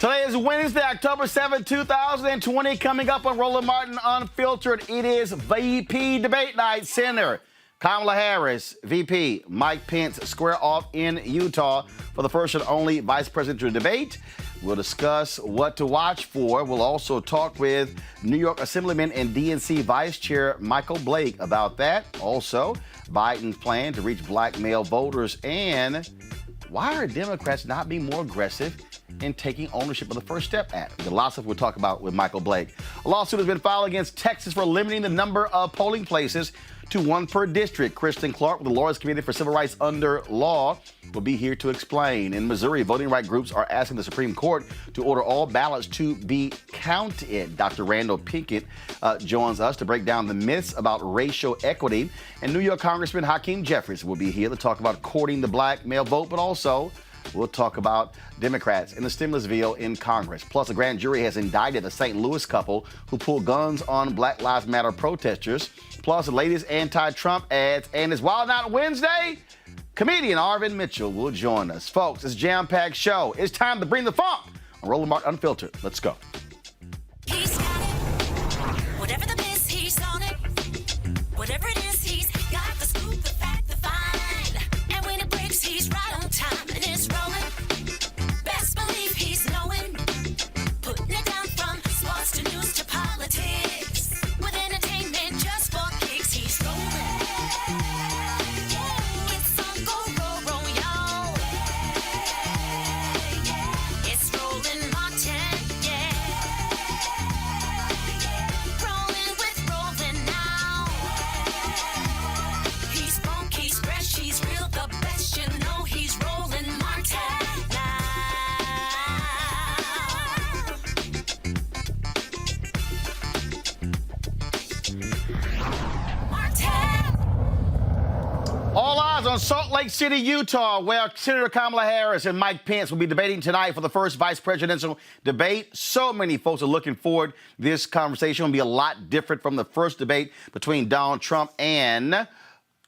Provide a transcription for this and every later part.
Today is Wednesday, October 7, 2020. Coming up on Roland Martin Unfiltered, it is VP debate night. Senator Kamala Harris, VP Mike Pence square off in Utah for the first and only vice presidential debate. We'll discuss what to watch for. We'll also talk with New York Assemblyman and DNC Vice Chair Michael Blake about that. Also, Biden's plan to reach black male voters, and why are Democrats not being more aggressive in taking ownership of the First Step Act? The lots of we'll talk about with Michael Blake. A lawsuit has been filed against Texas for limiting the number of polling places to one per district. Kristen Clark with the Lawyers Committee for Civil Rights Under Law will be here to explain. In Missouri, voting rights groups are asking the Supreme Court to order all ballots to be counted. Dr. Randall Pickett joins us to break down the myths about racial equity. And New York Congressman Hakeem Jeffries will be here to talk about courting the black male vote, but also we'll talk about Democrats and the stimulus bill in Congress. Plus, a grand jury has indicted a St. Louis couple who pulled guns on Black Lives Matter protesters. Plus, the latest anti-Trump ads. And it's Wild Out Wednesday. Comedian Arvin Mitchell will join us. Folks, it's a jam-packed show. It's time to bring the funk on Roland Martin Unfiltered. Let's go. He's got it. Whatever the miss, he's on it. Whatever it is, he's got the scoop, the fact, the find. And when it breaks, he's right on time and it's rolling. Best believe he's knowing. Putting it down from sports to news to politics. With entertainment just for kicks, he's rolling. It's on go, y'all. It's Roland Martin, yeah. Rolling with Roland now. He's funky, he's fresh, he's real, the best, you know he's Roland Martin now. Martin! All eyes on Salt Lake City, Utah, where Senator Kamala Harris and Mike Pence will be debating tonight for the first vice presidential debate. So many folks are looking forward. This conversation will be a lot different from the first debate between Donald Trump and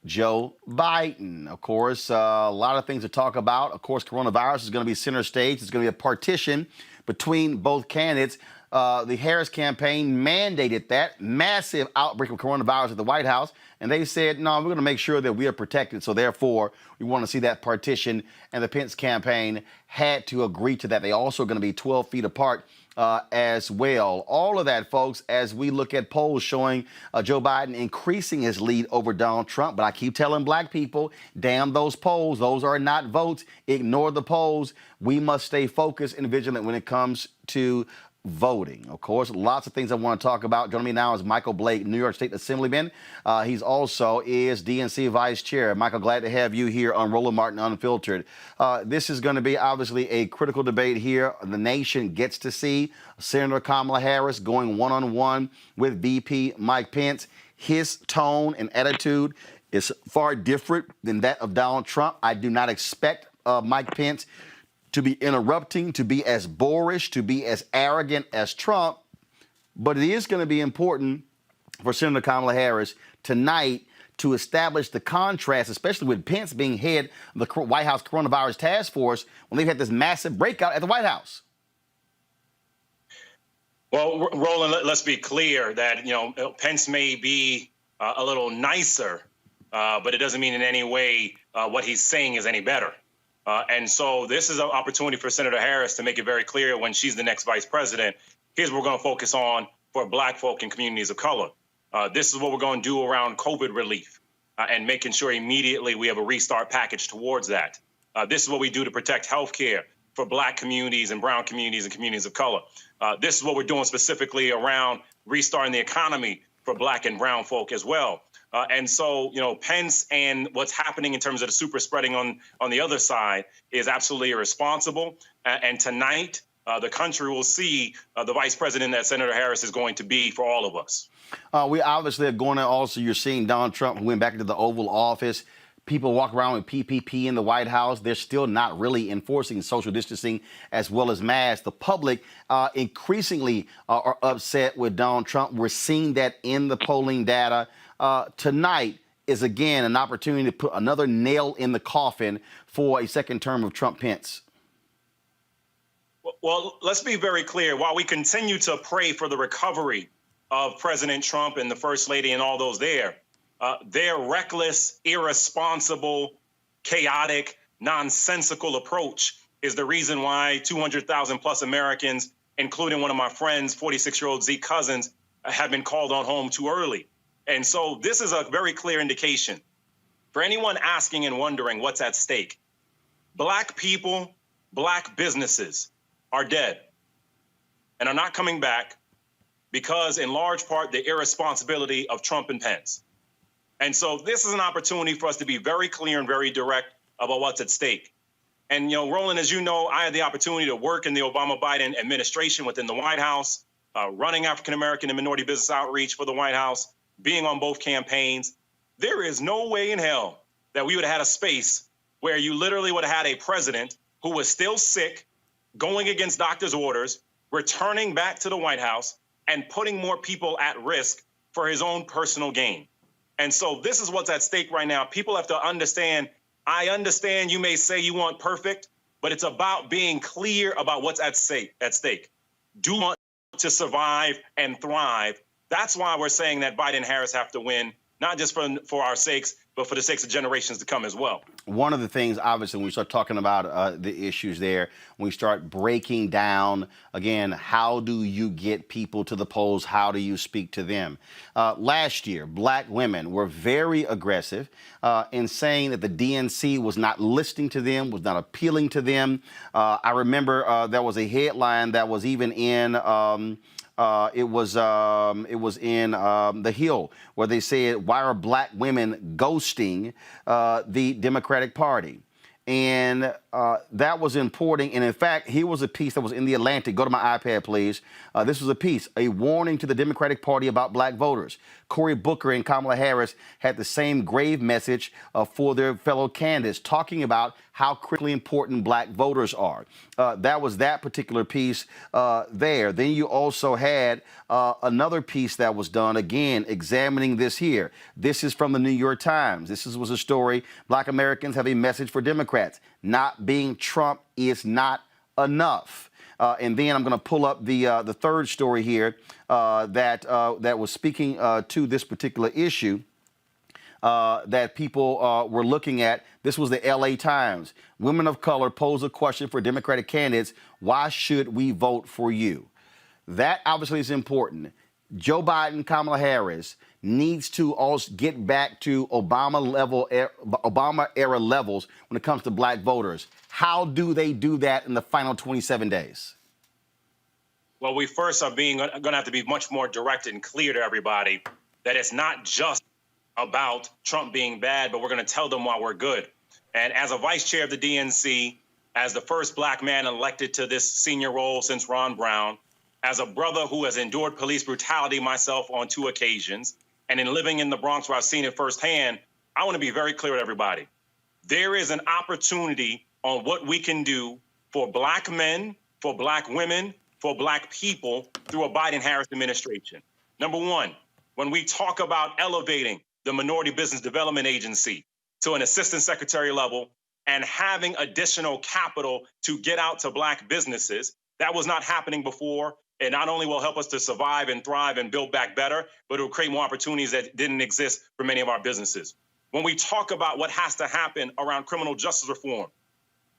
Joe Biden. Of course, a lot of things to talk about. Of course, coronavirus is going to be center stage. It's going to be a partition between both candidates. The Harris campaign mandated that massive outbreak of coronavirus at the White House, and they said, no, we're going to make sure that we are protected. So therefore, we want to see that partition, and the Pence campaign had to agree to that. They also going to be 12 feet apart as well. All of that, folks, as we look at polls showing Joe Biden increasing his lead over Donald Trump. But I keep telling black people, damn those polls. Those are not votes. Ignore the polls. We must stay focused and vigilant when it comes to voting. Of course, lots of things I want to talk about. Joining me now is Michael Blake, New York State Assemblyman. He's also is DNC Vice Chair. Michael, glad to have you here on Roland Martin Unfiltered. This is going to be obviously a critical debate here. The nation gets to see Senator Kamala Harris going one-on-one with VP Mike Pence. His tone and attitude is far different than that of Donald Trump. I do not expect Mike Pence to be interrupting, to be as boorish, to be as arrogant as Trump. But it is going to be important for Senator Kamala Harris tonight to establish the contrast, especially with Pence being head of the White House Coronavirus Task Force when they've had this massive breakout at the White House. Well, Roland, let's be clear that, Pence may be a little nicer, but it doesn't mean in any way what he's saying is any better. And so this is an opportunity for Senator Harris to make it very clear when she's the next vice president. Here's what we're going to focus on for black folk and communities of color. This is what we're going to do around COVID relief and making sure immediately we have a restart package towards that. This is what we do to protect health care for black communities and brown communities and communities of color. This is what we're doing specifically around restarting the economy for black and brown folk as well. And so, Pence and what's happening in terms of the super spreading on the other side is absolutely irresponsible. And tonight, the country will see the vice president that Senator Harris is going to be for all of us. We obviously are going to also, you're seeing Donald Trump, who went back into the Oval Office. People walk around with PPP in the White House. They're still not really enforcing social distancing as well as masks. The public increasingly are upset with Donald Trump. We're seeing that in the polling data. Tonight is, again, an opportunity to put another nail in the coffin for a second term of Trump-Pence. Well, let's be very clear. While we continue to pray for the recovery of President Trump and the First Lady and all those their reckless, irresponsible, chaotic, nonsensical approach is the reason why 200,000 plus Americans, including one of my friends, 46-year-old Zeek Cousins, have been called on home too early. And so this is a very clear indication for anyone asking and wondering what's at stake. Black people, Black businesses are dead and are not coming back because, in large part, the irresponsibility of Trump and Pence. And so this is an opportunity for us to be very clear and very direct about what's at stake. And, Roland, as you know, I had the opportunity to work in the Obama-Biden administration within the White House, running African-American and minority business outreach for the White House, being on both campaigns. There is no way in hell that we would have had a space where you literally would have had a president who was still sick, going against doctor's orders, returning back to the White House, and putting more people at risk for his own personal gain. And so this is what's at stake right now. People have to understand. I understand you may say you want perfect, but it's about being clear about what's at stake. Do you want to survive and thrive? That's why we're saying that Biden and Harris have to win, not just for our sakes, but for the sakes of generations to come as well. One of the things, obviously, when we start talking about the issues there, when we start breaking down, again, how do you get people to the polls? How do you speak to them? Last year, Black women were very aggressive in saying that the DNC was not listening to them, was not appealing to them. I remember there was a headline that was even in... it was in The Hill, where they said, why are Black women ghosting the Democratic Party? And that was important. And in fact, here was a piece that was in The Atlantic. Go to my iPad, please. This was a piece, a warning to the Democratic Party about Black voters. Cory Booker and Kamala Harris had the same grave message for their fellow candidates, talking about how critically important Black voters are. That was that particular piece there. Then you also had another piece that was done, again, examining this here. This is from the New York Times. This was a story. Black Americans have a message for Democrats. Not being Trump is not enough. And then I'm going to pull up the third story here that was speaking to this particular issue that people were looking at. This was the LA Times. Women of color pose a question for Democratic candidates. Why should we vote for you? That obviously is important. Joe Biden, Kamala Harris needs to also get back to Obama era levels when it comes to Black voters. How do they do that in the final 27 days? Well, we first are going to have to be much more direct and clear to everybody that it's not just about Trump being bad, but we're going to tell them why we're good. And as a vice chair of the DNC, as the first Black man elected to this senior role since Ron Brown, as a brother who has endured police brutality myself on 2 occasions, and in living in the Bronx where I've seen it firsthand, I want to be very clear with everybody. There is an opportunity on what we can do for Black men, for Black women, for Black people through a Biden-Harris administration. Number one, when we talk about elevating the Minority Business Development Agency to an assistant secretary level and having additional capital to get out to Black businesses, that was not happening before. It not only will help us to survive and thrive and build back better, but it will create more opportunities that didn't exist for many of our businesses. When we talk about what has to happen around criminal justice reform,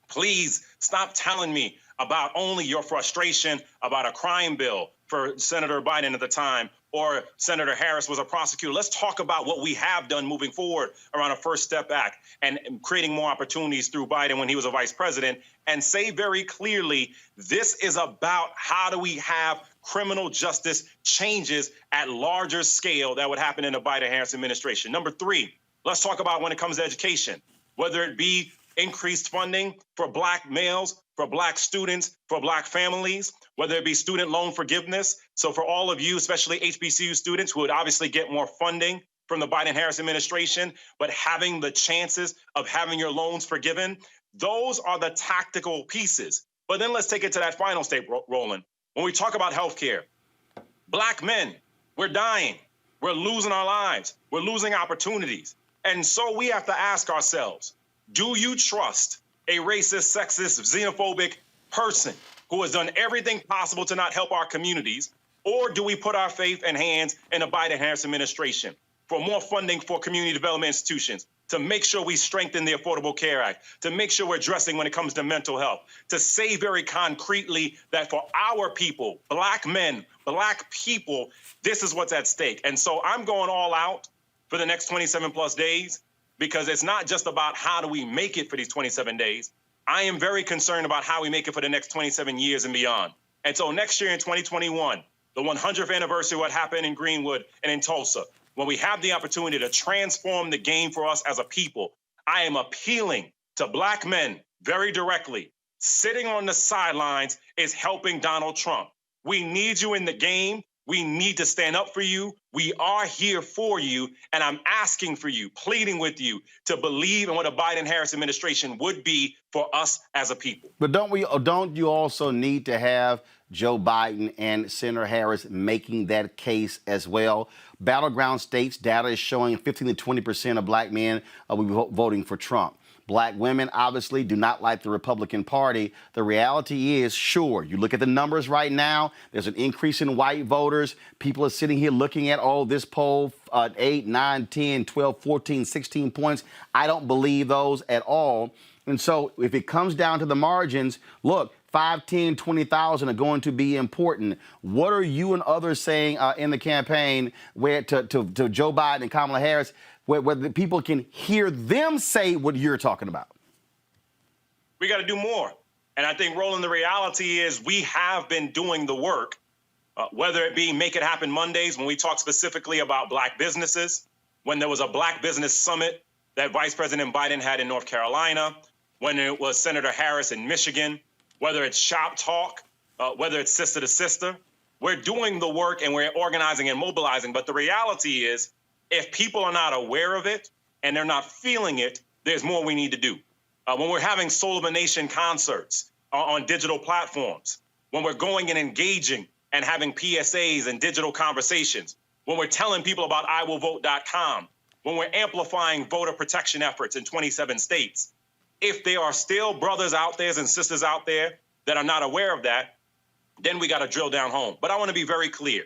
please stop telling me about only your frustration about a crime bill for Senator Biden at the time, or Senator Harris was a prosecutor. Let's talk about what we have done moving forward around a First Step Act and creating more opportunities through Biden when he was a vice president, and say very clearly, this is about how do we have criminal justice changes at larger scale that would happen in the Biden-Harris administration. Number three, let's talk about when it comes to education, whether it be increased funding for Black males, for Black students, for Black families, whether it be student loan forgiveness. So for all of you, especially HBCU students who would obviously get more funding from the Biden-Harris administration, but having the chances of having your loans forgiven, those are the tactical pieces. But then let's take it to that final state, Roland. When we talk about healthcare, Black men, we're dying. We're losing our lives. We're losing opportunities. And so we have to ask ourselves, do you trust a racist, sexist, xenophobic person who has done everything possible to not help our communities? Or do we put our faith and hands in the Biden-Harris administration for more funding for community development institutions, to make sure we strengthen the Affordable Care Act, to make sure we're addressing when it comes to mental health, to say very concretely that for our people, Black men, Black people, this is what's at stake. And so I'm going all out for the next 27 plus days, because it's not just about how do we make it for these 27 days. I am very concerned about how we make it for the next 27 years and beyond. And so next year in 2021, the 100th anniversary of what happened in Greenwood and in Tulsa, when we have the opportunity to transform the game for us as a people, I am appealing to Black men very directly. Sitting on the sidelines is helping Donald Trump. We need you in the game. We need to stand up for you. We are here for you. And I'm asking for you, pleading with you to believe in what a Biden-Harris administration would be for us as a people. But don't you also need to have Joe Biden and Senator Harris making that case as well? Battleground states data is showing 15 to 20% of Black men will be voting for Trump. Black women obviously do not like the Republican Party. The reality is, sure, you look at the numbers right now, there's an increase in white voters. People are sitting here looking at, this poll, 8, 9, 10, 12, 14, 16 points. I don't believe those at all. And so if it comes down to the margins, look, 5, 10, 20,000 are going to be important. What are you and others saying in the campaign where to Joe Biden and Kamala Harris, where the people can hear them say what you're talking about? We got to do more. And I think, Roland, the reality is we have been doing the work, whether it be Make It Happen Mondays, when we talk specifically about Black businesses, when there was a Black business summit that Vice President Biden had in North Carolina, when it was Senator Harris in Michigan, whether it's Shop Talk, whether it's Sister to Sister. We're doing the work and we're organizing and mobilizing. But the reality is, if people are not aware of it and they're not feeling it, there's more we need to do. When we're having Soul of a Nation concerts on digital platforms, when we're going and engaging and having PSAs and digital conversations, when we're telling people about iwillvote.com, when we're amplifying voter protection efforts in 27 states, if there are still brothers out there and sisters out there that are not aware of that, then we got to drill down home. But I want to be very clear.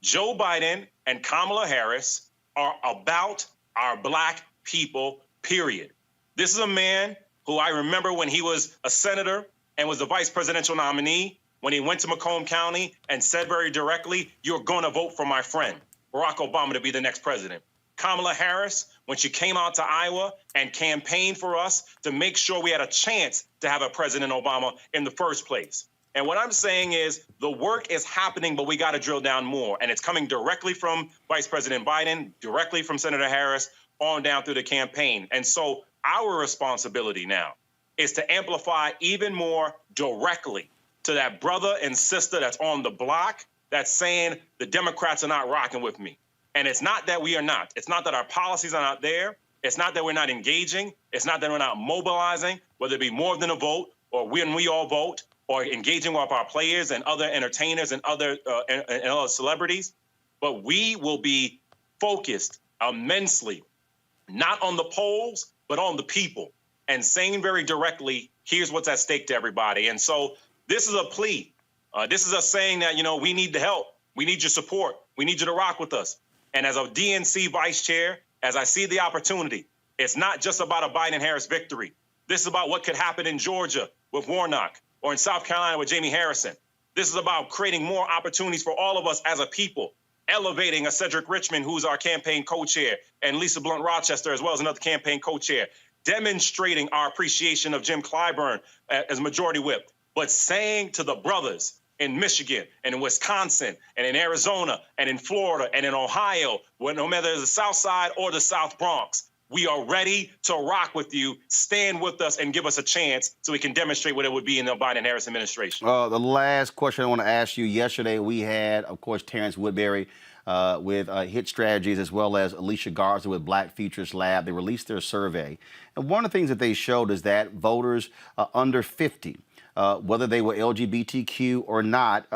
Joe Biden and Kamala Harris are about our Black people, period. This is a man who I remember when he was a senator and was the vice presidential nominee, when he went to Macomb County and said very directly, you're going to vote for my friend, Barack Obama, to be the next president. Kamala Harris, when she came out to Iowa and campaigned for us to make sure we had a chance to have a President Obama in the first place. And what I'm saying is the work is happening, but we got to drill down more. And it's coming directly from Vice President Biden, directly from Senator Harris, on down through the campaign. And so our responsibility now is to amplify even more directly to that brother and sister that's on the block that's saying the Democrats are not rocking with me. And it's not that we are not. It's not that our policies are not there. It's not that we're not engaging. It's not that we're not mobilizing, whether it be more than a vote or when we all vote or engaging with our players and other entertainers and other celebrities. But we will be focused immensely, not on the polls, but on the people, and saying very directly, here's what's at stake to everybody. And so this is a plea. This is us saying that, we need the help. We need your support. We need you to rock with us. And as a DNC vice chair, as I see the opportunity, it's not just about a Biden-Harris victory. This is about what could happen in Georgia with Warnock or in South Carolina with Jamie Harrison. This is about creating more opportunities for all of us as a people, elevating a Cedric Richmond, who's our campaign co-chair, and Lisa Blunt Rochester, as well as another campaign co-chair, demonstrating our appreciation of Jim Clyburn as majority whip, but saying to the brothers in Michigan and in Wisconsin and in Arizona and in Florida and in Ohio, no matter the South Side or the South Bronx, we are ready to rock with you, stand with us, and give us a chance so we can demonstrate what it would be in the Biden-Harris administration. The last question I want to ask you. Yesterday we had, of course, Terrence Woodbury with Hit Strategies, as well as Alicia Garza with Black Futures Lab. They released their survey. And one of the things that they showed is that voters under 50, whether they were LGBTQ or not,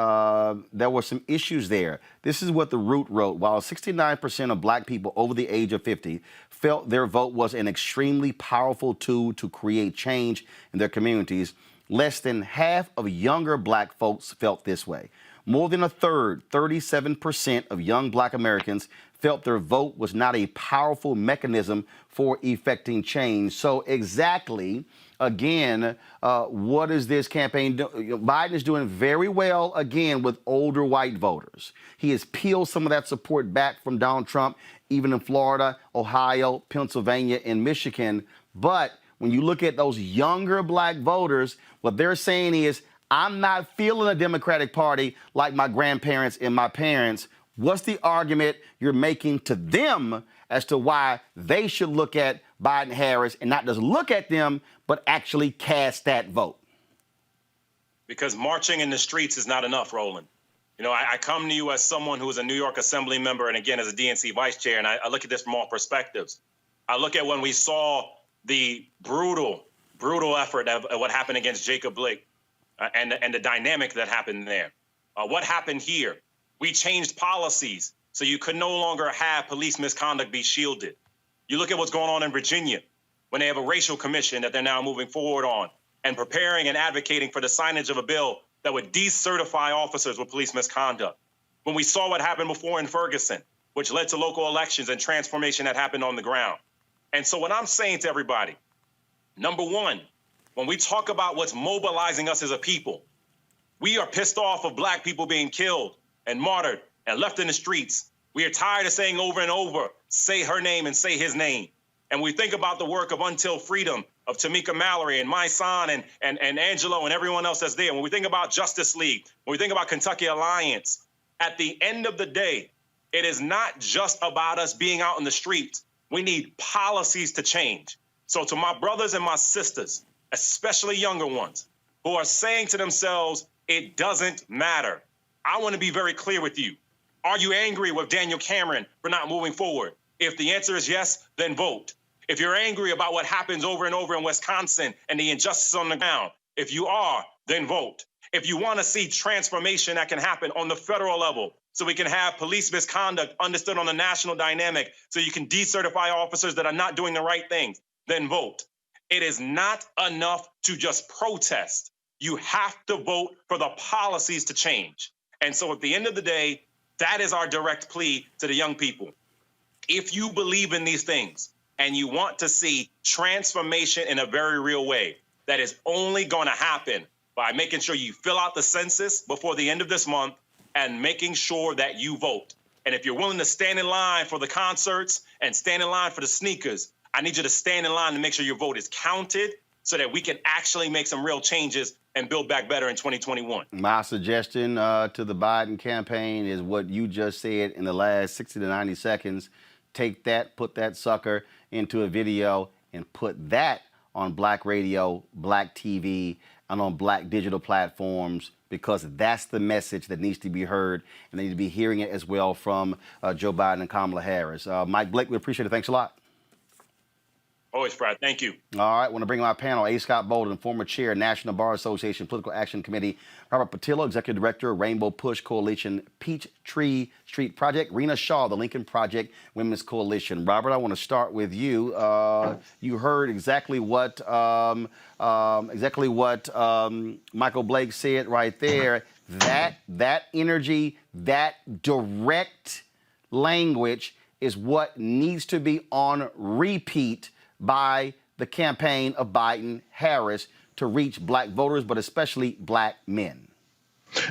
there were some issues there. This is what the Root wrote. While 69% of Black people over the age of 50 felt their vote was an extremely powerful tool to create change in their communities, less than half of younger black folks felt this way. More than a third, 37% of young black Americans felt their vote was not a powerful mechanism for effecting change. So exactly, again, what is this campaign doing? Biden is doing very well, again, with older white voters. He has peeled some of that support back from Donald Trump, even in Florida, Ohio, Pennsylvania, and Michigan. But when you look at those younger black voters, what they're saying is, I'm not feeling a Democratic Party like my grandparents and my parents. What's the argument you're making to them as to why they should look at Biden-Harris and not just look at them, but actually cast that vote? Because marching in the streets is not enough, Roland. You know, I come to you as someone who is a New York Assembly member and, again, as a DNC vice chair, and I look at this from all perspectives. I look at when we saw the brutal effort of what happened against Jacob Blake. And the dynamic that happened there. What happened here? We changed policies so you could no longer have police misconduct be shielded. You look at what's going on in Virginia when they have a racial commission that they're now moving forward on and preparing and advocating for the signage of a bill that would decertify officers with police misconduct. When we saw what happened before in Ferguson, which led to local elections and transformation that happened on the ground. And so what I'm saying to everybody, number one, when we talk about what's mobilizing us as a people, we are pissed off of black people being killed and martyred and left in the streets. We are tired of saying over and over, say her name and say his name. And we think about the work of Until Freedom, of Tamika Mallory and my son and Angelo and everyone else that's there. When we think about Justice League, when we think about Kentucky Alliance, at the end of the day, it is not just about us being out in the streets. We need policies to change. So to my brothers and my sisters, especially younger ones, who are saying to themselves, it doesn't matter. I want to be very clear with you. Are you angry with Daniel Cameron for not moving forward? If the answer is yes, then vote. If you're angry about what happens over and over in Wisconsin and the injustice on the ground, if you are, then vote. If you want to see transformation that can happen on the federal level, so we can have police misconduct understood on the national dynamic, so you can decertify officers that are not doing the right things, then vote. It is not enough to just protest. You have to vote for the policies to change. And so at the end of the day, that is our direct plea to the young people. If you believe in these things and you want to see transformation in a very real way, that is only going to happen by making sure you fill out the census before the end of this month and making sure that you vote. And if you're willing to stand in line for the concerts and stand in line for the sneakers, I need you to stand in line to make sure your vote is counted so that we can actually make some real changes and build back better in 2021. My suggestion to the Biden campaign is what you just said in the last 60 to 90 seconds. Take that, put that sucker into a video and put that on black radio, black TV, and on black digital platforms, because that's the message that needs to be heard, and they need to be hearing it as well from Joe Biden and Kamala Harris. Mike Blake, we appreciate it. Thanks a lot. Always, Brad. Thank you. All right. I want to bring my panel, A. Scott Bolden, former chair, National Bar Association Political Action Committee, Robert Patillo, Executive Director, Rainbow Push Coalition, Peachtree Street Project, Rena Shaw, the Lincoln Project Women's Coalition. Robert, I want to start with you. You heard exactly what Michael Blake said right there. That energy, that direct language is what needs to be on repeat by the campaign of Biden-Harris to reach black voters, but especially black men.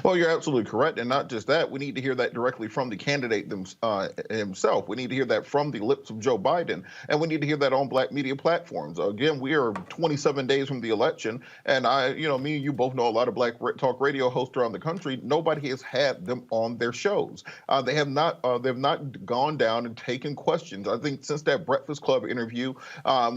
Well, you're absolutely correct. And not just that, we need to hear that directly from the candidate himself. We need to hear that from the lips of Joe Biden. And we need to hear that on black media platforms. Again, we are 27 days from the election. And me and you both know a lot of black talk radio hosts around the country. Nobody has had them on their shows. They have not gone down and taken questions. I think since that Breakfast Club interview,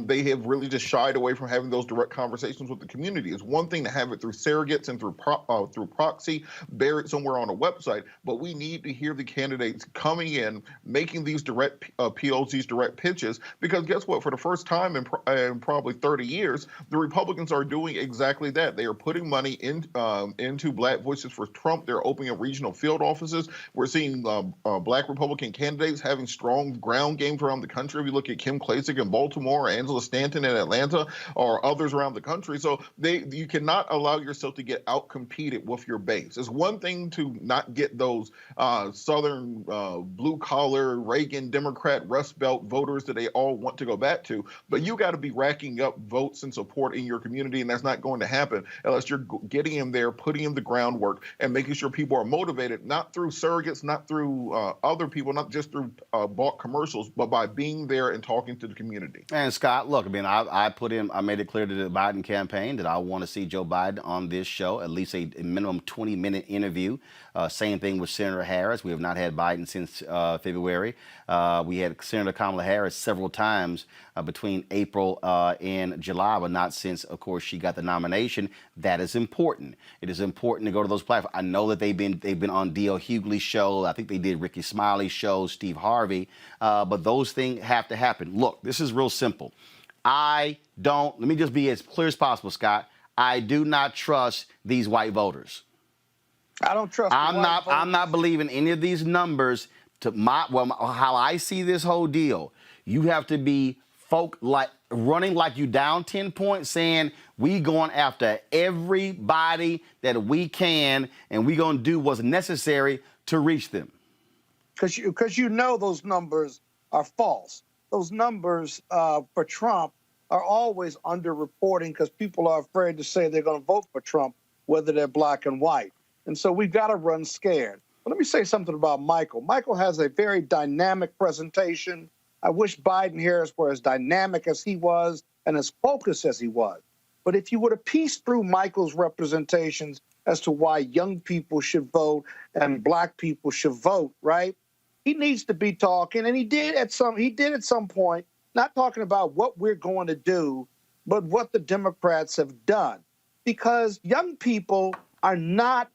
they have really just shied away from having those direct conversations with the community. It's one thing to have it through surrogates and through proxy be buried somewhere on a website, but we need to hear the candidates coming in, making these direct appeals, these direct pitches, because guess what? For the first time in probably 30 years, the Republicans are doing exactly that. They are putting money into Black Voices for Trump. They're opening up regional field offices. We're seeing Black Republican candidates having strong ground games around the country. If you look at Kim Klacik in Baltimore, Angela Stanton in Atlanta, or others around the country. So you cannot allow yourself to get out-competed with your base. It's one thing to not get those Southern blue-collar Reagan Democrat Rust Belt voters that they all want to go back to, but you got to be racking up votes and support in your community, and that's not going to happen unless you're getting in there, putting in the groundwork, and making sure people are motivated, not through surrogates, not through other people, not just through bought commercials, but by being there and talking to the community. And Scott, look, I mean, I made it clear to the Biden campaign that I want to see Joe Biden on this show, at least a minimum 20-minute interview. Same thing with Senator Harris. We have not had Biden since February. We had Senator Kamala Harris several times between April and July, but not since, of course, she got the nomination. That is important. It is important to go to those platforms. I know that they've been on D.L. Hughley's show. I think they did Ricky Smiley's show, Steve Harvey. But those things have to happen. Look, this is real simple. Let me just be as clear as possible, Scott. I do not trust these white voters. I don't trust. I'm not believing any of these numbers. How I see this whole deal, you have to be running like you down 10 points, saying we going after everybody that we can, and we gonna do what's necessary to reach them. Because you know those numbers are false. Those numbers for Trump are always underreporting because people are afraid to say they're going to vote for Trump, whether they're black and white. And so we've got to run scared. But let me say something about Michael. Michael has a very dynamic presentation. I wish Biden Harris were as dynamic as he was and as focused as he was. But if you were to piece through Michael's representations as to why young people should vote and black people should vote, right? He needs to be talking, and he did at some point, not talking about what we're going to do, but what the Democrats have done. Because young people are not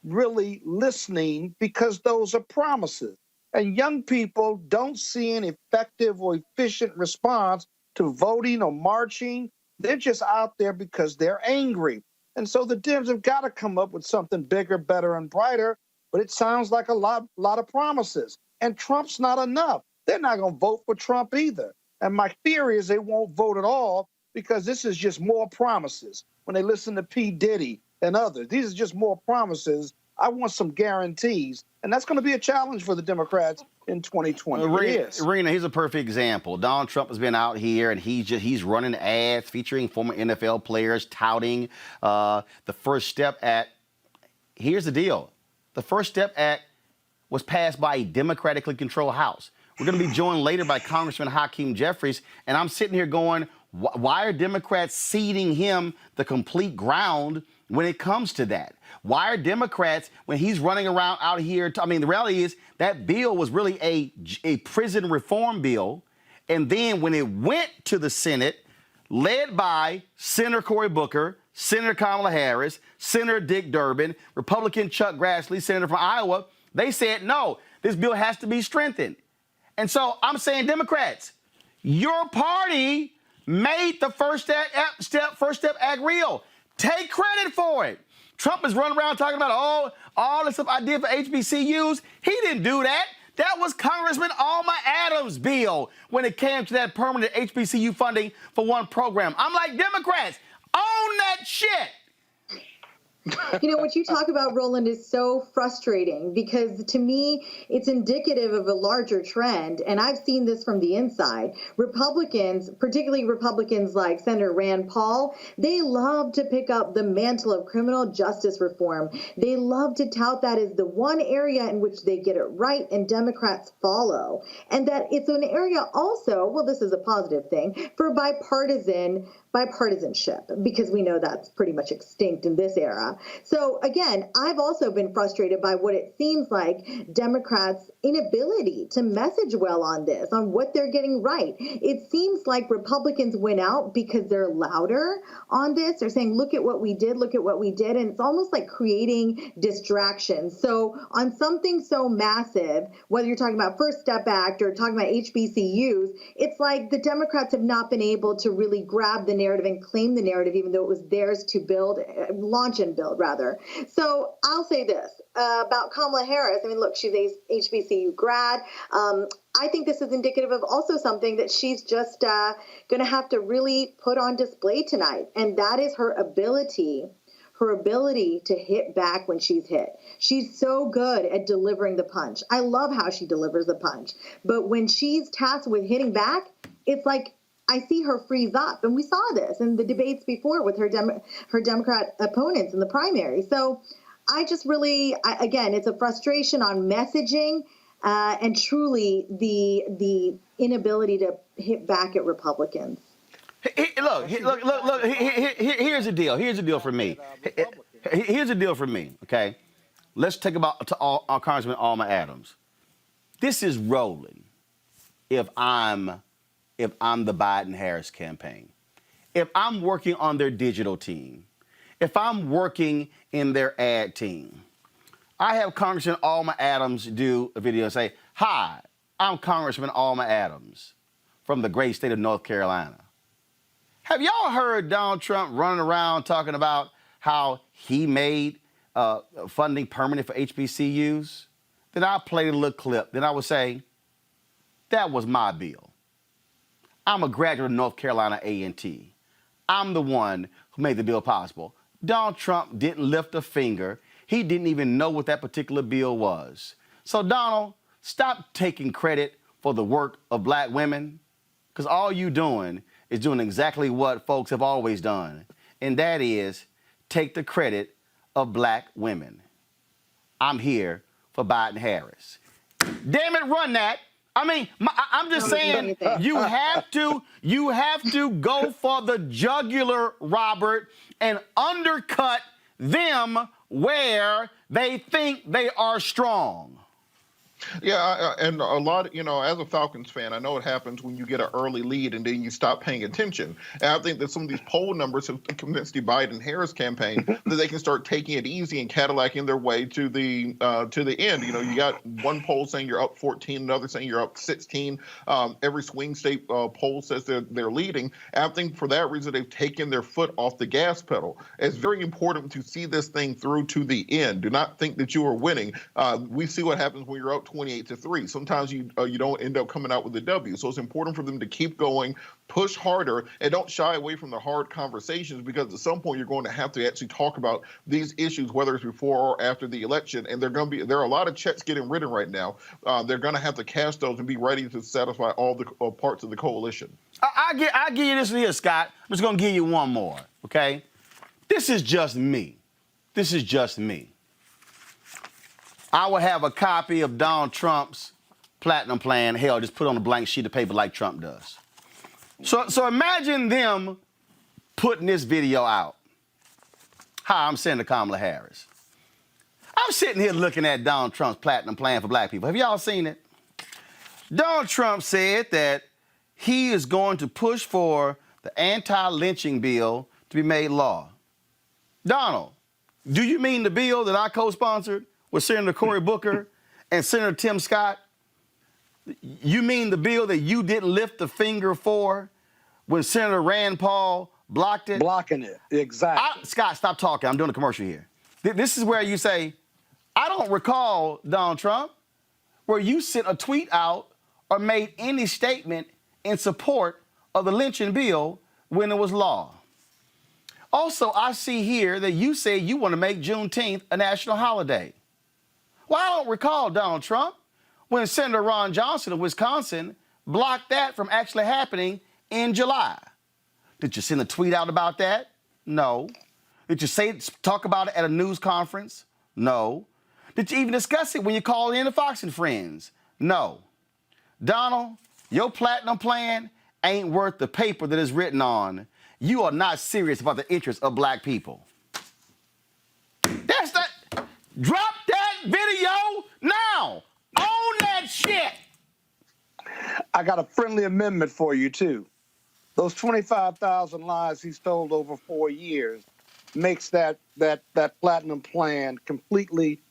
really listening because those are promises. And young people don't see an effective or efficient response to voting or marching. They're just out there because they're angry. And so the Dems have got to come up with something bigger, better, and brighter. But it sounds like a lot of promises. And Trump's not enough. They're not going to vote for Trump either. And my theory is they won't vote at all because this is just more promises. When they listen to P. Diddy and others, these are just more promises. I want some guarantees. And that's going to be a challenge for the Democrats in 2020. Rena, here's a perfect example. Donald Trump has been out here and he's running ads featuring former NFL players touting the First Step Act. Here's the deal. The First Step Act was passed by a democratically controlled House. We're going to be joined later by Congressman Hakeem Jeffries, and I'm sitting here going, why are Democrats ceding him the complete ground when it comes to that? Why are Democrats, when he's running around out here, the reality is that bill was really a prison reform bill, and then when it went to the Senate, led by Senator Cory Booker, Senator Kamala Harris, Senator Dick Durbin, Republican Chuck Grassley, Senator from Iowa, they said, no, this bill has to be strengthened. And so I'm saying, Democrats, your party made the First Step Act real. Take credit for it. Trump is running around talking about all the stuff I did for HBCUs. He didn't do that. That was Congressman Alma Adams' bill when it came to that permanent HBCU funding for one program. I'm like, Democrats, own that shit. You know, what you talk about, Roland, is so frustrating because to me, it's indicative of a larger trend. And I've seen this from the inside. Republicans, particularly Republicans like Senator Rand Paul, they love to pick up the mantle of criminal justice reform. They love to tout that as the one area in which they get it right and Democrats follow. And that it's an area also, well, this is a positive thing, for bipartisan bipartisanship, because we know that's pretty much extinct in this era. So again, I've also been frustrated by what it seems like Democrats' inability to message well on this, on what they're getting right. It seems like Republicans win out because they're louder on this. They're saying, look at what we did, look at what we did. And it's almost like creating distractions. So on something so massive, whether you're talking about First Step Act or talking about HBCUs, it's like the Democrats have not been able to really grab the narrative and claim the narrative, even though it was theirs to build, launch and build, rather. So I'll say this about Kamala Harris. I mean, look, she's a HBCU grad. I think this is indicative of also something that she's just going to have to really put on display tonight, and that is her ability to hit back when she's hit. She's so good at delivering the punch. I love how she delivers the punch. But when she's tasked with hitting back, it's like I see her freeze up. And we saw this in the debates before with her Democrat opponents in the primary. So I just really, again, it's a frustration on messaging and truly the inability to hit back at Republicans. Look. Here's the deal. Here's the deal for me. Here's the deal for me. Okay, let's take about to our Congressman Alma Adams. This is rolling. If I'm the Biden-Harris campaign, if I'm working on their digital team, if I'm working in their ad team, I have Congressman Alma Adams do a video and say, "Hi, I'm Congressman Alma Adams from the great state of North Carolina." Have y'all heard Donald Trump running around talking about how he made funding permanent for HBCUs? Then I played a little clip. Then I would say, that was my bill. I'm a graduate of North Carolina A&T. I'm the one who made the bill possible. Donald Trump didn't lift a finger. He didn't even know what that particular bill was. So Donald, stop taking credit for the work of black women, because all you doing is doing exactly what folks have always done, and that is take the credit of black women. I'm here for Biden-Harris. Damn it, run that. I mean, I'm just saying, you have to go for the jugular, Robert, and undercut them where they think they are strong. Yeah, and a lot of, as a Falcons fan, I know it happens when you get an early lead and then you stop paying attention. And I think that some of these poll numbers have convinced the Biden-Harris campaign that they can start taking it easy and Cadillacing their way to the end. You got one poll saying you're up 14, another saying you're up 16. Every swing state poll says they're leading. And I think for that reason, they've taken their foot off the gas pedal. It's very important to see this thing through to the end. Do not think that you are winning. We see what happens when you're up 28-3. Sometimes you don't end up coming out with a W. So it's important for them to keep going, push harder, and don't shy away from the hard conversations, because at some point you're going to have to actually talk about these issues, whether it's before or after the election. And there are a lot of checks getting written right now. They're going to have to cash those and be ready to satisfy all the parts of the coalition. I give you this here, Scott. I'm just going to give you one more, okay? This is just me. I will have a copy of Donald Trump's platinum plan. Hell, just put on a blank sheet of paper like Trump does. So imagine them putting this video out. Hi, I'm Senator Kamala Harris. I'm sitting here looking at Donald Trump's platinum plan for black people. Have y'all seen it? Donald Trump said that he is going to push for the anti-lynching bill to be made law. Donald, do you mean the bill that I co-sponsored with Senator Cory Booker and Senator Tim Scott? You mean the bill that you didn't lift a finger for when Senator Rand Paul blocked it? Blocking it, exactly. Scott, stop talking. I'm doing a commercial here. This is where you say, I don't recall, Donald Trump, where you sent a tweet out or made any statement in support of the lynching bill when it was law. Also, I see here that you say you want to make Juneteenth a national holiday. Well, I don't recall, Donald Trump, when Senator Ron Johnson of Wisconsin blocked that from actually happening in July. Did you send a tweet out about that? No. Did you talk about it at a news conference? No. Did you even discuss it when you called in to Fox and Friends? No. Donald, your platinum plan ain't worth the paper that it's written on. you are not serious about the interests of black people. That's that. Drop that video now. Own that shit. I got a friendly amendment for you, too. Those 25,000 lies he stole over 4 years makes that platinum plan completely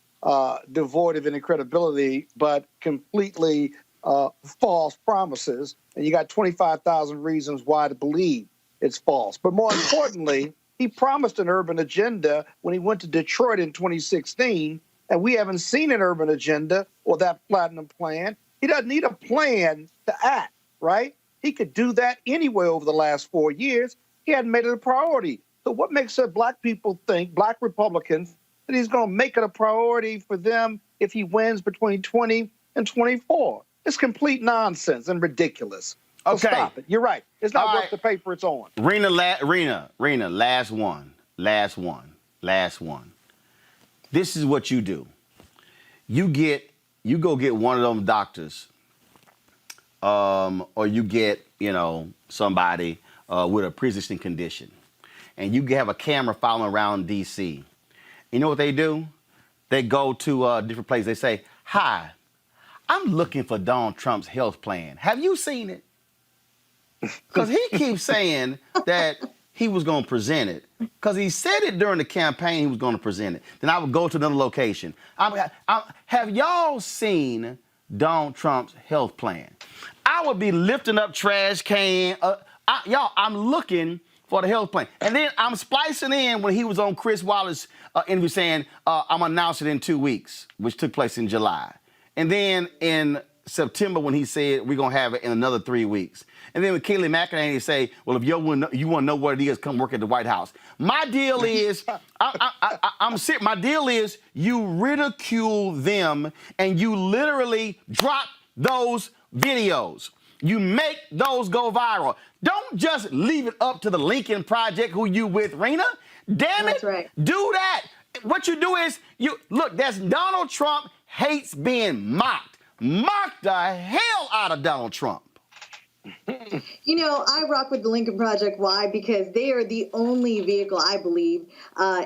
devoid of any credibility, but completely false promises. And you got 25,000 reasons why to believe it's false. But more importantly, he promised an urban agenda when he went to Detroit in 2016, and we haven't seen an urban agenda or that platinum plan. He doesn't need a plan to act, right? He could do that anyway over the last 4 years. He hadn't made it a priority. So what makes black people think, black Republicans, that he's going to make it a priority for them if he wins between 20 and 24? It's complete nonsense and ridiculous. So Okay. stop it. You're right. It's not All worth right. the paper it's on. Rena, last one. This is what you do. You go get one of them doctors, or you get, somebody with a pre-existing condition, and you have a camera following around D.C. You know what they do? They go to different places. They say, "Hi, I'm looking for Donald Trump's health plan. Have you seen it?" Because he keeps saying that he was going to present it. Because he said it during the campaign he was going to present it. Then I would go to another location. Have y'all seen Donald Trump's health plan? I would be lifting up trash can. I'm looking for the health plan. And then I'm splicing in when he was on Chris Wallace's interview saying, I'm announcing it in 2 weeks, which took place in July. And then in September when he said we're going to have it in another 3 weeks. And then with Kayleigh McEnany say, well, if you want to know what it is, come work at the White House. My deal is, my deal is you ridicule them and you literally drop those videos. You make those go viral. Don't just leave it up to the Lincoln Project who you with, Rena. Damn it. That's right. Do that. What you do is, that's Donald Trump hates being mocked. Mock the hell out of Donald Trump. I rock with the Lincoln Project. Why? Because they are the only vehicle, I believe,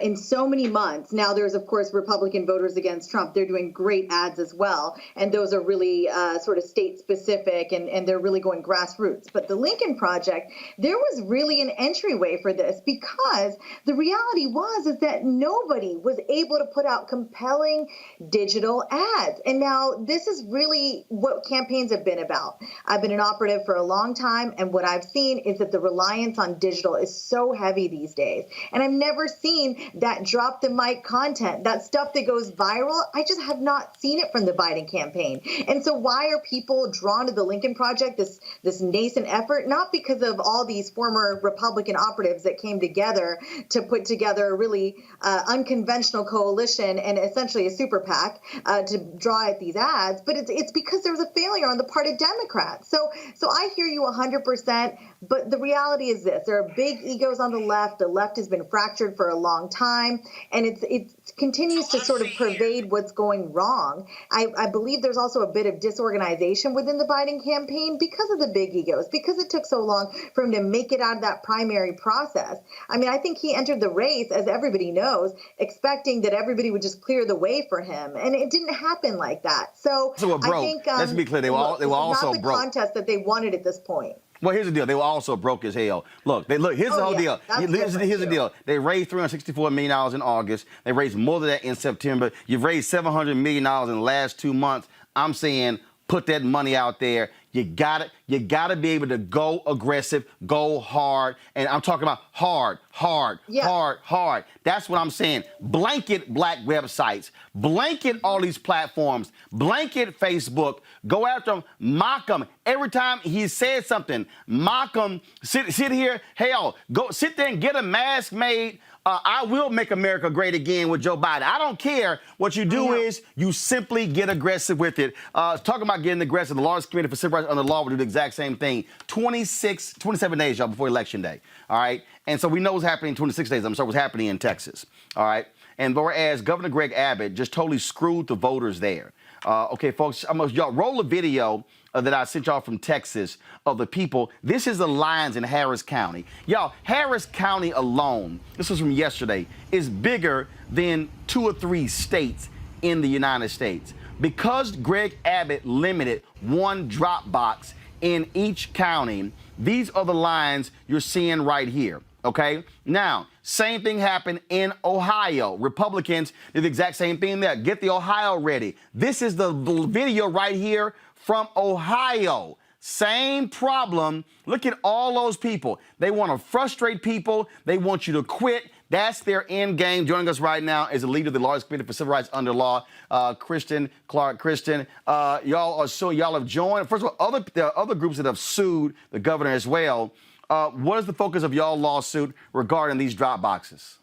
in so many months. Now, there's, of course, Republican voters against Trump. They're doing great ads as well. And those are really sort of state specific and they're really going grassroots. But the Lincoln Project, there was really an entryway for this because the reality is that nobody was able to put out compelling digital ads. And now this is really what campaigns have been about. I've been an operative for a long time, and what I've seen is that the reliance on digital is so heavy these days. And I've never seen that drop the mic content, that stuff that goes viral. I just have not seen it from the Biden campaign. And so why are people drawn to the Lincoln Project, this nascent effort? Not because of all these former Republican operatives that came together to put together a really unconventional coalition and essentially a super PAC to draw at these ads, but it's because there was a failure on the part of Democrats. So I hear you 100%, but the reality is this. There are big egos on the left. The left has been fractured for a long time, and it continues to sort of pervade what's going wrong. I believe there's also a bit of disorganization within the Biden campaign because of the big egos, because it took so long for him to make it out of that primary process. I mean, I think he entered the race, as everybody knows, expecting that everybody would just clear the way for him, and it didn't happen like that. So I think let's be clear, they were also not the broke. contest that they wanted at this point. Well, here's the deal. They were also broke as hell. Here's the whole deal. Here's the deal. They raised $364 million in August. They raised more than that in September. You've raised $700 million in the last 2 months. I'm saying put that money out there. You gotta be able to go aggressive, go hard. And I'm talking about hard. That's what I'm saying. Blanket black websites, blanket all these platforms, blanket Facebook, go after them, mock them. Every time he says something, mock them, sit here, hell, go sit there and get a mask made. I will make America great again with Joe Biden. I don't care. What you do is you simply get aggressive with it. Talking about getting aggressive, the Lawrence Committee for Civil Rights under law will do the exact same thing. 27 days, y'all, before Election Day. All right? And so we know what's happening in 26 days. I'm sorry, what's happening in Texas. All right? And whereas Governor Greg Abbott just totally screwed the voters there. Okay, folks, y'all roll a video that I sent y'all from Texas of the people. This is the lines in Harris County. Y'all, Harris County alone, this was from yesterday, is bigger than 2 or 3 states in the United States. Because Greg Abbott limited one drop box in each county, these are the lines you're seeing right here. Okay, now, same thing happened in Ohio. Republicans did the exact same thing there. Get the Ohio ready. This is the video right here from Ohio. Same problem. Look at all those people. They want to frustrate people. They want you to quit. That's their end game. Joining us right now is the leader of the largest committee for civil rights under law, Kristen Clark. Kristen, y'all have joined. First of all, there are other groups that have sued the governor as well. What is the focus of y'all lawsuit regarding these drop boxes?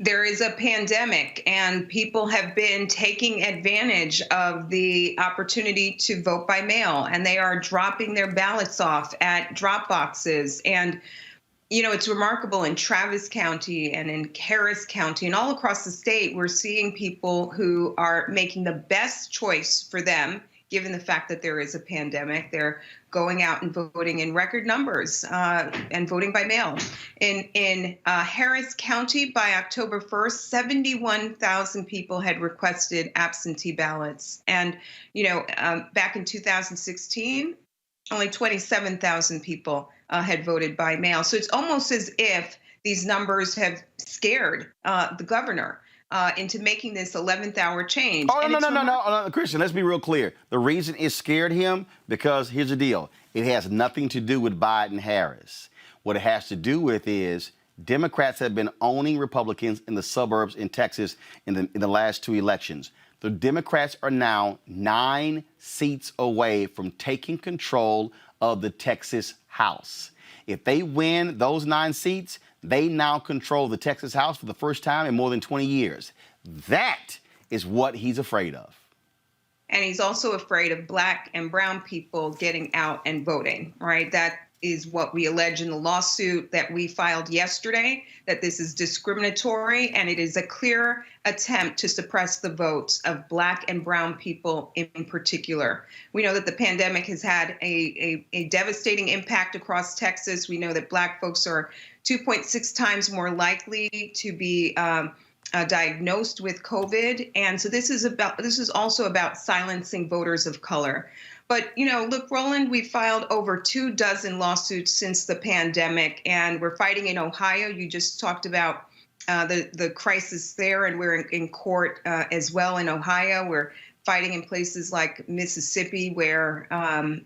There is a pandemic, and people have been taking advantage of the opportunity to vote by mail, and they are dropping their ballots off at drop boxes. And, you know, it's remarkable in Travis County and in Harris County and all across the state, we're seeing people who are making the best choice for them, given the fact that there is a pandemic. They're going out and voting in record numbers and voting by mail. In Harris County, by October 1st, 71,000 people had requested absentee ballots. And, you know, back in 2016, only 27,000 people had voted by mail. So it's almost as if these numbers have scared the governor into making this 11th hour change. Oh, no, Christian, let's be real clear. The reason it scared him, because here's the deal. It has nothing to do with Biden-Harris. What it has to do with is Democrats have been owning Republicans in the suburbs in Texas in the last 2 elections. The Democrats are now 9 seats away from taking control of the Texas House. If they win those 9 seats, they now control the Texas House for the first time in more than 20 years. That is what he's afraid of. And he's also afraid of black and brown people getting out and voting, right? That is what we allege in the lawsuit that we filed yesterday, that this is discriminatory, and it is a clear attempt to suppress the votes of black and brown people in particular. We know that the pandemic has had a devastating impact across Texas. We know that black folks are 2.6 times more likely to be diagnosed with COVID. And so this is also about silencing voters of color. But, you know, look, Roland, we filed over 24 lawsuits since the pandemic, and we're fighting in Ohio. You just talked about the crisis there, and we're in court as well in Ohio. We're fighting in places like Mississippi, where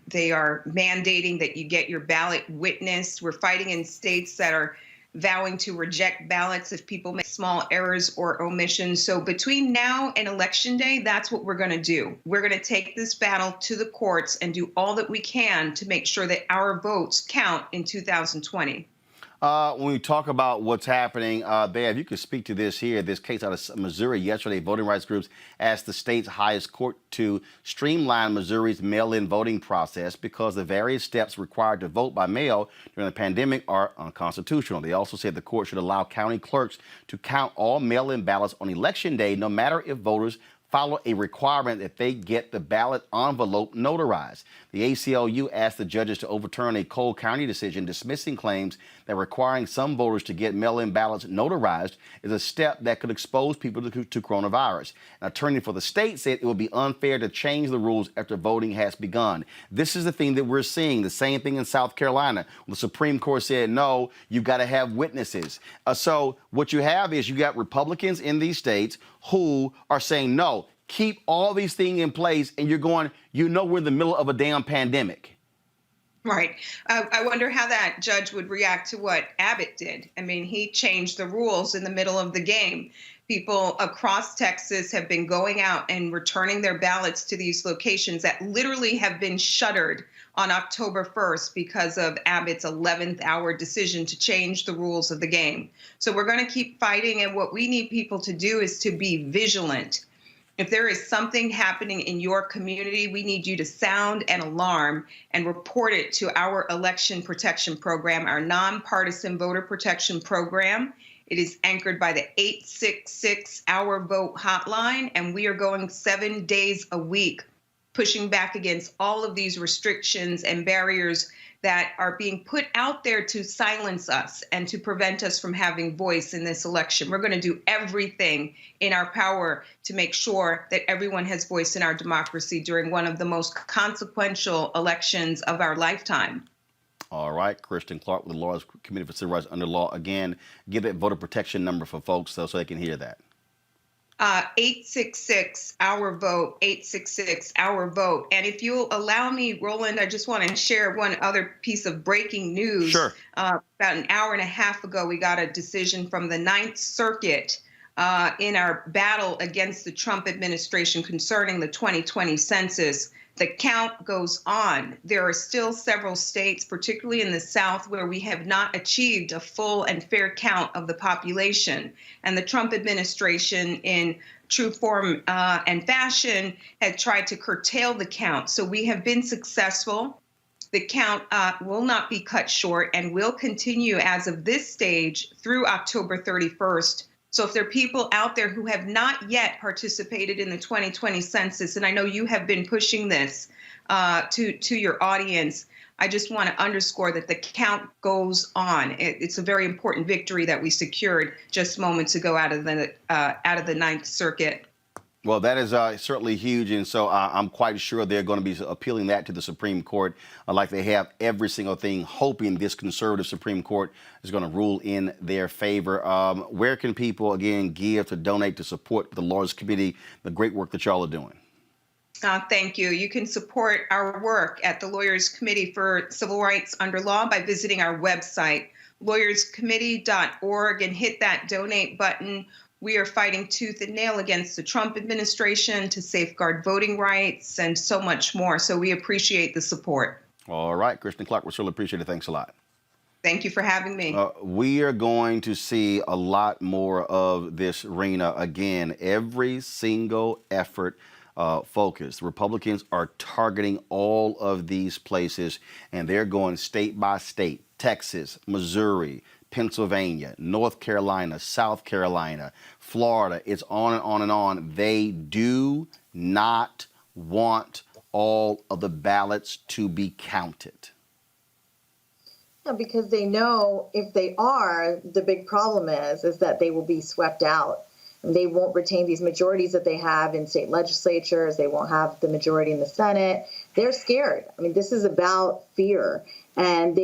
they are mandating that you get your ballot witnessed. We're fighting in states that are vowing to reject ballots if people make small errors or omissions. So between now and Election Day, that's what we're going to do. We're going to take this battle to the courts and do all that we can to make sure that our votes count in 2020. When we talk about what's happening, Bev, you could speak to this here. This case out of Missouri yesterday, voting rights groups asked the state's highest court to streamline Missouri's mail-in voting process because the various steps required to vote by mail during the pandemic are unconstitutional. They also said the court should allow county clerks to count all mail-in ballots on Election Day, no matter if voters follow a requirement that they get the ballot envelope notarized. The ACLU asked the judges to overturn a Cole County decision dismissing claims that requiring some voters to get mail-in ballots notarized is a step that could expose people to coronavirus. An attorney for the state said it would be unfair to change the rules after voting has begun. This is the thing that we're seeing, the same thing in South Carolina. The Supreme Court said, no, you've got to have witnesses. So what you have is you got Republicans in these states who are saying, no, keep all these things in place, and you're going, you know, we're in the middle of a damn pandemic. Right. I wonder how that judge would react to what Abbott did. I mean, he changed the rules in the middle of the game. People across Texas have been going out and returning their ballots to these locations that literally have been shuttered on October 1st because of Abbott's 11th hour decision to change the rules of the game. So we're going to keep fighting, and what we need people to do is to be vigilant. If there is something happening in your community, we need you to sound an alarm and report it to our election protection program, our nonpartisan voter protection program. It is anchored by the 866 Our Vote hotline, and we are going 7 days a week pushing back against all of these restrictions and barriers that are being put out there to silence us and to prevent us from having voice in this election. We're going to do everything in our power to make sure that everyone has voice in our democracy during one of the most consequential elections of our lifetime. All right, Kristen Clark with the Lawyers Committee for Civil Rights Under Law. Again, give that voter protection number for folks so they can hear that. 866-OUR-VOTE, 866-OUR-VOTE. And if you'll allow me, Roland, I just want to share one other piece of breaking news. Sure. About an hour and a half ago, we got a decision from the Ninth Circuit in our battle against the Trump administration concerning the 2020 census. The count goes on. There are still several states, particularly in the South, where we have not achieved a full and fair count of the population. And the Trump administration, in true form and fashion, had tried to curtail the count. So we have been successful. The count will not be cut short and will continue as of this stage through October 31st. So if there are people out there who have not yet participated in the 2020 census, and I know you have been pushing this to your audience, I just want to underscore that the count goes on. It's a very important victory that we secured just moments ago out of the Ninth Circuit. Well, that is certainly huge, and so I'm quite sure they're going to be appealing that to the Supreme Court like they have every single thing, hoping this conservative Supreme Court is going to rule in their favor. Where can people, again, give to donate to support the Lawyers Committee, the great work that y'all are doing? Thank you. You can support our work at the Lawyers Committee for Civil Rights Under Law by visiting our website, lawyerscommittee.org, and hit that donate button. We are fighting tooth and nail against the Trump administration to safeguard voting rights and so much more. So we appreciate the support. All right, Kristen Clark, we certainly appreciate it. Thanks a lot. Thank you for having me. We are going to see a lot more of this arena. Again, every single effort focused. Republicans are targeting all of these places, and they're going state by state. Texas, Missouri, Pennsylvania, North Carolina, South Carolina, Florida. It's on and on and on. They do not want all of the ballots to be counted. Yeah, because they know if they are, the big problem is that they will be swept out. And they won't retain these majorities that they have in state legislatures. They won't have the majority in the Senate. They're scared. I mean, this is about fear. And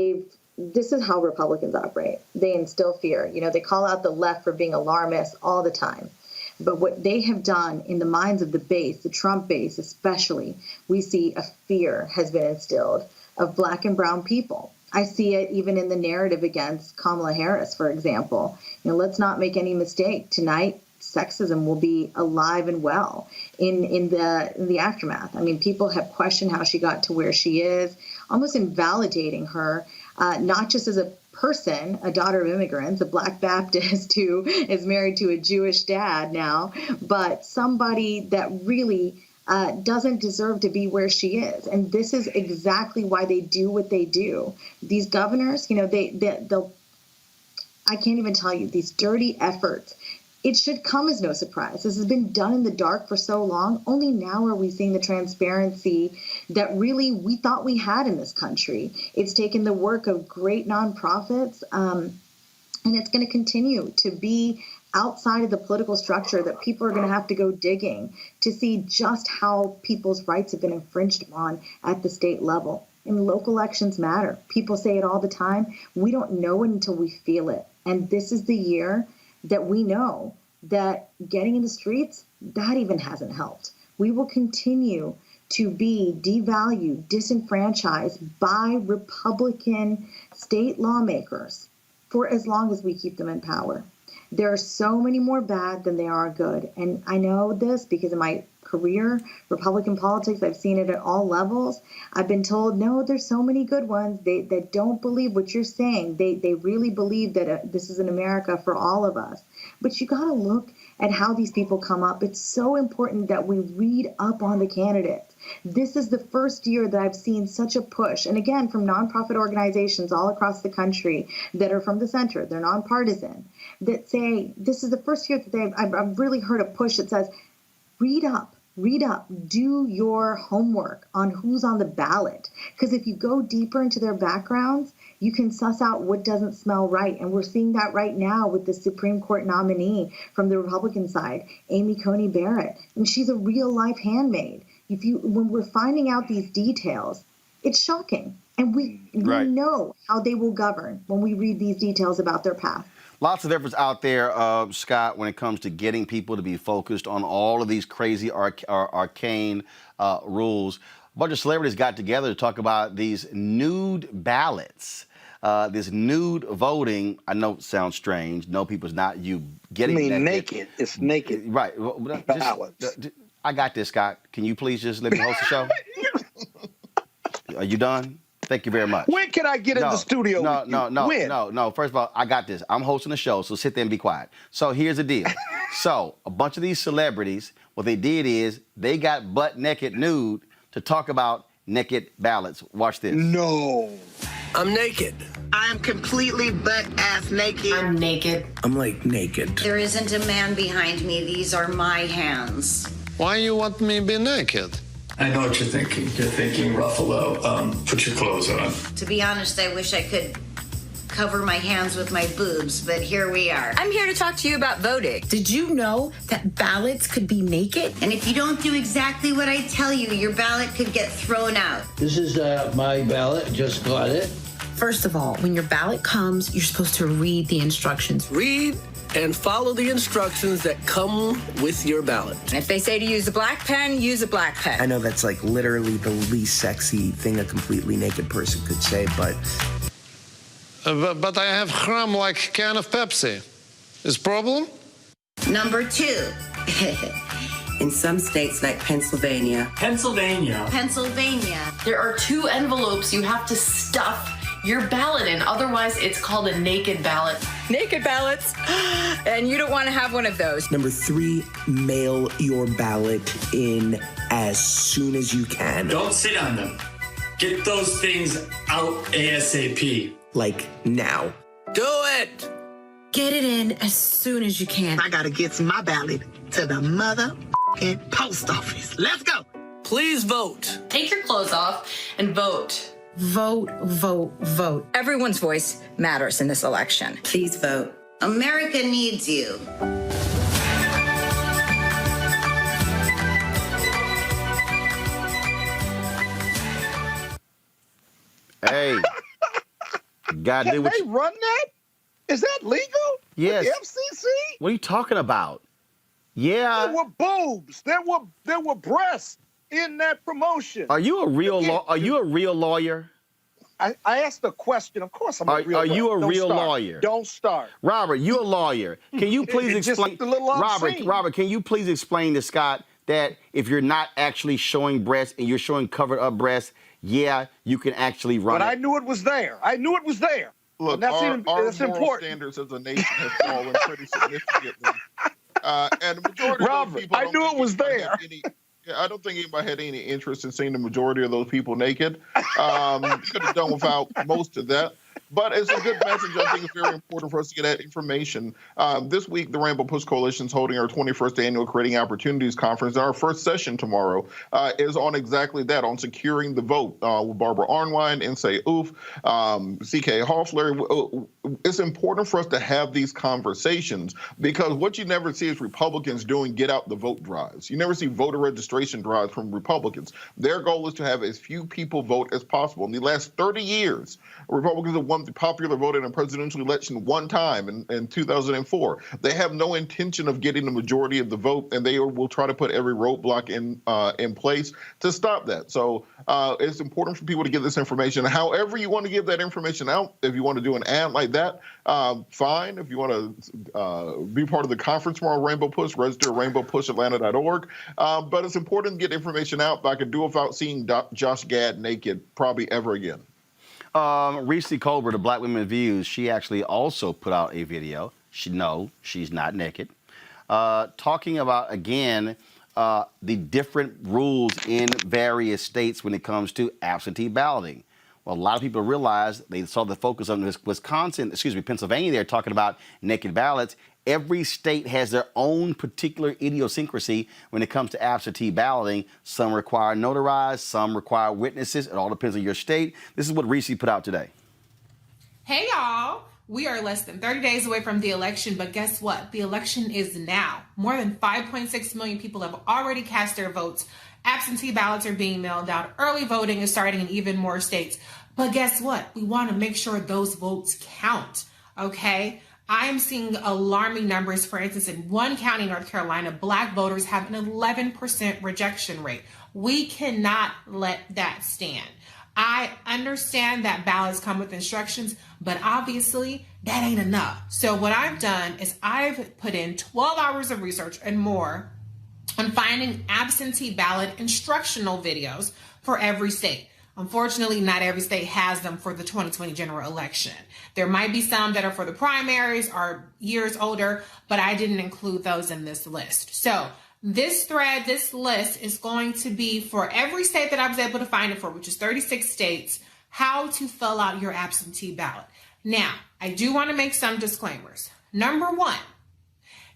this is how Republicans operate. They instill fear. You know, they call out the left for being alarmist all the time. But what they have done in the minds of the base, the Trump base especially, we see a fear has been instilled of Black and brown people. I see it even in the narrative against Kamala Harris, for example. You know, let's not make any mistake. Tonight, sexism will be alive and well in the aftermath. I mean, people have questioned how she got to where she is, almost invalidating her, not just as a person, a daughter of immigrants, a Black Baptist who is married to a Jewish dad now, but somebody that really doesn't deserve to be where she is. And this is exactly why they do what they do. These governors, you know, they'll I can't even tell you, these dirty efforts. It should come as no surprise. This has been done in the dark for so long. Only now are we seeing the transparency that really we thought we had in this country. It's taken the work of great nonprofits, and it's going to continue to be outside of the political structure that people are going to have to go digging to see just how people's rights have been infringed upon at the state level. And local elections matter. People say it all the time. We don't know it until we feel it. And this is the year that we know that getting in the streets, that even hasn't helped. We will continue to be devalued, disenfranchised by Republican state lawmakers for as long as we keep them in power. There are so many more bad than there are good. And I know this because of my career, Republican politics, I've seen it at all levels. I've been told, no, there's so many good ones that don't believe what you're saying. They really believe that this is an America for all of us. But you got to look at how these people come up. It's so important that we read up on the candidates. This is the first year that I've seen such a push, and again, from nonprofit organizations all across the country that are from the center, they're nonpartisan, that say this is the first year that I've really heard a push that says, read up. read up, do your homework on who's on the ballot. Because if you go deeper into their backgrounds, you can suss out what doesn't smell right. And we're seeing that right now with the Supreme Court nominee from the Republican side, Amy Coney Barrett. And she's a real life handmaid. When we're finding out these details, it's shocking. And we know how they will govern when we read these details about their path. Lots of efforts out there, Scott, when it comes to getting people to be focused on all of these crazy arcane rules. A bunch of celebrities got together to talk about these nude ballots, this nude voting. I know it sounds strange. No, people's not you getting naked. It's naked. Right. Ballots. I got this, Scott. Can you please just let me host the show? Are you done? Thank you very much. When can I get in the studio? No. First of all, I got this. I'm hosting the show, so sit there and be quiet. So here's the deal. So a bunch of these celebrities, what they did is they got butt naked nude to talk about naked ballots. Watch this. No. I'm naked. I'm completely butt-ass naked. I'm naked. I'm like naked. There isn't a man behind me. These are my hands. Why you want me to be naked? I know what you're thinking. You're thinking, Ruffalo, put your clothes on. To be honest, I wish I could cover my hands with my boobs, but here we are. I'm here to talk to you about voting. Did you know that ballots could be naked? And if you don't do exactly what I tell you, your ballot could get thrown out. This is my ballot. Just got it. First of all, when your ballot comes, you're supposed to read the instructions. Read and follow the instructions that come with your ballot. And if they say to use a black pen, use a black pen. I know that's like literally the least sexy thing a completely naked person could say, but I have crumb like can of Pepsi. Is problem? Number 2. In some states like Pennsylvania, there are 2 envelopes you have to stuff your ballot in. Otherwise, it's called a naked ballot. Naked ballots. And you don't want to have one of those. Number 3, mail your ballot in as soon as you can. Don't sit on them. Get those things out ASAP. Like now. Do it! Get it in as soon as you can. I gotta get my ballot to the motherfucking post office. Let's go. Please vote. Take your clothes off and vote. Vote, vote, vote. Everyone's voice matters in this election. please vote. America needs you. Hey, God, Can they run that? Is that legal? Yes. With the FCC? What are you talking about? Yeah. There were boobs. There were breasts in that promotion. Are you a real lawyer? I asked a question. Of course, I'm a real lawyer. Are you a Don't real start. lawyer? Don't start. Robert, you're a lawyer. Can you please explain? Robert, can you please explain to Scott that if you're not actually showing breasts and you're showing covered up breasts, yeah, you can actually run But it. I knew it was there. Look, that's our moral important. standards as a nation have fallen pretty significantly. And the majority of those people, I knew it was there. I don't think anybody had any interest in seeing the majority of those people naked. Could have done without most of that. But it's a good message. I think it's very important for us to get that information. This week, the Rainbow Push Coalition is holding our 21st annual Creating Opportunities Conference. And our first session tomorrow is on exactly that, on securing the vote with Barbara Arnwine, Nsé Oof, C.K. Hoffler. It's important for us to have these conversations because what you never see is Republicans doing get out the vote drives. You never see voter registration drives from Republicans. Their goal is to have as few people vote as possible. In the last 30 years, Republicans have won the popular vote in a presidential election one time in 2004. They have no intention of getting the majority of the vote, and they will try to put every roadblock in place to stop that. So it's important for people to get this information. However you want to give that information out, if you want to do an ad like that, fine. If you want to be part of the conference tomorrow, Rainbow Push, register at rainbowpushatlanta.org. But it's important to get information out, but I could do without seeing Josh Gad naked probably ever again. Reese Colbert of Black Women's Views, she actually also put out a video. She's not naked. Talking about, again, the different rules in various states when it comes to absentee balloting. Well, a lot of people realized they saw the focus on this Pennsylvania, they're talking about naked ballots. Every state has their own particular idiosyncrasy when it comes to absentee balloting. Some require notarized, some require witnesses. It all depends on your state. This is what Reese put out today. Hey, y'all. We are less than 30 days away from the election, but guess what? The election is now. More than 5.6 million people have already cast their votes. Absentee ballots are being mailed out. Early voting is starting in even more states. But guess what? We want to make sure those votes count, okay? I am seeing alarming numbers. For instance, in one county, North Carolina, Black voters have an 11% rejection rate. We cannot let that stand. I understand that ballots come with instructions, but obviously that ain't enough. So what I've done is I've put in 12 hours of research and more on finding absentee ballot instructional videos for every state. Unfortunately, not every state has them for the 2020 general election. There might be some that are for the primaries or years older, but I didn't include those in this list. So this thread, this list is going to be for every state that I was able to find it for, which is 36 states, how to fill out your absentee ballot. Now, I do want to make some disclaimers. Number one,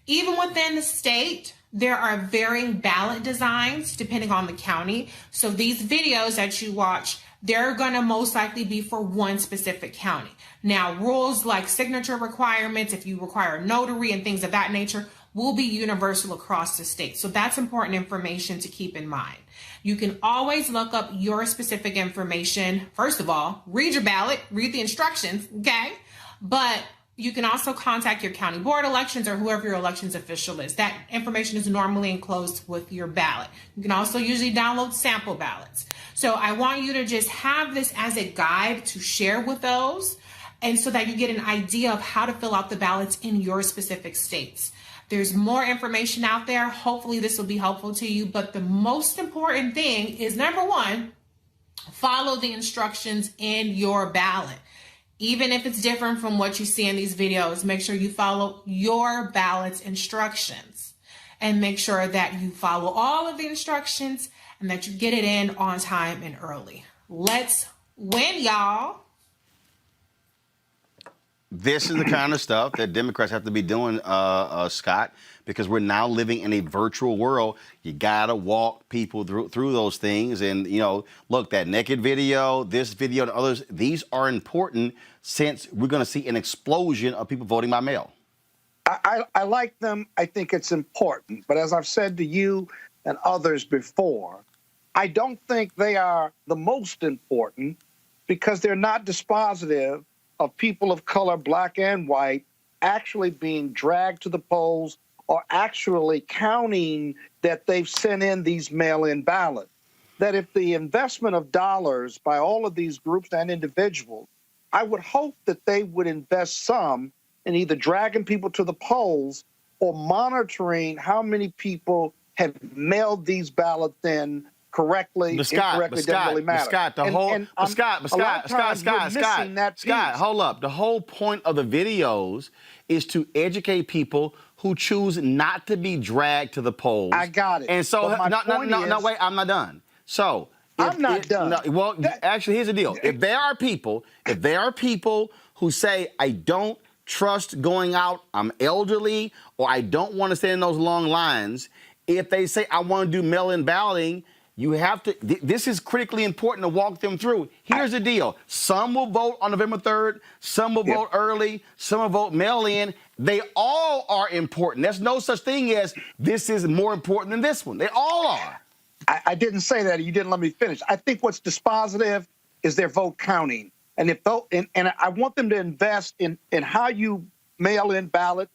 even within the state, there are varying ballot designs depending on the county. So these videos that you watch, they're going to most likely be for one specific county. Now, rules like signature requirements, if you require a notary and things of that nature, will be universal across the state. So that's important information to keep in mind. You can always look up your specific information. First of all, read your ballot, read the instructions, okay? But you can also contact your county board elections or whoever your elections official is. That information is normally enclosed with your ballot. You can also usually download sample ballots. So I want you to just have this as a guide to share with those, and so that you get an idea of how to fill out the ballots in your specific states. There's more information out there. Hopefully this will be helpful to you. But the most important thing is, number one, follow the instructions in your ballot. Even if it's different from what you see in these videos, make sure you follow your ballot's instructions and make sure that you follow all of the instructions and that you get it in on time and early. Let's win, y'all. This is the kind of stuff that Democrats have to be doing, Scott, because we're now living in a virtual world. You gotta walk people through those things. And, you know, look, that naked video, this video, and others, these are important since we're gonna see an explosion of people voting by mail. I like them. I think it's important. But as I've said to you and others before, I don't think they are the most important because they're not dispositive of people of color, black and white, actually being dragged to the polls or actually counting that they've sent in these mail-in ballots. That if the investment of dollars by all of these groups and individuals, I would hope that they would invest some in either dragging people to the polls or monitoring how many people have mailed these ballots in correctly, incorrectly, doesn't really matter. Scott, hold up. The whole point of the videos is to educate people who choose not to be dragged to the polls. I got it. And so, no, wait, I'm not done. So, I'm not done. Actually, here's the deal. If there are people who say, I don't trust going out, I'm elderly, or I don't want to stand in those long lines, if they say, I want to do mail-in balloting, you have to, this is critically important to walk them through. Here's the deal. Some will vote on November 3rd. Some will vote early. Some will vote mail-in. They all are important. There's no such thing as this is more important than this one. They all are. I didn't say that. You didn't let me finish. I think what's dispositive is their vote counting. And I want them to invest in how you mail in ballots,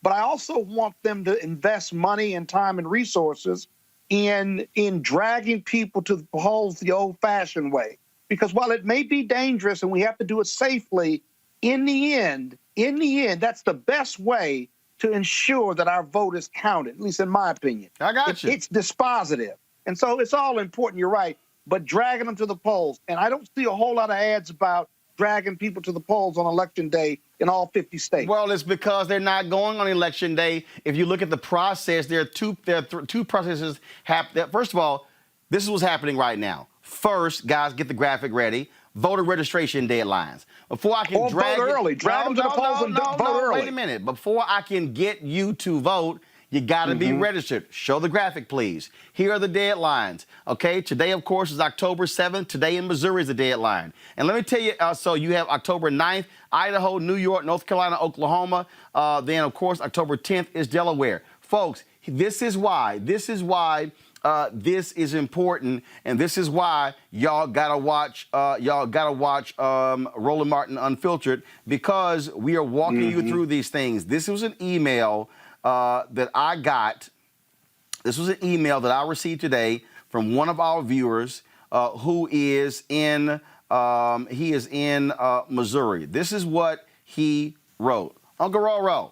but I also want them to invest money and time and resources in dragging people to the polls the old-fashioned way. Because while it may be dangerous and we have to do it safely, in the end, that's the best way to ensure that our vote is counted, at least in my opinion. I got you. It's dispositive. And so it's all important, you're right, but dragging them to the polls. And I don't see a whole lot of ads about dragging people to the polls on Election Day in all 50 states. Well, it's because they're not going on Election Day. If you look at the process, there are two processes happening. First of all, this is what's happening right now. First, guys, get the graphic ready. voter registration deadlines. Before I can Or drag vote early. Drag them to the polls and vote early. Wait a minute. Before I can get you to vote, you got to be registered. Show the graphic, please. Here are the deadlines. Okay, today, of course, is October 7th. Today in Missouri is the deadline. And let me tell you, so you have October 9th, Idaho, New York, North Carolina, Oklahoma. Then, of course, October 10th is Delaware. Folks, this is why this is important, and this is why y'all gotta watch Roland Martin Unfiltered, because we are walking you through these things. This was an email that I got. This was an email that I received today from one of our viewers who is in Missouri. This is what he wrote. Uncle Roro,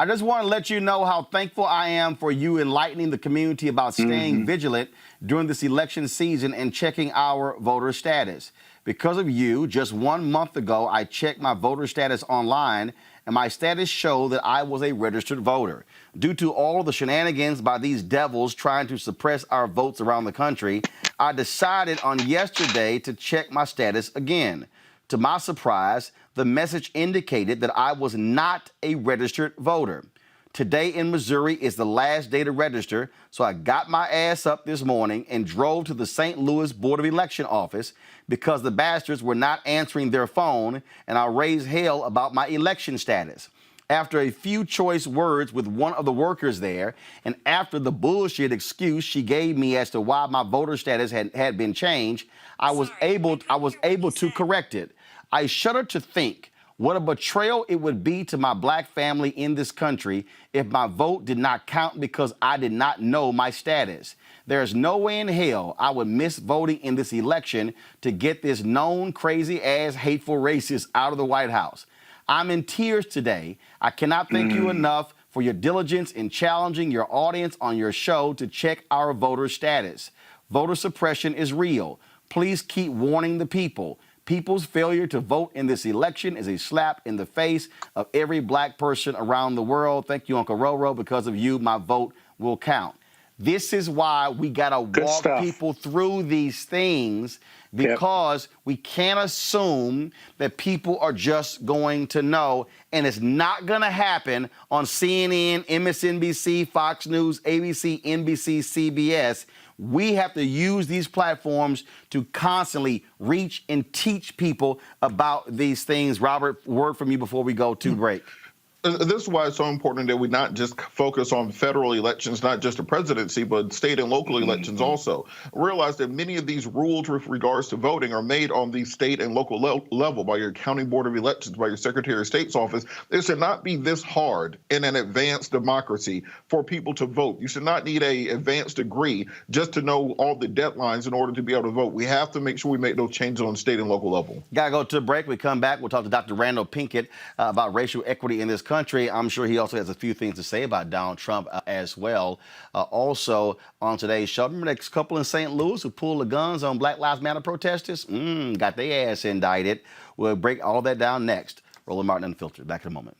I just want to let you know how thankful I am for you enlightening the community about staying vigilant during this election season and checking our voter status. Because of you, just 1 month ago, I checked my voter status online, and my status showed that I was a registered voter. Due to all of the shenanigans by these devils trying to suppress our votes around the country, I decided on yesterday to check my status again. To my surprise, the message indicated that I was not a registered voter. Today in Missouri is the last day to register, so I got my ass up this morning and drove to the St. Louis Board of Election office because the bastards were not answering their phone, and I raised hell about my election status. After a few choice words with one of the workers there, and after the bullshit excuse she gave me as to why my voter status had been changed, I was able to correct it. I shudder to think what a betrayal it would be to my black family in this country if my vote did not count because I did not know my status. There is no way in hell I would miss voting in this election to get this known crazy-ass hateful racist out of the White House. I'm in tears today. I cannot thank you enough for your diligence in challenging your audience on your show to check our voter status. Voter suppression is real. Please keep warning the people. People's failure to vote in this election is a slap in the face of every black person around the world. Thank you, Uncle Roro. Because of you, my vote will count. This is why we got to walk people through these things, because we can't assume that people are just going to know. And it's not going to happen on CNN, MSNBC, Fox News, ABC, NBC, CBS. We have to use these platforms to constantly reach and teach people about these things. Robert, word from you before we go to break. This is why it's so important that we not just focus on federal elections, not just the presidency, but state and local elections also. Realize that many of these rules with regards to voting are made on the state and local level by your county board of elections, by your Secretary of State's office. It should not be this hard in an advanced democracy for people to vote. You should not need an advanced degree just to know all the deadlines in order to be able to vote. We have to make sure we make those changes on state and local level. Gotta go to a break. We come back. We'll talk to Dr. Randall Pickett about racial equity in this country. I'm sure he also has a few things to say about Donald Trump as well. Also on today's show, remember that couple in St. Louis who pulled the guns on Black Lives Matter protesters? Got their ass indicted. We'll break all that down next. Roland Martin Unfiltered. Back in a moment.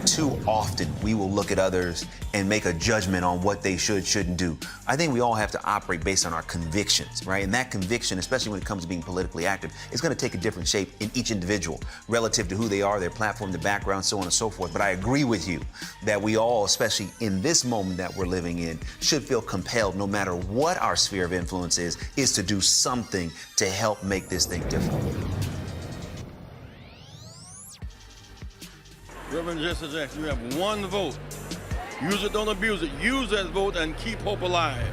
Too often we will look at others and make a judgment on what they shouldn't do. I think we all have to operate based on our convictions, right? And that conviction, especially when it comes to being politically active, is going to take a different shape in each individual relative to who they are, their platform, their background, so on and so forth. But I agree with you that we all, especially in this moment that we're living in, should feel compelled, no matter what our sphere of influence is to do something to help make this thing different. Reverend Jesse Jackson, you have one vote. Use it, don't abuse it. Use that vote and keep hope alive.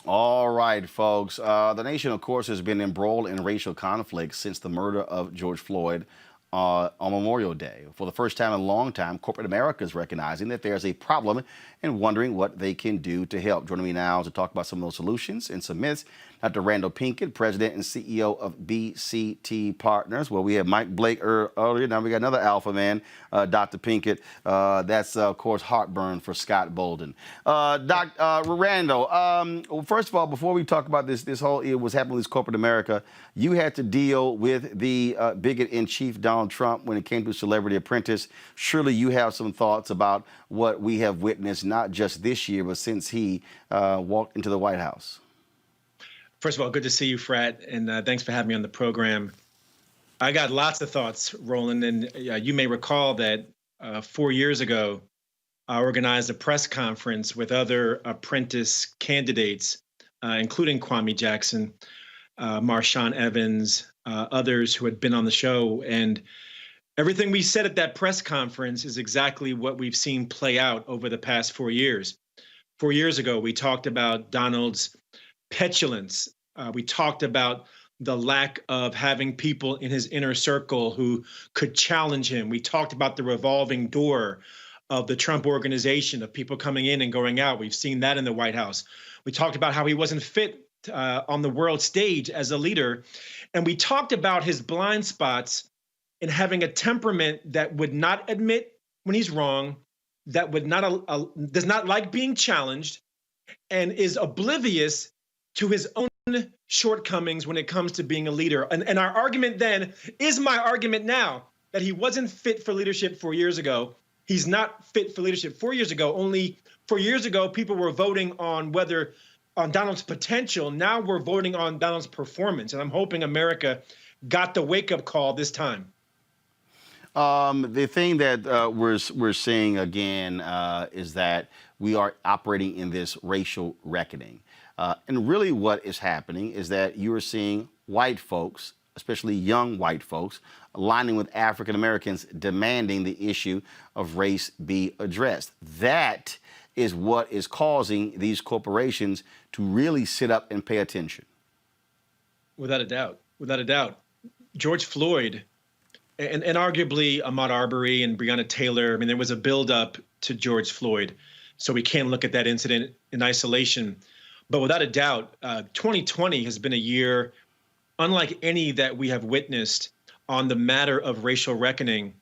All right, folks. The nation, of course, has been embroiled in racial conflict since the murder of George Floyd on Memorial Day. For the first time in a long time, corporate America is recognizing that there's a problem and wondering what they can do to help. Joining me now to talk about some of those solutions and some myths, Dr. Randall Pickett, President and CEO of BCT Partners. Well, we had Mike Blake earlier. Now we got another alpha man, Dr. Pickett. That's, of course, heartburn for Scott Bolden. Randall, first of all, before we talk about this whole what's happening with corporate America, you had to deal with the bigot-in-chief, Donald Donald Trump when it came to Celebrity Apprentice. Surely you have some thoughts about what we have witnessed, not just this year, but since he walked into the White House. First of all, good to see you, Frat, and thanks for having me on the program. I got lots of thoughts, Roland, and you may recall that 4 years ago, I organized a press conference with other apprentice candidates, including Kwame Jackson, Marshawn Evans, others who had been on the show. And everything we said at that press conference is exactly what we've seen play out over the past 4 years. 4 years ago, we talked about Donald's petulance. We talked about the lack of having people in his inner circle who could challenge him. We talked about the revolving door of the Trump organization, of people coming in and going out. We've seen that in the White House. We talked about how he wasn't fit on the world stage as a leader. And we talked about his blind spots in having a temperament that would not admit when he's wrong, that would not does not like being challenged, and is oblivious to his own shortcomings when it comes to being a leader. And our argument then is my argument now, that he wasn't fit for leadership 4 years ago. He's not fit for leadership 4 years ago. Only 4 years ago, people were voting on Donald's potential. Now we're voting on Donald's performance. And I'm hoping America got the wake-up call this time. The thing that we're seeing again is that we are operating in this racial reckoning. And really what is happening is that you are seeing white folks, especially young white folks, aligning with African Americans, demanding the issue of race be addressed. That is what is causing these corporations to really sit up and pay attention. Without a doubt. Without a doubt. George Floyd and arguably Ahmaud Arbery and Breonna Taylor, I mean, there was a buildup to George Floyd, so we can't look at that incident in isolation. But without a doubt, 2020 has been a year unlike any that we have witnessed on the matter of racial reckoning.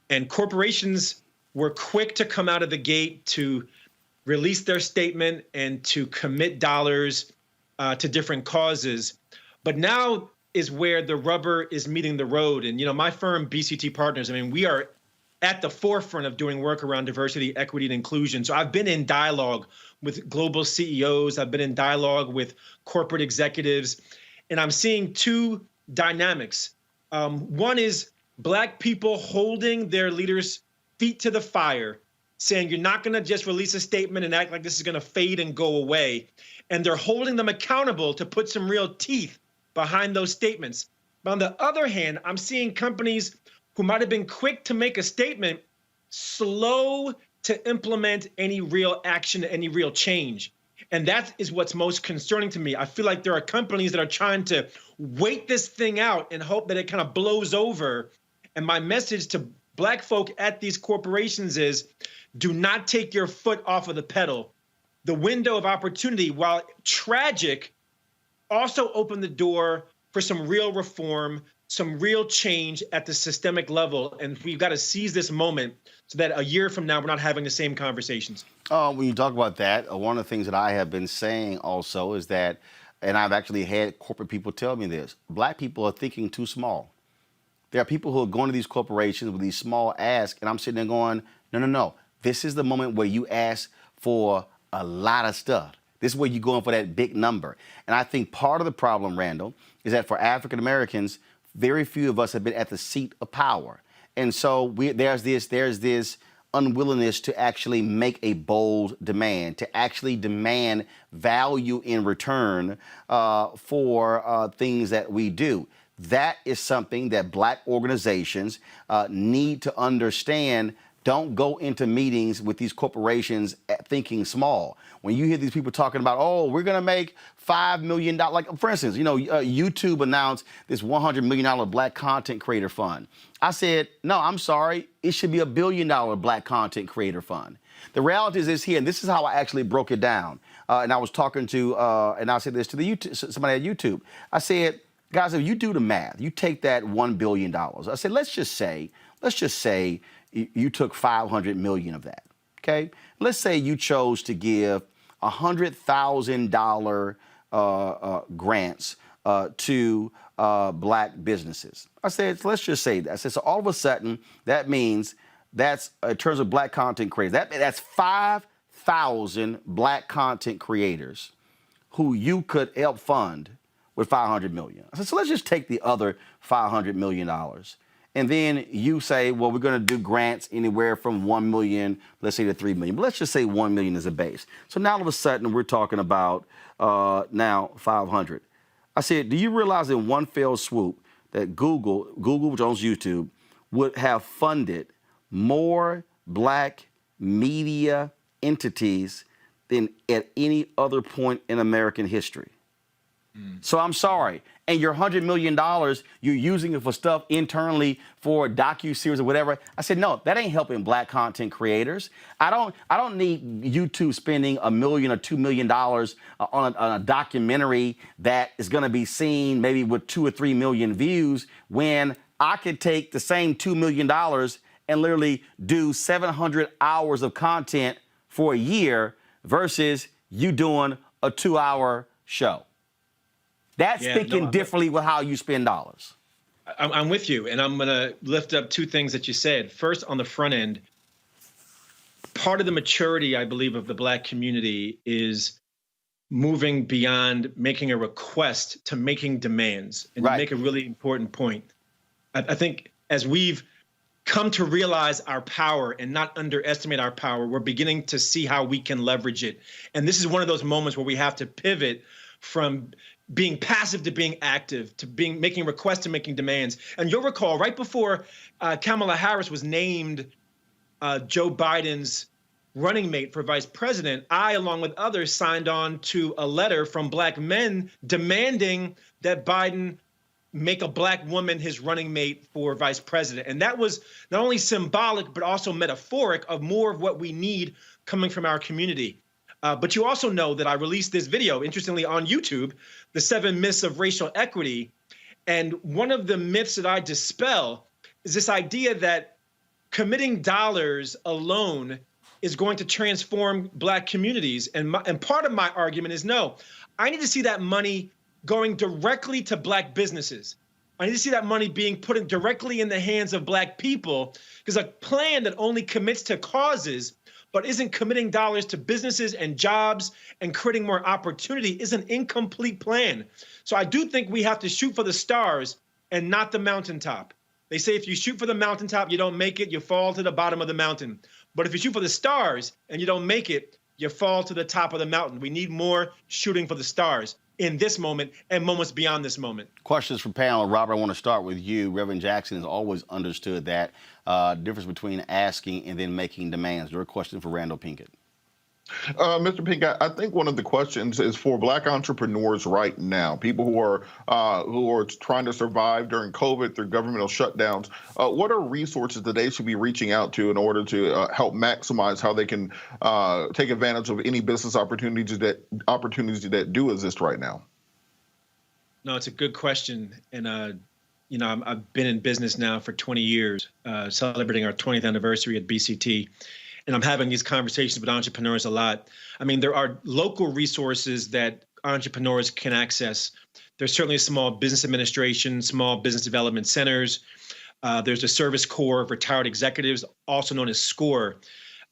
And corporations were quick to come out of the gate to release their statement and to commit dollars to different causes. But now is where the rubber is meeting the road. And, you know, my firm, BCT Partners, I mean, we are at the forefront of doing work around diversity, equity, and inclusion. So I've been in dialogue with global CEOs. I've been in dialogue with corporate executives. And I'm seeing two dynamics. One is Black people holding their leaders' feet to the fire, saying you're not going to just release a statement and act like this is going to fade and go away. And they're holding them accountable to put some real teeth behind those statements. But on the other hand, I'm seeing companies who might have been quick to make a statement, slow to implement any real action, any real change. And that is what's most concerning to me. I feel like there are companies that are trying to wait this thing out and hope that it kind of blows over. And my message to Black folk at these corporations is, do not take your foot off of the pedal. The window of opportunity, while tragic, also opened the door for some real reform, some real change at the systemic level. And we've got to seize this moment so that a year from now, we're not having the same conversations. When you talk about that, one of the things that I have been saying also is that, and I've actually had corporate people tell me this, Black people are thinking too small. There are people who are going to these corporations with these small asks, and I'm sitting there going, no. This is the moment where you ask for a lot of stuff. This is where you're going for that big number. And I think part of the problem, Randall, is that for African Americans, very few of us have been at the seat of power. And so there's this unwillingness to actually make a bold demand, to actually demand value in return for things that we do. That is something that Black organizations need to understand. Don't go into meetings with these corporations thinking small. When you hear these people talking about, oh, we're going to make $5 million, like, for instance, you know, YouTube announced this $100 million Black content creator fund. I said, no, I'm sorry. It should be $1 billion Black content creator fund. The reality is this here, and this is how I actually broke it down. And I was talking to, and I said this to somebody at YouTube. I said, guys, if you do the math, you take that $1 billion. I said, let's just say you took 500 million of that, okay? Let's say you chose to give $100,000 grants to black businesses. I said, let's just say that. I said, so all of a sudden, that means that's, in terms of black content creators, that's 5,000 black content creators who you could help fund with $500 million. I said, so let's just take the other $500 million. And then you say, well, we're going to do grants anywhere from 1 million, let's say to 3 million. But let's just say 1 million is a base. So now all of a sudden we're talking about now 500. I said, do you realize in one fell swoop that Google, which owns YouTube, would have funded more black media entities than at any other point in American history? So I'm sorry. And your $100 million, you're using it for stuff internally for docu-series or whatever. I said, no, that ain't helping black content creators. I don't need YouTube spending $1 million or $2 million on a documentary that is going to be seen maybe with 2 or 3 million views when I could take the same $2 million and literally do 700 hours of content for a year versus you doing a 2-hour show. That's thinking differently with how you spend dollars. I'm with you, and I'm going to lift up 2 things that you said. First, on the front end, part of the maturity, I believe, of the black community is moving beyond making a request to making demands. And to make a really important point, I think as we've come to realize our power and not underestimate our power, we're beginning to see how we can leverage it. And this is one of those moments where we have to pivot from being passive to being active, to making requests to making demands. And you'll recall right before Kamala Harris was named Joe Biden's running mate for vice president, I, along with others, signed on to a letter from black men demanding that Biden make a black woman his running mate for vice president. And that was not only symbolic, but also metaphoric of more of what we need coming from our community. But you also know that I released this video, interestingly, on YouTube, the 7 myths of racial equity. And one of the myths that I dispel is this idea that committing dollars alone is going to transform black communities. And part of my argument is, no, I need to see that money going directly to black businesses. I need to see that money being put directly in the hands of black people, because a plan that only commits to causes but isn't committing dollars to businesses and jobs and creating more opportunity is an incomplete plan. So I do think we have to shoot for the stars and not the mountaintop. They say if you shoot for the mountaintop, you don't make it, you fall to the bottom of the mountain. But if you shoot for the stars and you don't make it, you fall to the top of the mountain. We need more shooting for the stars in this moment and moments beyond this moment. Questions from panel. Robert, I want to start with you. Reverend Jackson has always understood that difference between asking and then making demands. Your question for Randall Pickett. Mr. Pickett, I think one of the questions is for black entrepreneurs right now, people who are trying to survive during COVID through governmental shutdowns. What are resources that they should be reaching out to in order to help maximize how they can take advantage of any business opportunities that do exist right now? No, it's a good question, and you know, I've been in business now for 20 years, celebrating our 20th anniversary at BCT. And I'm having these conversations with entrepreneurs a lot. I mean, there are local resources that entrepreneurs can access. There's certainly a Small Business Administration, small business development centers. There's a Service Corps of Retired Executives, also known as SCORE.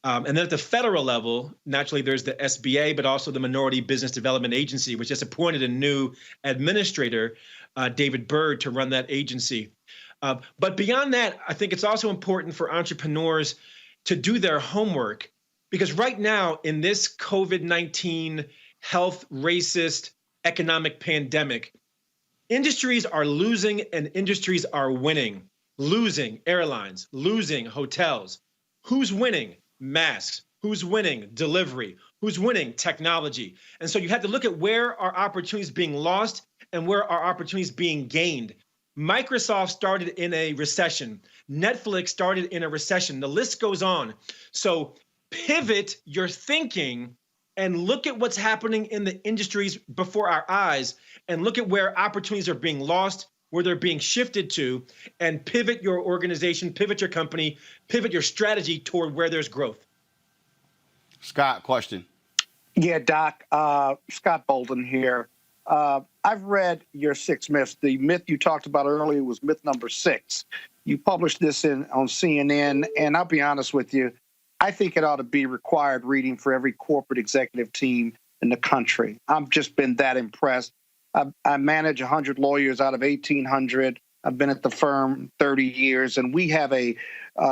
And then at the federal level, naturally, there's the SBA, but also the Minority Business Development Agency, which just appointed a new administrator, David Byrd, to run that agency. But beyond that, I think it's also important for entrepreneurs to do their homework, because right now in this COVID-19 health, racist, economic pandemic, industries are losing and industries are winning. Losing airlines, losing hotels. Who's winning? Masks. Who's winning? Delivery. Who's winning? Technology. And so you have to look at where are opportunities being lost and where are opportunities being gained. Microsoft started in a recession. Netflix started in a recession. The list goes on. So pivot your thinking and look at what's happening in the industries before our eyes and look at where opportunities are being lost, where they're being shifted to, and pivot your organization, pivot your company, pivot your strategy toward where there's growth. Scott, question. Yeah, Doc, Scott Bolden here. I've read your 6 myths. The myth you talked about earlier was myth number 6. You published this on CNN, and I'll be honest with you, I think it ought to be required reading for every corporate executive team in the country. I've just been that impressed. I manage 100 lawyers out of 1,800. I've been at the firm 30 years, and we have a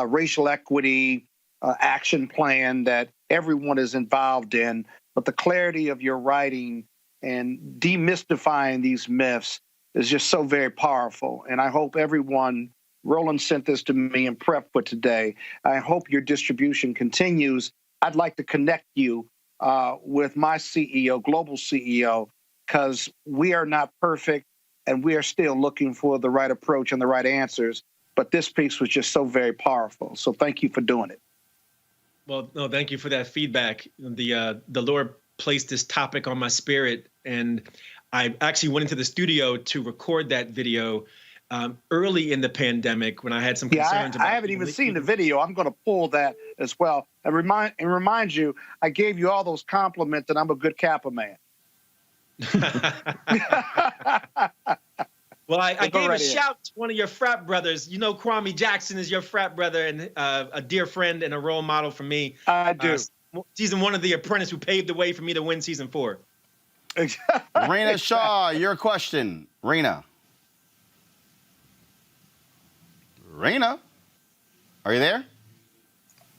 racial equity action plan that everyone is involved in. But the clarity of your writing and demystifying these myths is just so very powerful. And I hope everyone, Roland sent this to me in prep for today, I hope your distribution continues. I'd like to connect you with my CEO, global CEO, because we are not perfect and we are still looking for the right approach and the right answers. But this piece was just so very powerful. So thank you for doing it. Well, no, thank you for that feedback. The Lord placed this topic on my spirit, and I actually went into the studio to record that video early in the pandemic when I had some concerns. I haven't even seen the video. I'm going to pull that as well and remind you, I gave you all those compliments that I'm a good Kappa man. Well, I gave a shout to one of your frat brothers. You know, Kwame Jackson is your frat brother and a dear friend and a role model for me. I do. Season 1 of The Apprentice, who paved the way for me to win season 4. Rena Shaw, your question. Rena, are you there?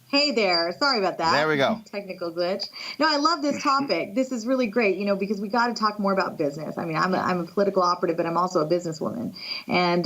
Hey there. Sorry about that. There we go. Technical glitch. No, I love this topic. This is really great, because we got to talk more about business. I mean, I'm a political operative, but I'm also a businesswoman. And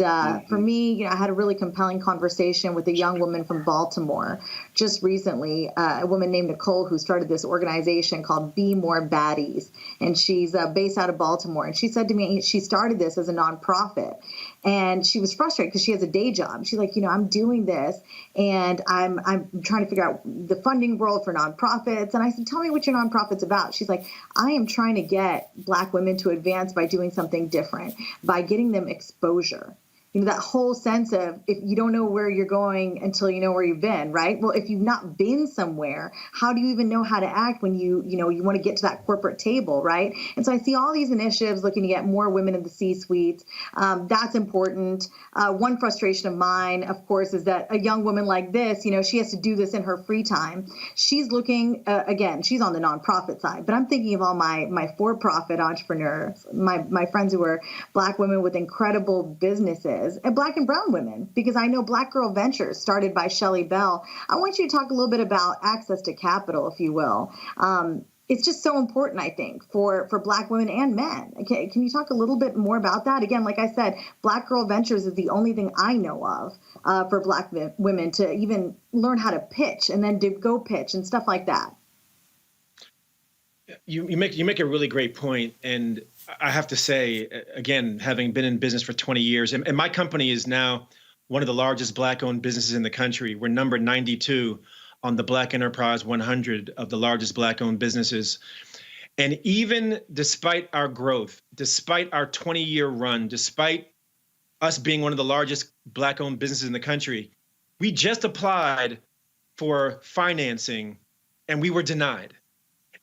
for me, I had a really compelling conversation with a young woman from Baltimore just recently, a woman named Nicole, who started this organization called Be More Baddies. And she's based out of Baltimore. And she said to me, she started this as a nonprofit. And she was frustrated because she has a day job. She's like, I'm doing this and I'm trying to figure out the funding world for nonprofits. And I said, tell me what your nonprofit's about. She's like, I am trying to get Black women to advance by doing something different, by getting them exposure. That whole sense of if you don't know where you're going until you know where you've been, right? Well, if you've not been somewhere, how do you even know how to act when you want to get to that corporate table, right? And so I see all these initiatives looking to get more women in the C-suite. That's important. One frustration of mine, of course, is that a young woman like this, she has to do this in her free time. She's looking, again, she's on the nonprofit side, but I'm thinking of all my for-profit entrepreneurs, my friends who are Black women with incredible businesses. And Black and brown women, because I know Black Girl Ventures, started by Shelley Bell. I want you to talk a little bit about access to capital, if you will. It's just so important, I think, for Black women and men. Can you talk a little bit more about that? Again, like I said, Black Girl Ventures is the only thing I know of for Black women to even learn how to pitch and then to go pitch and stuff like that. You make a really great point, and I have to say, again, having been in business for 20 years, and my company is now one of the largest Black-owned businesses in the country. We're number 92 on the Black Enterprise 100 of the largest Black-owned businesses. And even despite our growth, despite our 20-year run, despite us being one of the largest Black-owned businesses in the country, we just applied for financing and we were denied.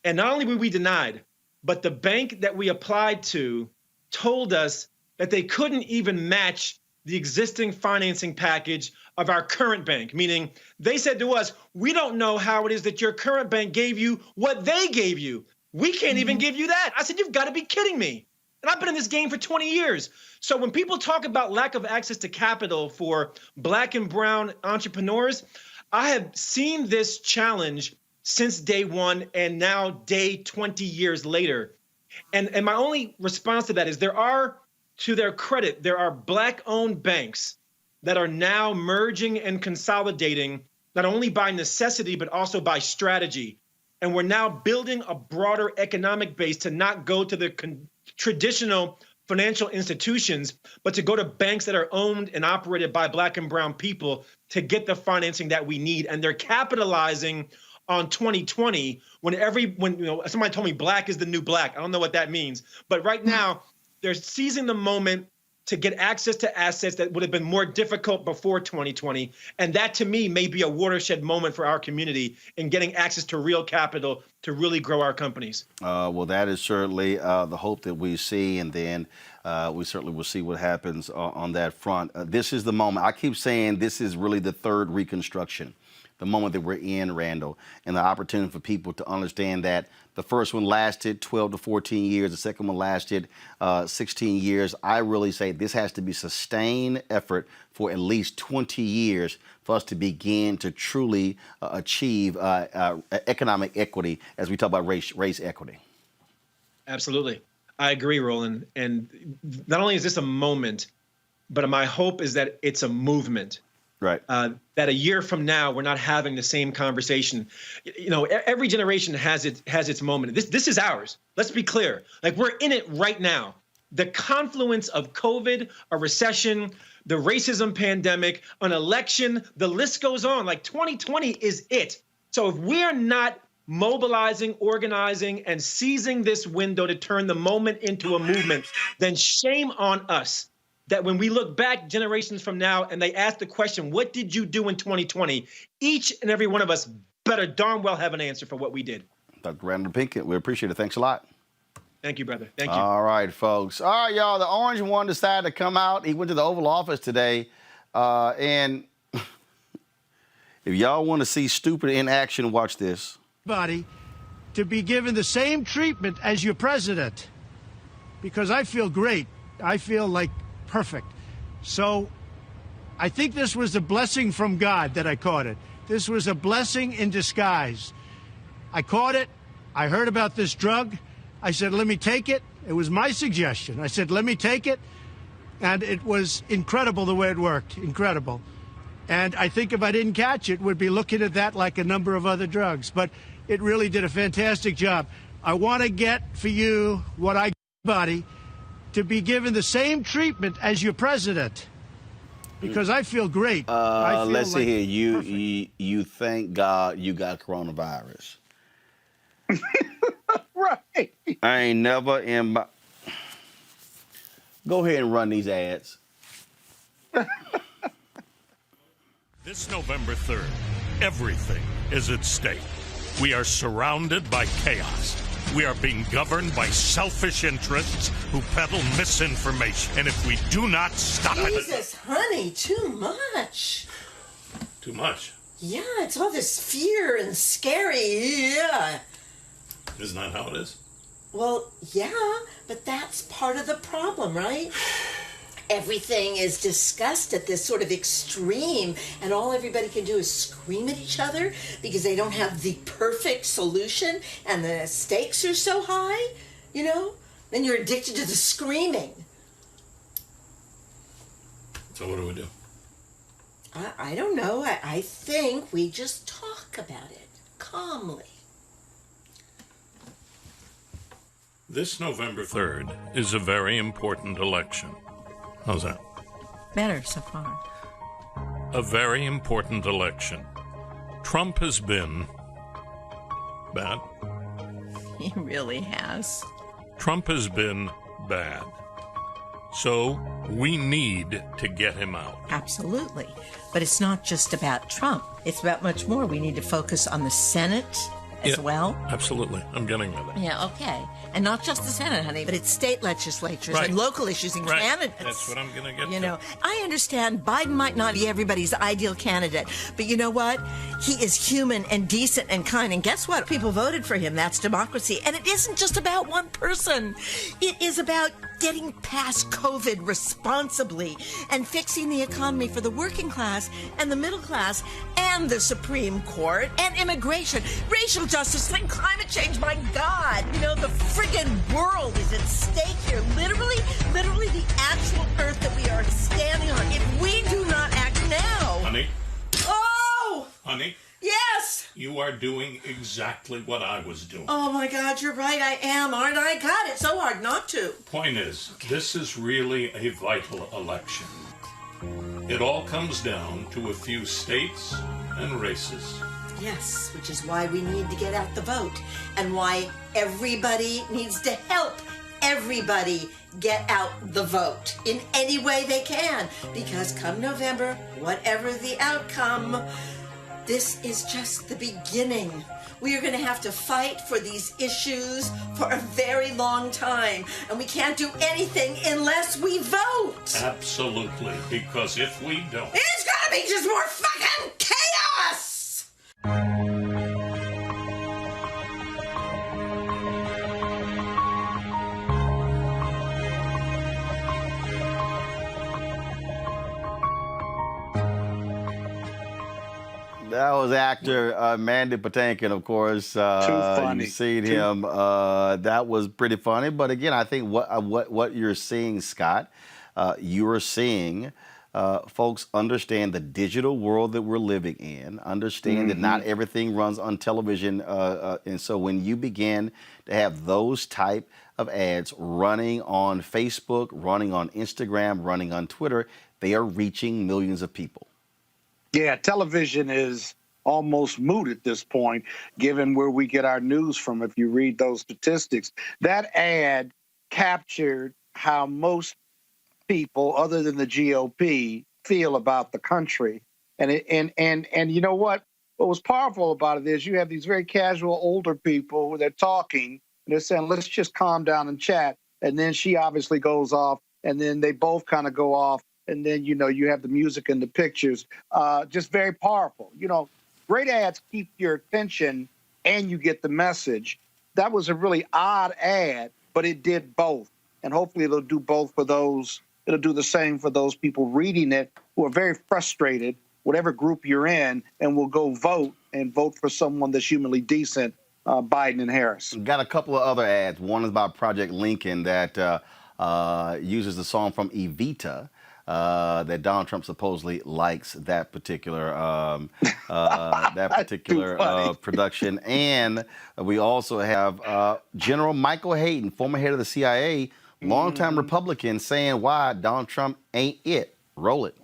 And not only were we denied, but the bank that we applied to told us that they couldn't even match the existing financing package of our current bank, meaning they said to us, we don't know how it is that your current bank gave you what they gave you. We can't even give you that. I said, you've got to be kidding me. And I've been in this game for 20 years. So when people talk about lack of access to capital for Black and brown entrepreneurs, I have seen this challenge since day one and now day 20 years later. And my only response to that is to their credit, there are Black-owned banks that are now merging and consolidating, not only by necessity, but also by strategy. And we're now building a broader economic base to not go to the traditional financial institutions, but to go to banks that are owned and operated by Black and brown people to get the financing that we need. And they're capitalizing on 2020 when somebody told me Black is the new Black. I don't know what that means, but right now they're seizing the moment to get access to assets that would have been more difficult before 2020. And that, to me, may be a watershed moment for our community in getting access to real capital to really grow our companies. Well, that is certainly the hope that we see, and then we certainly will see what happens on that front. This is the moment. I keep saying this is really the third Reconstruction, the moment that we're in, Randall, and the opportunity for people to understand that the first one lasted 12 to 14 years. The second one lasted 16 years. I really say this has to be sustained effort for at least 20 years for us to begin to truly achieve economic equity as we talk about race equity. Absolutely. I agree, Roland. And not only is this a moment, but my hope is that it's a movement. Right. That a year from now, we're not having the same conversation. You know, every generation has its moment. This is ours. Let's be clear. Like, we're in it right now. The confluence of COVID, a recession, the racism pandemic, an election, the list goes on. Like, 2020 is it. So if we're not mobilizing, organizing, and seizing this window to turn the moment into a movement, then shame on us. That when we look back generations from now and they ask the question, what did you do in 2020? Each and every one of us better darn well have an answer for what we did. Dr. Randall Pickett, we appreciate it. Thanks a lot. Thank you, brother. Thank you. All right, folks. All right, y'all. The orange one decided to come out. He went to the Oval Office today. And if y'all want to see stupid in action, watch this. To be given the same treatment as your president, because I feel great. I feel like perfect. So I think this was a blessing from God that I caught it. This was a blessing in disguise. I caught it. I heard about this drug. I said, let me take it. It was my suggestion. I said, let me take it. And it was incredible the way it worked. Incredible. And I think if I didn't catch it, we'd be looking at that like a number of other drugs. But it really did a fantastic job. I want to get for you what I body to be given the same treatment as your president, because I feel great. I feel let's see here. You thank God you got coronavirus. Right. I ain't never in my... Go ahead and run these ads. This November 3rd, everything is at stake. We are surrounded by chaos. We are being governed by selfish interests who peddle misinformation. And if we do not stop it... Jesus, honey, too much. Too much? Yeah, it's all this fear and scary. Yeah. Isn't that how it is? Well, yeah, but that's part of the problem, right? Everything is discussed at this sort of extreme, and all everybody can do is scream at each other because they don't have the perfect solution, and the stakes are so high, you know? Then you're addicted to the screaming. So what do we do? I don't know. I think we just talk about it calmly. This November 3rd is a very important election. How's that? Better so far. A very important election. Trump has been bad. He really has. Trump has been bad. So we need to get him out. Absolutely. But it's not just about Trump. It's about much more. We need to focus on the Senate as well. Absolutely. I'm getting with it. Yeah, okay. And not just the Senate, honey, but it's state legislatures Right. and local issues and Right. candidates. That's what I'm going to get You to. know, I understand Biden might not be everybody's ideal candidate, but you know what? He is human and decent and kind. And guess what? People voted for him. That's democracy. And it isn't just about one person. It is about getting past COVID responsibly and fixing the economy for the working class and the middle class and the Supreme Court and immigration, racial justice and climate change. My God, you know, the friggin' world is at stake here. Literally the actual earth that we are standing on. If we do not act now. Honey? Oh! Honey? Yes! You are doing exactly what I was doing. Oh my God, you're right. I am, aren't I? God, it's so hard not to. Point is, this is really a vital election. It all comes down to a few states and races. Yes, which is why we need to get out the vote and why everybody needs to help everybody get out the vote in any way they can, because come November, whatever the outcome, this is just the beginning. We are going to have to fight for these issues for a very long time, and we can't do anything unless we vote. Absolutely, because if we don't, it's going to be just more fucking chaos! That was actor Mandy Patinkin, of course. Too funny. You've seen him. That was pretty funny. But again, I think what you're seeing, Scott, you are seeing folks understand the digital world that we're living in, understand that not everything runs on television. And so when you begin to have those type of ads running on Facebook, running on Instagram, running on Twitter, they are reaching millions of people. Yeah, television is almost moot at this point, given where we get our news from. If you read those statistics, that ad captured how most people, other than the GOP, feel about the country. And you know what? What was powerful about it is you have these very casual older people who they're talking and they're saying, let's just calm down and chat. And then she obviously goes off, and then they both kind of go off. And then, you know, you have the music and the pictures, just very powerful. You know, great ads keep your attention and you get the message. That was a really odd ad, but it did both. And hopefully it'll do both for those. It'll do the same for those people reading it who are very frustrated, whatever group you're in, and will go vote and vote for someone that's humanly decent, Biden and Harris. Got a couple of other ads. One is about Project Lincoln that uses the song from Evita. That Donald Trump supposedly likes that particular production. And we also have General Michael Hayden, former head of the CIA, longtime Republican, saying why Donald Trump ain't it. Roll it.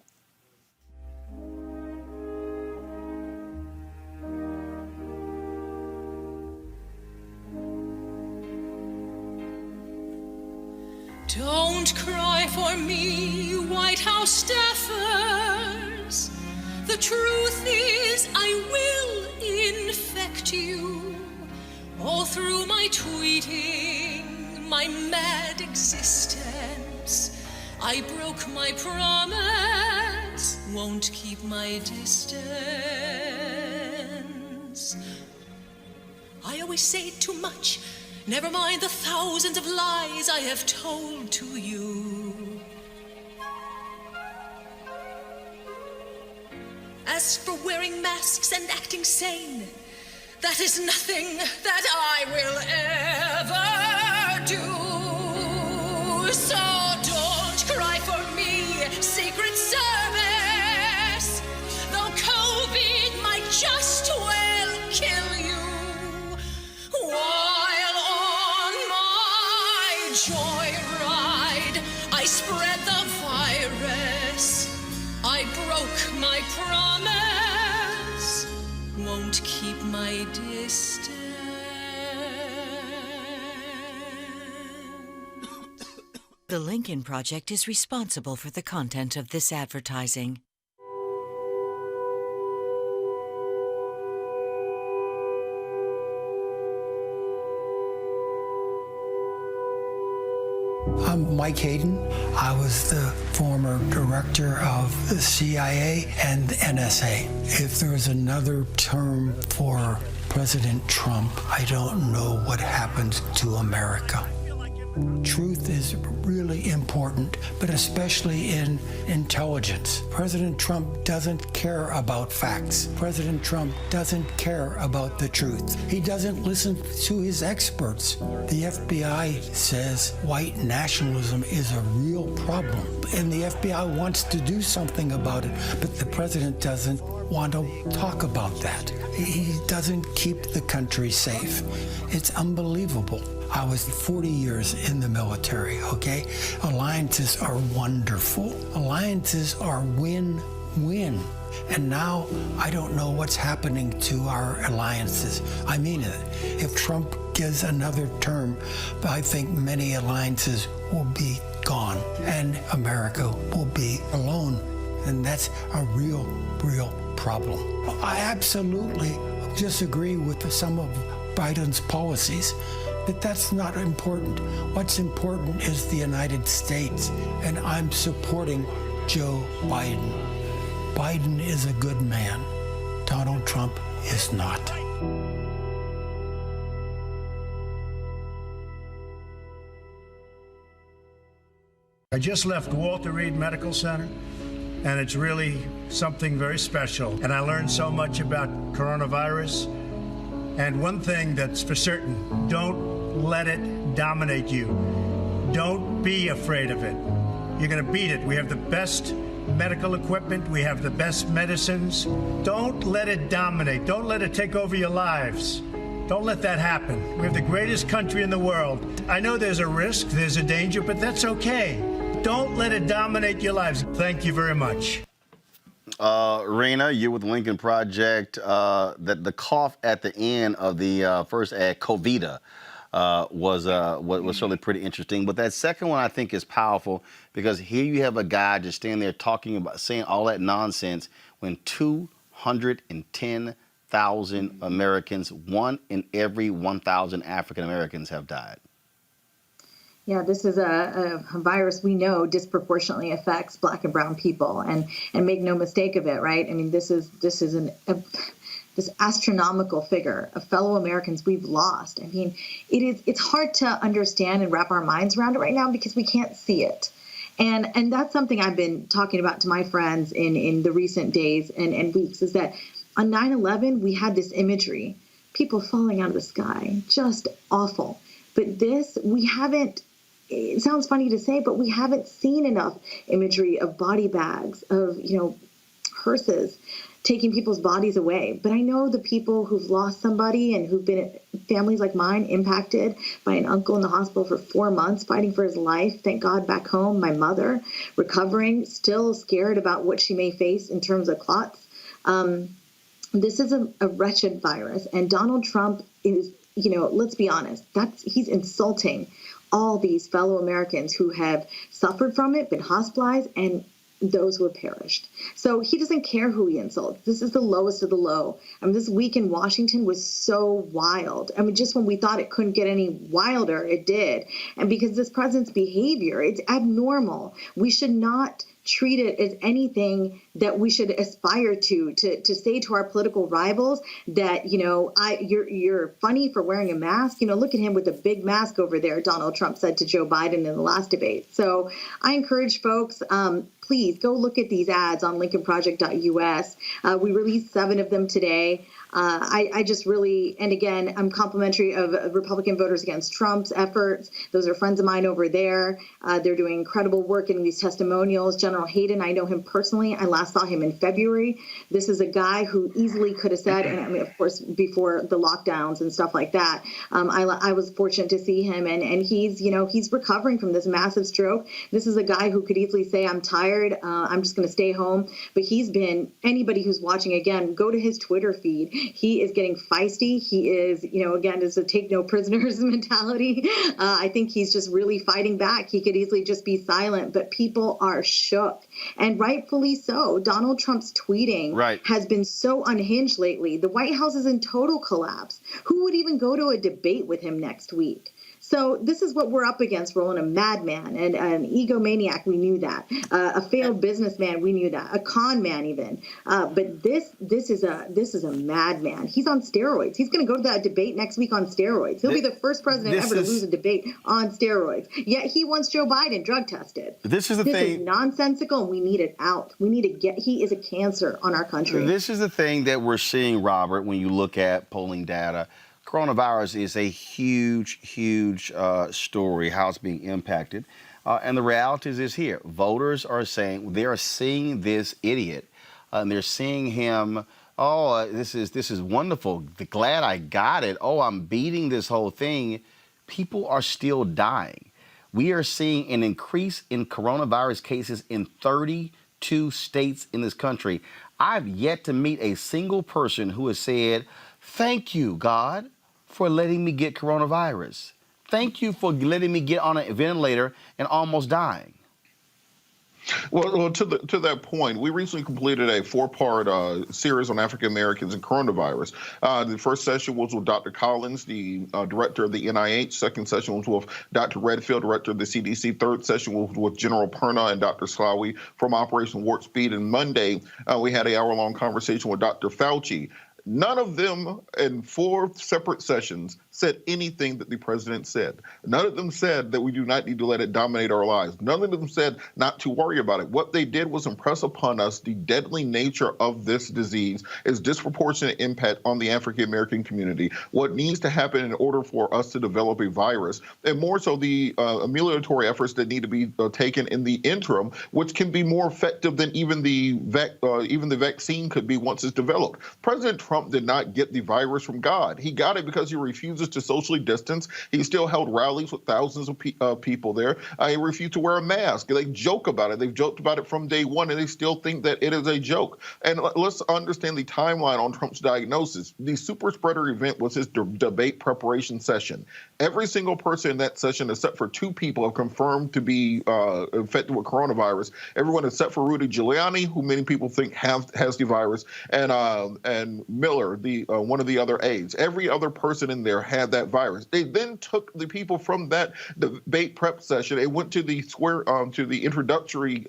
Don't cry for me, White House staffers. The truth is I will infect you. All through my tweeting, my mad existence. I broke my promise, won't keep my distance. I always say too much. Never mind the thousands of lies I have told to you. As for wearing masks and acting sane, that is nothing that I will ever do. So don't cry for me, Secret Service, though COVID might just well kill you. Joyride, I spread the virus. I broke my promise, won't keep my distance. The Lincoln Project is responsible for the content of this advertising. I'm Mike Hayden. I was the former director of the CIA and the NSA. If there was another term for President Trump, I don't know what happened to America. Truth is really important, but especially in intelligence. President Trump doesn't care about facts. President Trump doesn't care about the truth. He doesn't listen to his experts. The FBI says white nationalism is a real problem, and the FBI wants to do something about it, but the president doesn't want to talk about that. He doesn't keep the country safe. It's unbelievable. I was 40 years in the military, okay? Alliances are wonderful. Alliances are win-win. And now I don't know what's happening to our alliances. I mean it. If Trump gives another term, I think many alliances will be gone and America will be alone. And that's a real problem. I absolutely disagree with some of Biden's policies, but that's not important. What's important is the United States, and I'm supporting Joe Biden. Biden is a good man. Donald Trump is not. I just left Walter Reed Medical Center, and it's really something very special. And I learned so much about coronavirus. And one thing that's for certain, don't let it dominate you. Don't be afraid of it. You're going to beat it. We have the best medical equipment. We have the best medicines. Don't let it dominate. Don't let it take over your lives. Don't let that happen. We have the greatest country in the world. I know there's a risk, there's a danger, but that's okay. Don't let it dominate your lives. Thank you very much. Rena, you're with the Lincoln Project. That the cough at the end of the first ad, Covida, was certainly pretty interesting. But that second one I think is powerful because here you have a guy just standing there talking about saying all that nonsense when 210,000 Americans, 1 in every 1,000 African Americans have died. Yeah, this is a virus we know disproportionately affects Black and brown people, and make no mistake of it, right? I mean, this is this astronomical figure of fellow Americans we've lost. I mean, it's hard to understand and wrap our minds around it right now because we can't see it. And that's something I've been talking about to my friends in the recent days and weeks, is that on 9/11, we had this imagery, people falling out of the sky, just awful. But this, we haven't, it sounds funny to say, but we haven't seen enough imagery of body bags, of, hearses taking people's bodies away. But I know the people who've lost somebody and who've been, families like mine, impacted by an uncle in the hospital for 4 months, fighting for his life. Thank God back home, my mother, recovering, still scared about what she may face in terms of clots. This is a wretched virus. And Donald Trump is, let's be honest, he's insulting all these fellow Americans who have suffered from it, been hospitalized, and those who have perished. So he doesn't care who he insults. This is the lowest of the low. I mean, this week in Washington was so wild. I mean, just when we thought it couldn't get any wilder, it did. And because this president's behavior, it's abnormal. We should not treat it as anything that we should aspire to say to our political rivals that, you're funny for wearing a mask. Look at him with a big mask over there, Donald Trump said to Joe Biden in the last debate. So I encourage folks, please go look at these ads on lincolnproject.us. We released 7 of them today. I just really, and again, I'm complimentary of Republican Voters Against Trump's efforts. Those are friends of mine over there. They're doing incredible work in these testimonials. General Hayden, I know him personally. I last saw him in February. This is a guy who easily could have said, and I mean, of course, before the lockdowns and stuff like that, I was fortunate to see him, and he's, he's recovering from this massive stroke. This is a guy who could easily say, I'm tired, I'm just going to stay home. But he's been, anybody who's watching, again, go to his Twitter feed. He is getting feisty. He is, again, it's a take no prisoners mentality. I think he's just really fighting back. He could easily just be silent, but people are shook, and rightfully so. Donald Trump's tweeting has been so unhinged lately. The White House is in total collapse. Who would even go to a debate with him next week? So this is what we're up against, Roland, a madman and an egomaniac. We knew that. A failed businessman. We knew that. A con man even. But this is a madman. He's on steroids. He's going to go to that debate next week on steroids. He'll be the first president ever to lose a debate on steroids. Yet he wants Joe Biden drug tested. This is nonsensical, and we need it out. We need to he is a cancer on our country. This is the thing that we're seeing, Robert, when you look at polling data. Coronavirus is a huge story, how it's being impacted. And the reality is here. Voters are saying, they are seeing this idiot, and they're seeing him, this is wonderful. Glad I got it. I'm beating this whole thing. People are still dying. We are seeing an increase in coronavirus cases in 32 52 states in this country. I've yet to meet a single person who has said, thank you, God, for letting me get coronavirus. Thank you for letting me get on a ventilator and almost dying. Well, to that point, we recently completed a 4-part series on African Americans and coronavirus. The first session was with Dr. Collins, the director of the NIH. Second session was with Dr. Redfield, director of the CDC. Third session was with General Perna and Dr. Slawi from Operation Warp Speed. And Monday, we had an hour-long conversation with Dr. Fauci. None of them in 4 separate sessions said anything that the president said. None of them said that we do not need to let it dominate our lives. None of them said not to worry about it. What they did was impress upon us the deadly nature of this disease, its disproportionate impact on the African-American community, what needs to happen in order for us to develop a virus, and more so the amelioratory efforts that need to be taken in the interim, which can be more effective than even the vaccine could be once it's developed. President Trump did not get the virus from God. He got it because he refuses to socially distance. He still held rallies with thousands of people there. He refused to wear a mask. They joke about it. They've joked about it from day one, and they still think that it is a joke. And let's understand the timeline on Trump's diagnosis. The super spreader event was his debate preparation session. Every single person in that session, except for 2 people, have confirmed to be infected with coronavirus. Everyone except for Rudy Giuliani, who many people think has the virus, and Miller, one of the other aides. Every other person in there had that virus. They then took the people from that debate prep session and went to the introductory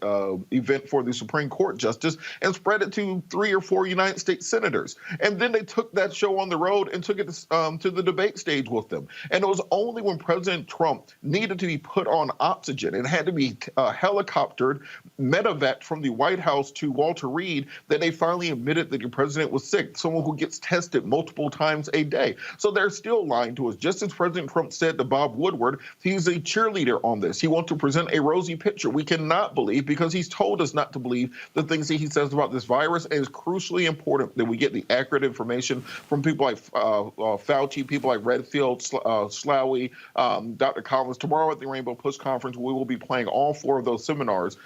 event for the Supreme Court justice and spread it to 3 or 4 United States senators. And then they took that show on the road and took it to the debate stage with them. And it was only when President Trump needed to be put on oxygen and had to be helicoptered, medevac from the White House to Walter Reed, that they finally admitted that the president was sick, someone who gets tested multiple times a day. So they're still lying to us. Just as President Trump said to Bob Woodward, he's a cheerleader on this. He wants to present a rosy picture. We cannot believe, because he's told us not to believe the things that he says about this virus. And it's crucially important that we get the accurate information from people like Fauci, people like Redfield, Slawi, Dr. Collins. Tomorrow at the Rainbow Push Conference, we will be playing all 4 of those seminars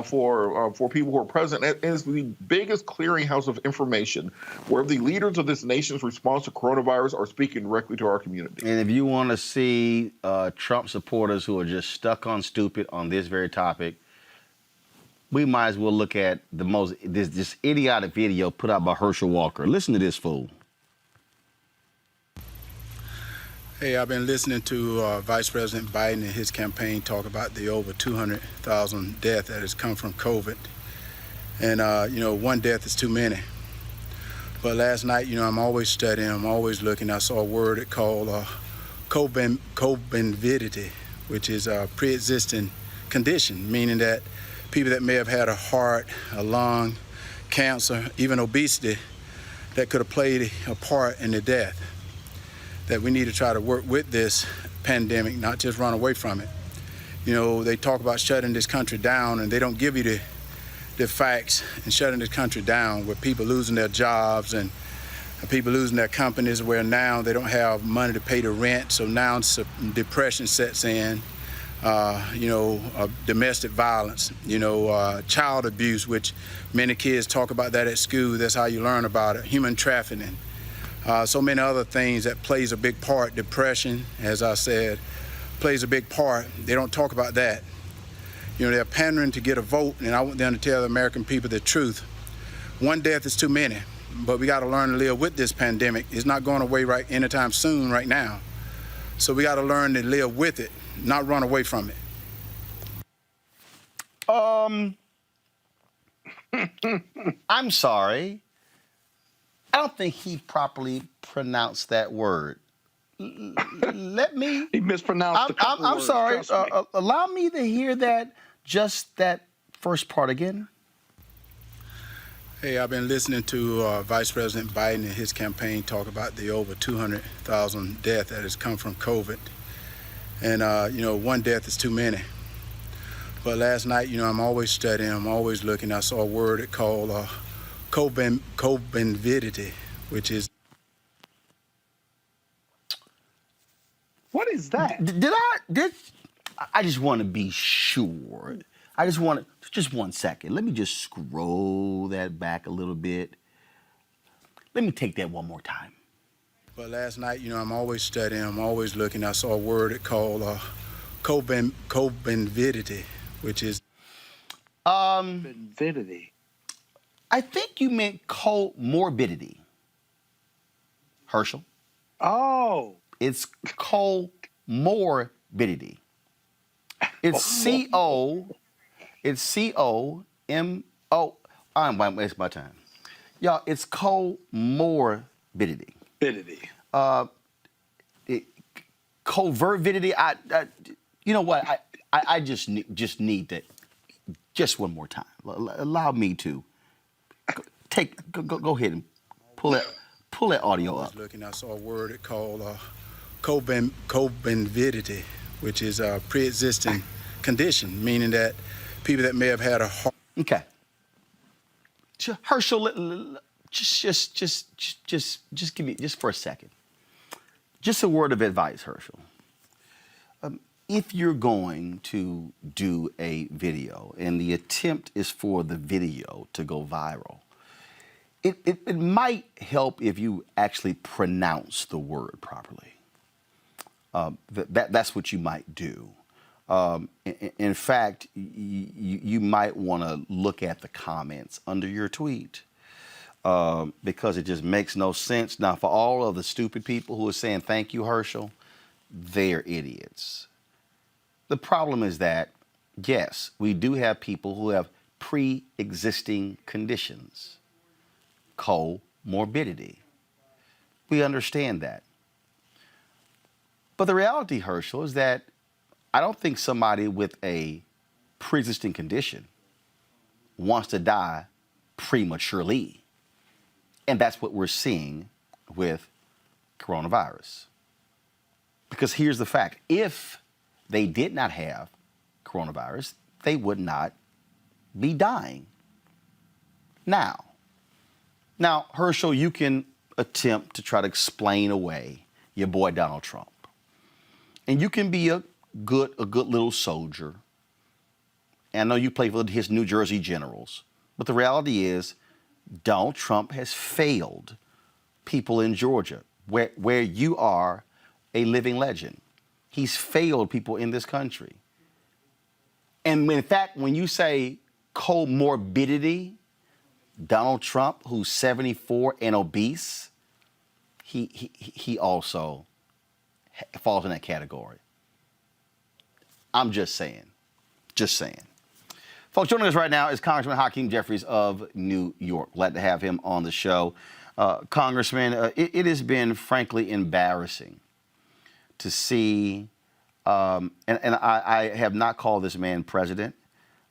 for people who are present. And it's the biggest clearinghouse of information where the leaders of this nation's response to coronavirus are speaking directly to our community. And if you want to see Trump supporters who are just stuck on stupid on this very topic, we might as well look at this idiotic video put out by Herschel Walker. Listen to this fool. Hey, I've been listening to Vice President Biden and his campaign talk about the over 200,000 deaths that has come from COVID. And, 1 death is too many. But last night, I'm always studying, I'm always looking. I saw a word called comorbidity, which is a pre-existing condition, meaning that people that may have had a heart, a lung, cancer, even obesity, that could have played a part in the death. That we need to try to work with this pandemic, not just run away from it. They talk about shutting this country down, and they don't give you the facts, and shutting this country down with people losing their jobs and people losing their companies, where now they don't have money to pay the rent. So now depression sets in, domestic violence, child abuse, which many kids talk about that at school. That's how you learn about it. Human trafficking. So many other things that plays a big part. Depression, as I said, plays a big part. They don't talk about that. They're pandering to get a vote, and I want them to tell the American people the truth. 1 death is too many, but we got to learn to live with this pandemic. It's not going away anytime soon right now. So we got to learn to live with it, not run away from it. I'm sorry. I don't think he properly pronounced that word. Let me. He mispronounced I'm sorry. Allow me to hear that first part again. Hey, I've been listening to Vice President Biden and his campaign talk about the over 200,000 deaths that has come from COVID. And, 1 death is too many. But last night, I'm always studying, I'm always looking. I saw a word called comorbidity, which is. What is that? I just want to be sure. I just want just 1 second. Let me just scroll that back a little bit. Let me take that one more time. But last night, I'm always studying, I'm always looking. I saw a word called comorbidity, which is... Morbidity. I think you meant comorbidity. Herschel? Oh. It's comorbidity. It's C-O... It's C-O-M-O... I'm wasting my time. Y'all, it's comorbidity. Covertvidity. You know what? I just need that. Just one more time. Allow me to go ahead and pull that audio up. I saw a word called comorbidity, which is a pre-existing condition, meaning that people that may have had a heart. Okay. Herschel, just give me, just for a second, just a word of advice, Herschel. If you're going to do a video and the attempt is for the video to go viral, it might help if you actually pronounce the word properly. That's what you might do. In fact, you might want to look at the comments under your tweet because it just makes no sense. Now, for all of the stupid people who are saying thank you, Herschel, they're idiots. The problem is that, yes, we do have people who have pre-existing conditions, comorbidity. We understand that. But the reality, Herschel, is that I don't think somebody with a pre-existing condition wants to die prematurely. And that's what we're seeing with coronavirus. Because here's the fact. If they did not have coronavirus, they would not be dying now. Now, Herschel, you can attempt to try to explain away your boy Donald Trump. And you can be a good little soldier. And I know you play for his New Jersey Generals. But the reality is, Donald Trump has failed people in Georgia, where you are a living legend. He's failed people in this country. And in fact, when you say comorbidity, Donald Trump, who's 74 and obese, he also falls in that category. I'm just saying. Just saying. Folks, joining us right now is Congressman Hakeem Jeffries of New York. Glad to have him on the show. Congressman, it has been frankly embarrassing to see, and I have not called this man president.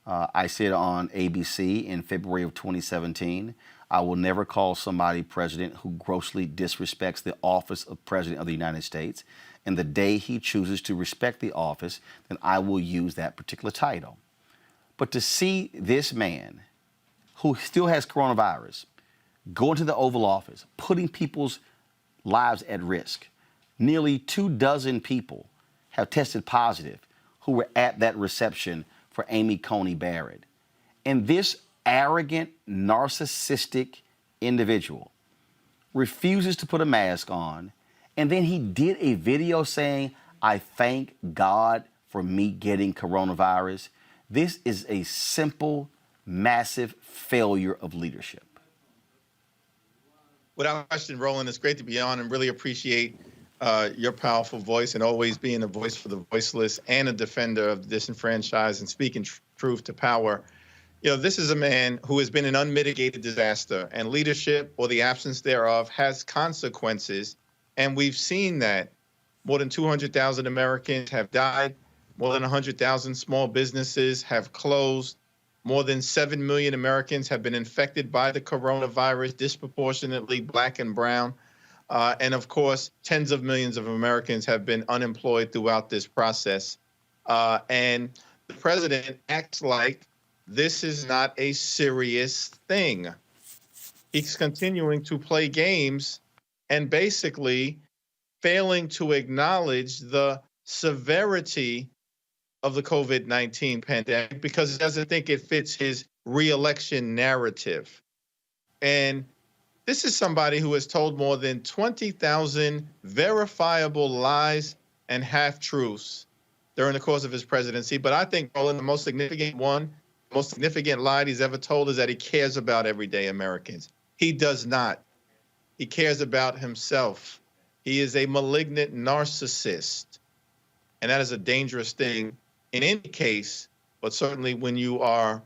I said on ABC in February of 2017, I will never call somebody president who grossly disrespects the office of President of the United States. And the day he chooses to respect the office, then I will use that particular title. But to see this man, who still has coronavirus, go into the Oval Office, putting people's lives at risk. Nearly 24 people have tested positive who were at that reception for Amy Coney Barrett. And this arrogant, narcissistic individual refuses to put a mask on. And then he did a video saying, I thank God for me getting coronavirus. This is a simple, massive failure of leadership. Without question, Roland, it's great to be on and really appreciate your powerful voice and always being a voice for the voiceless and a defender of the disenfranchised and speaking truth to power. You know, this is a man who has been an unmitigated disaster, and leadership or the absence thereof has consequences. And we've seen that more than 200,000 Americans have died. More than 100,000 small businesses have closed. More than 7 million Americans have been infected by the coronavirus, disproportionately Black and brown. And of course, tens of millions of Americans have been unemployed throughout this process. And the president acts like this is not a serious thing. He's continuing to play games and basically failing to acknowledge the severity of the COVID-19 pandemic because he doesn't think it fits his re-election narrative. And this is somebody who has told more than 20,000 verifiable lies and half-truths during the course of his presidency. But I think, Roland, the most significant lie he's ever told is that he cares about everyday Americans. He does not. He cares about himself. He is a malignant narcissist. And that is a dangerous thing in any case, but certainly when you are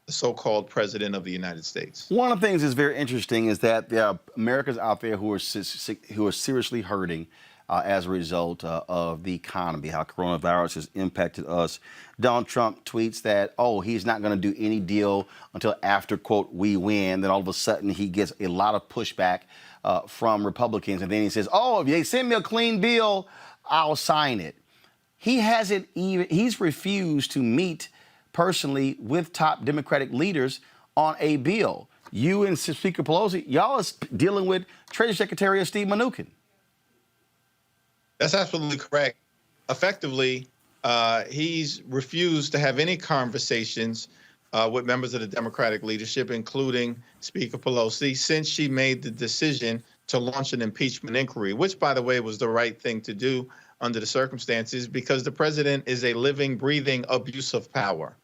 the so-called president of the United States. One of the things that's very interesting is that there are Americans out there who are seriously hurting as a result of the economy, how coronavirus has impacted us. Donald Trump tweets that, oh, he's not going to do any deal until after, quote, we win. Then all of a sudden he gets a lot of pushback from Republicans. And then he says, oh, if they send me a clean bill, I'll sign it. He's refused to meet personally with top Democratic leaders on a bill. You and Speaker Pelosi, y'all is dealing with Treasury Secretary Steve Mnuchin. That's absolutely correct. Effectively, he's refused to have any conversations with members of the Democratic leadership, including Speaker Pelosi, since she made the decision to launch an impeachment inquiry, which, by the way, was the right thing to do under the circumstances because the president is a living, breathing abuse of power.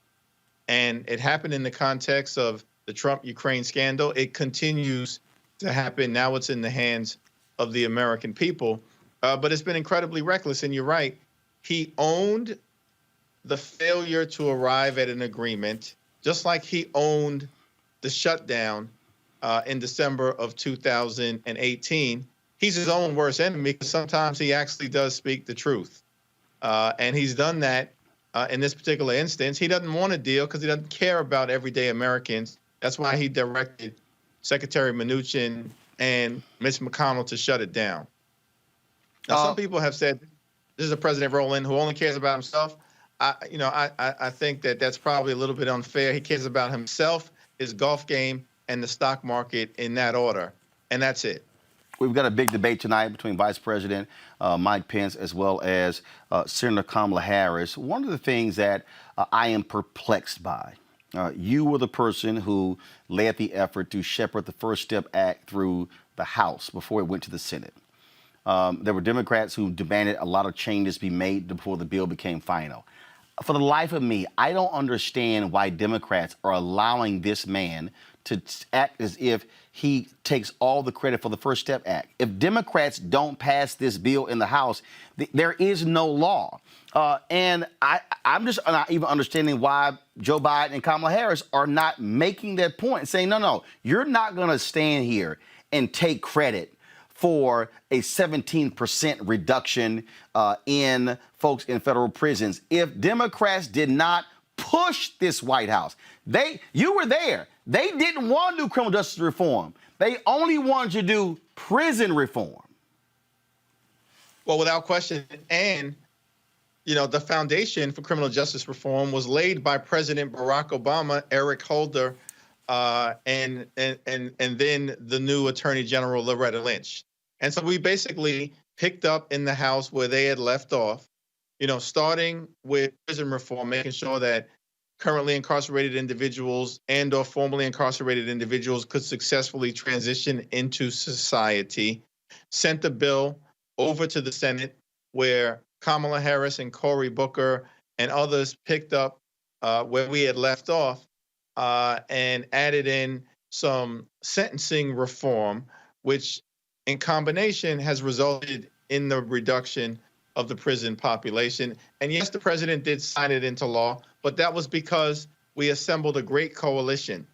And it happened in the context of the Trump-Ukraine scandal. It continues to happen. Now it's in the hands of the American people. But it's been incredibly reckless. And you're right. He owned the failure to arrive at an agreement, just like he owned the shutdown in December of 2018. He's his own worst enemy because sometimes he actually does speak the truth. And he's done that in this particular instance. He doesn't want a deal because he doesn't care about everyday Americans. That's why he directed Secretary Mnuchin and Mitch McConnell to shut it down. Now, some people have said this is a president, Roland, who only cares about himself. I think that that's probably a little bit unfair. He cares about himself, his golf game, and the stock market in that order. And that's it. We've got a big debate tonight between Vice President Mike Pence as well as Senator Kamala Harris. One of the things that I am perplexed by, you were the person who led the effort to shepherd the First Step Act through the House before it went to the Senate. There were Democrats who demanded a lot of changes be made before the bill became final. For the life of me, I don't understand why Democrats are allowing this man to act as if he takes all the credit for the First Step Act. If Democrats don't pass this bill in the House, there is no law. And I'm just not even understanding why Joe Biden and Kamala Harris are not making that point, saying, no, you're not going to stand here and take credit for a 17% reduction in folks in federal prisons. If Democrats did not push this White House, you were there. They didn't want to do criminal justice reform. They only wanted to do prison reform. Well, without question. And, the foundation for criminal justice reform was laid by President Barack Obama, Eric Holder, and then the new Attorney General, Loretta Lynch. And so we basically picked up in the House where they had left off, starting with prison reform, making sure that currently incarcerated individuals and or formerly incarcerated individuals could successfully transition into society, sent the bill over to the Senate where Kamala Harris and Cory Booker and others picked up where we had left off and added in some sentencing reform, which in combination has resulted in the reduction of the prison population. And yes, the president did sign it into law, but that was because we assembled a great coalition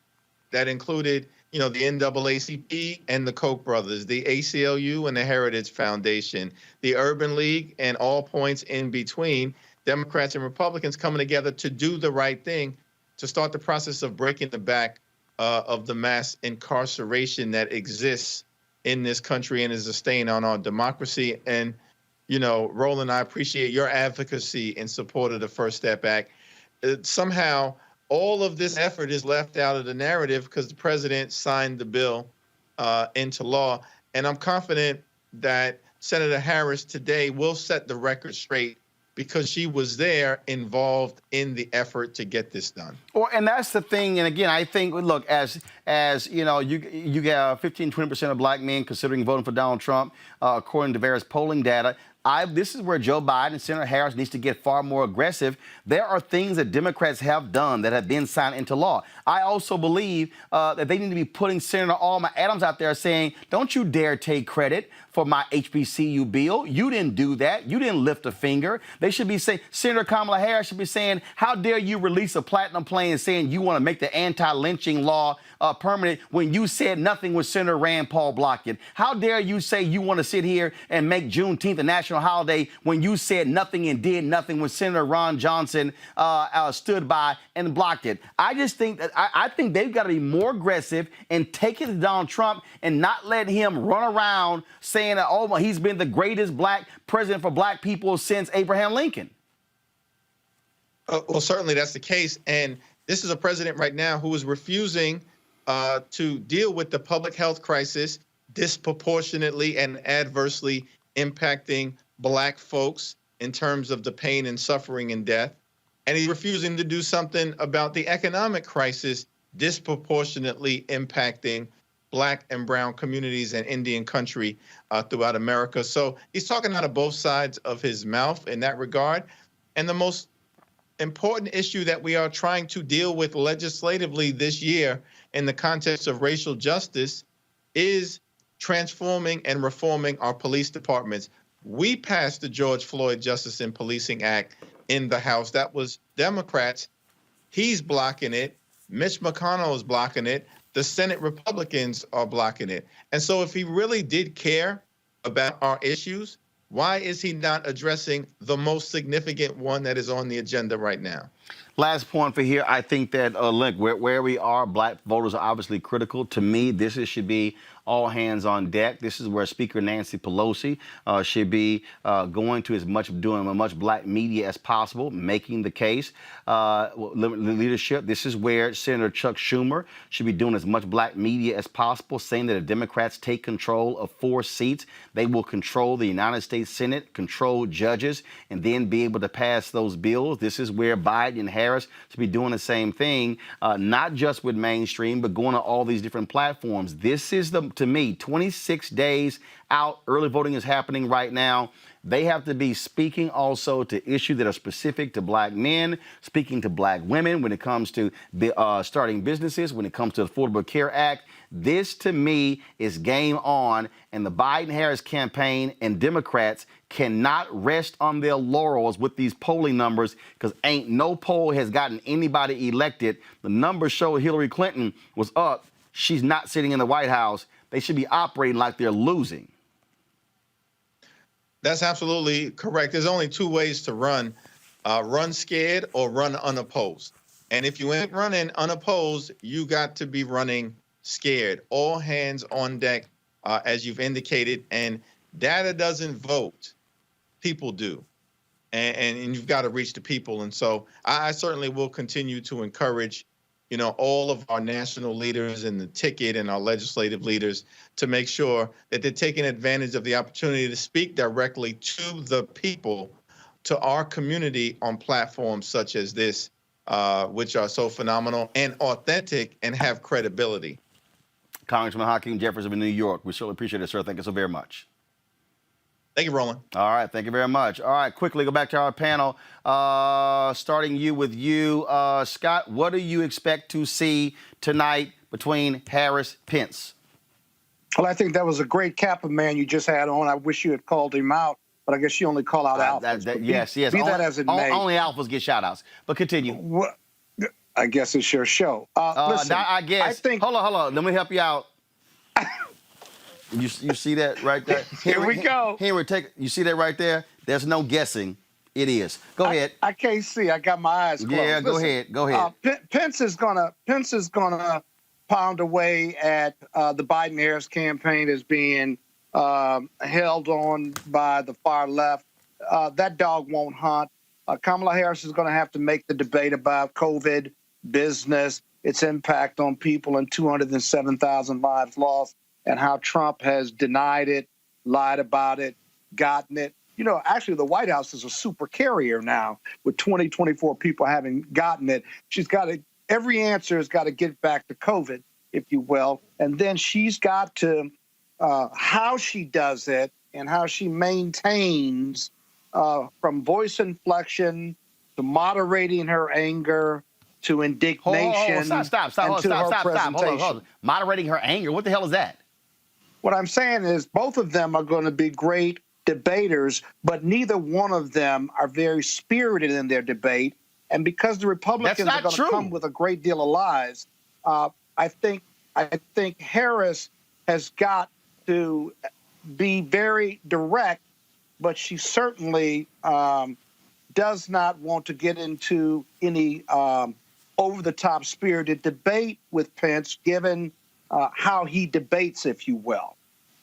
that included, the NAACP and the Koch brothers, the ACLU and the Heritage Foundation, the Urban League, and all points in between, Democrats and Republicans coming together to do the right thing, to start the process of breaking the back of the mass incarceration that exists in this country and is a stain on our democracy. And, Roland, I appreciate your advocacy in support of the First Step Act. Somehow, all of this effort is left out of the narrative because the president signed the bill into law. And I'm confident that Senator Harris today will set the record straight because she was there involved in the effort to get this done. Well, and that's the thing. And again, I think, look, as you know, you got 15-20% of black men considering voting for Donald Trump, according to various polling data. This is where Joe Biden and Senator Harris needs to get far more aggressive. There are things that Democrats have done that have been signed into law. I also believe that they need to be putting Senator Alma Adams out there saying, don't you dare take credit for my HBCU bill. You didn't do that. You didn't lift a finger. They should be saying, Senator Kamala Harris should be saying, how dare you release a platinum plan saying you want to make the anti-lynching law permanent when you said nothing when Senator Rand Paul blocked it? How dare you say you want to sit here and make Juneteenth a national holiday when you said nothing and did nothing when Senator Ron Johnson stood by and blocked it? I just think that I think they've got to be more aggressive and take it to Donald Trump and not let him run around saying that, oh, well, he's been the greatest black president for black people since Abraham Lincoln. Well, certainly that's the case. And this is a president right now who is refusing to deal with the public health crisis disproportionately and adversely impacting black folks in terms of the pain and suffering and death. And he's refusing to do something about the economic crisis disproportionately impacting black and brown communities and Indian country throughout America. So he's talking out of both sides of his mouth in that regard. And the most important issue that we are trying to deal with legislatively this year in the context of racial justice is transforming and reforming our police departments. We passed the George Floyd Justice in Policing Act in the House. That was Democrats. He's blocking it. Mitch McConnell is blocking it. The Senate Republicans are blocking it. And so if he really did care about our issues, why is he not addressing the most significant one that is on the agenda right now? Last point for here, I think that, look, where we are, black voters are obviously critical. To me, should be all hands on deck. This is where Speaker Nancy Pelosi should be going to doing as much black media as possible, making the case. Leadership, this is where Senator Chuck Schumer should be doing as much black media as possible, saying that if Democrats take control of 4 seats, they will control the United States Senate, control judges, and then be able to pass those bills. This is where Biden and Harris should be doing the same thing, not just with mainstream, but going to all these different platforms. This is, to me, 26 days out. Early voting is happening right now. They have to be speaking also to issues that are specific to black men, speaking to black women when it comes to starting businesses, when it comes to the Affordable Care Act. This, to me, is game on, and the Biden-Harris campaign and Democrats cannot rest on their laurels with these polling numbers, because ain't no poll has gotten anybody elected. The numbers show Hillary Clinton was up. She's not sitting in the White House. They should be operating like they're losing. That's absolutely correct. There's only 2 ways to run scared or run unopposed. And if you ain't running unopposed, you got to be running scared. All hands on deck, as you've indicated. And data doesn't vote. People do. And you've got to reach the people. And so I certainly will continue to encourage, all of our national leaders and the ticket and our legislative leaders to make sure that they're taking advantage of the opportunity to speak directly to the people, to our community on platforms such as this, which are so phenomenal and authentic and have credibility. Congressman Hakeem Jefferson of New York, we certainly appreciate it, sir. Thank you so very much. Thank you, Roland. All right, thank you very much. All right, quickly go back to our panel. Starting with you, Scott, what do you expect to see tonight between Harris-Pence? Well, I think that was a great Kappa man you just had on. I wish you had called him out, but I guess you only call out alphas. Yes. Be that as it may. Only alphas get shout-outs, but continue. Well, I guess it's your show. Listen, I think... Hold on. Let me help you out. You see that right there? Here we go. Henry, you see that right there? There's no guessing. It is. Go ahead. I can't see. I got my eyes closed. Yeah, go ahead. Pence is gonna pound away at the Biden-Harris campaign as being held on by the far left. That dog won't hunt. Kamala Harris is going to have to make the debate about COVID, business, its impact on people, and 207,000 lives lost, and how Trump has denied it, lied about it, gotten it. actually the White House is a super carrier now with 24 people having gotten it. Every answer has got to get back to COVID, if you will. And then she's got to, how she does it and how she maintains from voice inflection to moderating her anger to indignation. Stop. Hold on. Moderating her anger. What the hell is that? What I'm saying is both of them are going to be great debaters, but neither one of them are very spirited in their debate. And because the Republicans are going to come with a great deal of lies, I think Harris has got to be very direct, but she certainly does not want to get into any over-the-top spirited debate with Pence, given how he debates, if you will.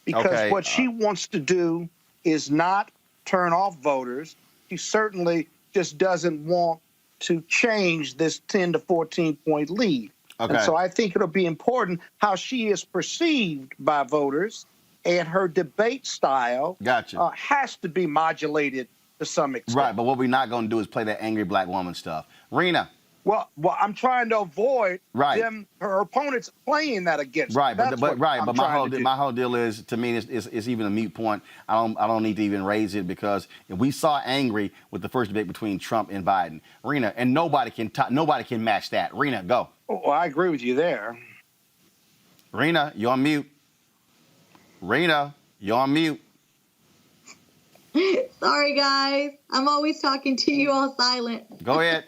Because what she wants to do is not turn off voters. She certainly just doesn't want to change this 10 to 14 point lead. And so I think it'll be important how she is perceived by voters, and her debate style has to be modulated to some extent. Right, but what we're not going to do is play that angry black woman stuff. Rena. Well, I'm trying to avoid her opponents playing that against. Right, but my whole deal is, to me, it's even a moot point. I don't need to even raise it, because we saw angry with the first debate between Trump and Biden. Rena, and nobody can match that. Rena, go. Well, I agree with you there. Rena, you're on mute. Rena, you're on mute. Sorry, guys. I'm always talking to you all silent. Go ahead.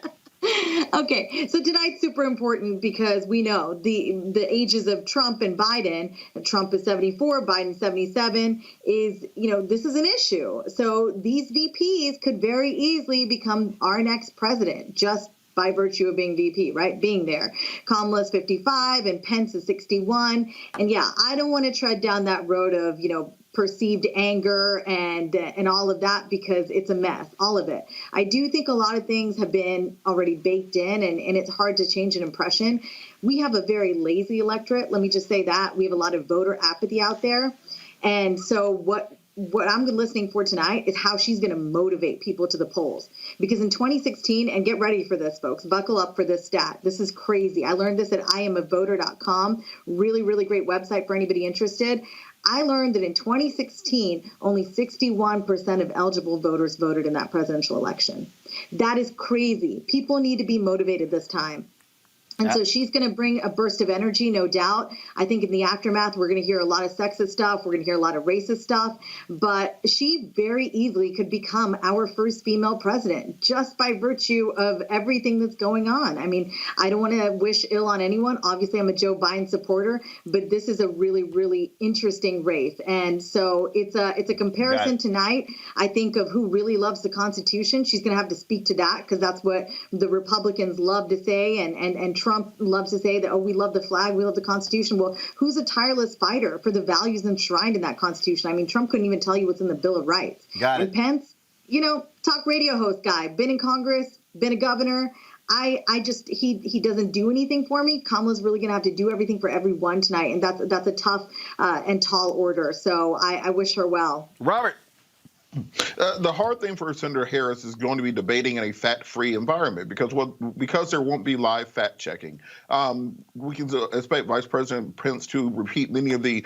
Okay, so tonight's super important because we know the ages of Trump and Biden. Trump is 74, Biden 77. This is an issue. So these VPs could very easily become our next president just by virtue of being VP, right? Being there. Kamala's 55 and Pence is 61. And yeah, I don't want to tread down that road of, perceived anger and all of that, because it's a mess, all of it. I do think a lot of things have been already baked in, and it's hard to change an impression. We have a very lazy electorate. Let me just say that. We have a lot of voter apathy out there. And so what I'm listening for tonight is how she's going to motivate people to the polls. Because in 2016, and get ready for this, folks, buckle up for this stat. This is crazy. I learned this at iamavoter.com. Really, really great website for anybody interested. I learned that in 2016, only 61% of eligible voters voted in that presidential election. That is crazy. People need to be motivated this time. And so she's going to bring a burst of energy, no doubt. I think in the aftermath, we're going to hear a lot of sexist stuff. We're going to hear a lot of racist stuff. But she very easily could become our first female president just by virtue of everything that's going on. I mean, I don't want to wish ill on anyone. Obviously, I'm a Joe Biden supporter, but this is a really, really interesting race. And so it's a comparison tonight, I think, of who really loves the Constitution. She's going to have to speak to that, because that's what the Republicans love to say, and Trump loves to say that, we love the flag, we love the Constitution. Well, who's a tireless fighter for the values enshrined in that Constitution? I mean, Trump couldn't even tell you what's in the Bill of Rights. And Pence, talk radio host guy, been in Congress, been a governor. He doesn't do anything for me. Kamala's really going to have to do everything for everyone tonight, and that's a tough and tall order. So I wish her well. Robert. The hard thing for Senator Harris is going to be debating in a fact-free environment, because there won't be live fact checking. We can expect Vice President Pence to repeat many of the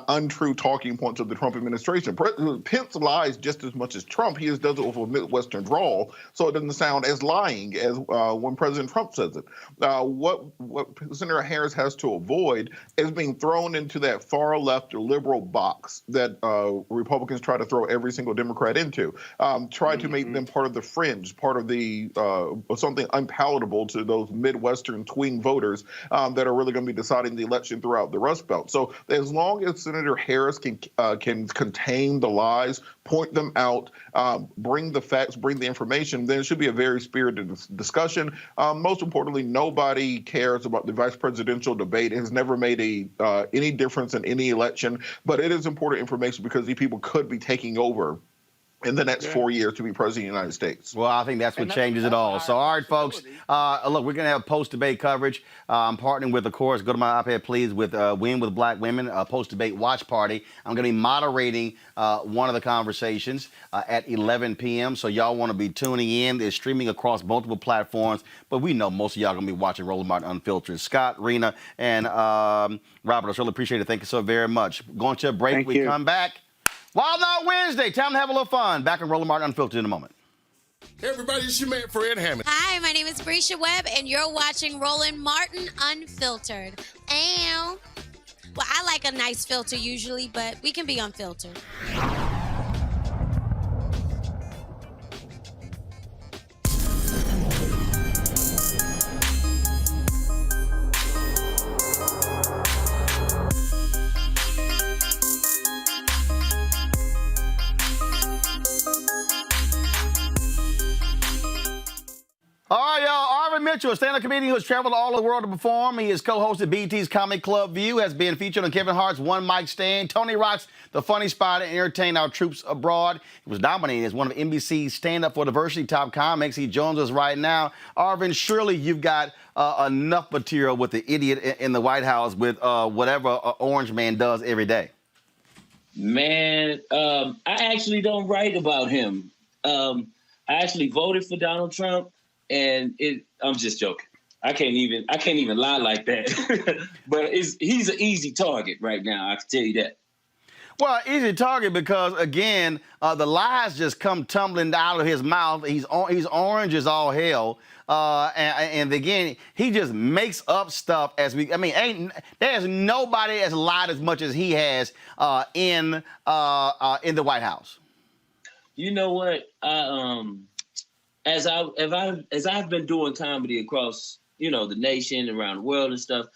untrue talking points of the Trump administration. Pence lies just as much as Trump. He just does it with a Midwestern drawl, so it doesn't sound as lying as when President Trump says it. What Senator Harris has to avoid is being thrown into that far left or liberal box that Republicans try to throw every single Democrat into. Try to make them part of the fringe, part of the something unpalatable to those Midwestern swing voters that are really going to be deciding the election throughout the Rust Belt. So as long as Senator Harris can contain the lies, point them out, bring the facts, bring the information, then it should be a very spirited discussion. Most importantly, nobody cares about the vice presidential debate. It has never made any difference in any election, but it is important information because these people could be taking over in the next 4 years to be president of the United States. Well, I think that's what changes it all. So, all right, folks, look, we're going to have post-debate coverage. I'm partnering with, of course, go to my iPad, please, with Win with Black Women, a post-debate watch party. I'm going to be moderating one of the conversations at 11 p.m., so y'all want to be tuning in. It's streaming across multiple platforms, but we know most of y'all going to be watching Roland Martin Unfiltered. Scott, Rena, and Robert, I really appreciate it. Thank you so very much. Going to a break. Thank we you. come back. Wild Out Wednesday. Time to have a little fun. Back on Roland Martin Unfiltered in a moment. Hey everybody, it's your man Fred Hammond. Hi, my name is Brescia Webb, and you're watching Roland Martin Unfiltered. Ow. Well, I like a nice filter usually, but we can be unfiltered. All right, y'all. Arvin Mitchell, a stand-up comedian who has traveled all over the world to perform. He has co-hosted BET's Comedy Club View, has been featured on Kevin Hart's One Mic Stand, Tony Rock's The Funny Spot, and entertained our troops abroad. He was nominated as one of NBC's Stand Up for Diversity top comics. He joins us right now. Arvin, surely you've got enough material with the idiot in the White House with whatever Orange Man does every day. Man, I actually don't write about him. I actually voted for Donald Trump. And I'm just joking. I can't even lie like that. But he's an easy target right now. I can tell you that. Well, easy target because again, the lies just come tumbling out of his mouth. He's orange as all hell. And again, he just makes up stuff there's nobody that's lied as much as he has in the White House. You know what? As I've been doing comedy across, the nation, around the world and stuff,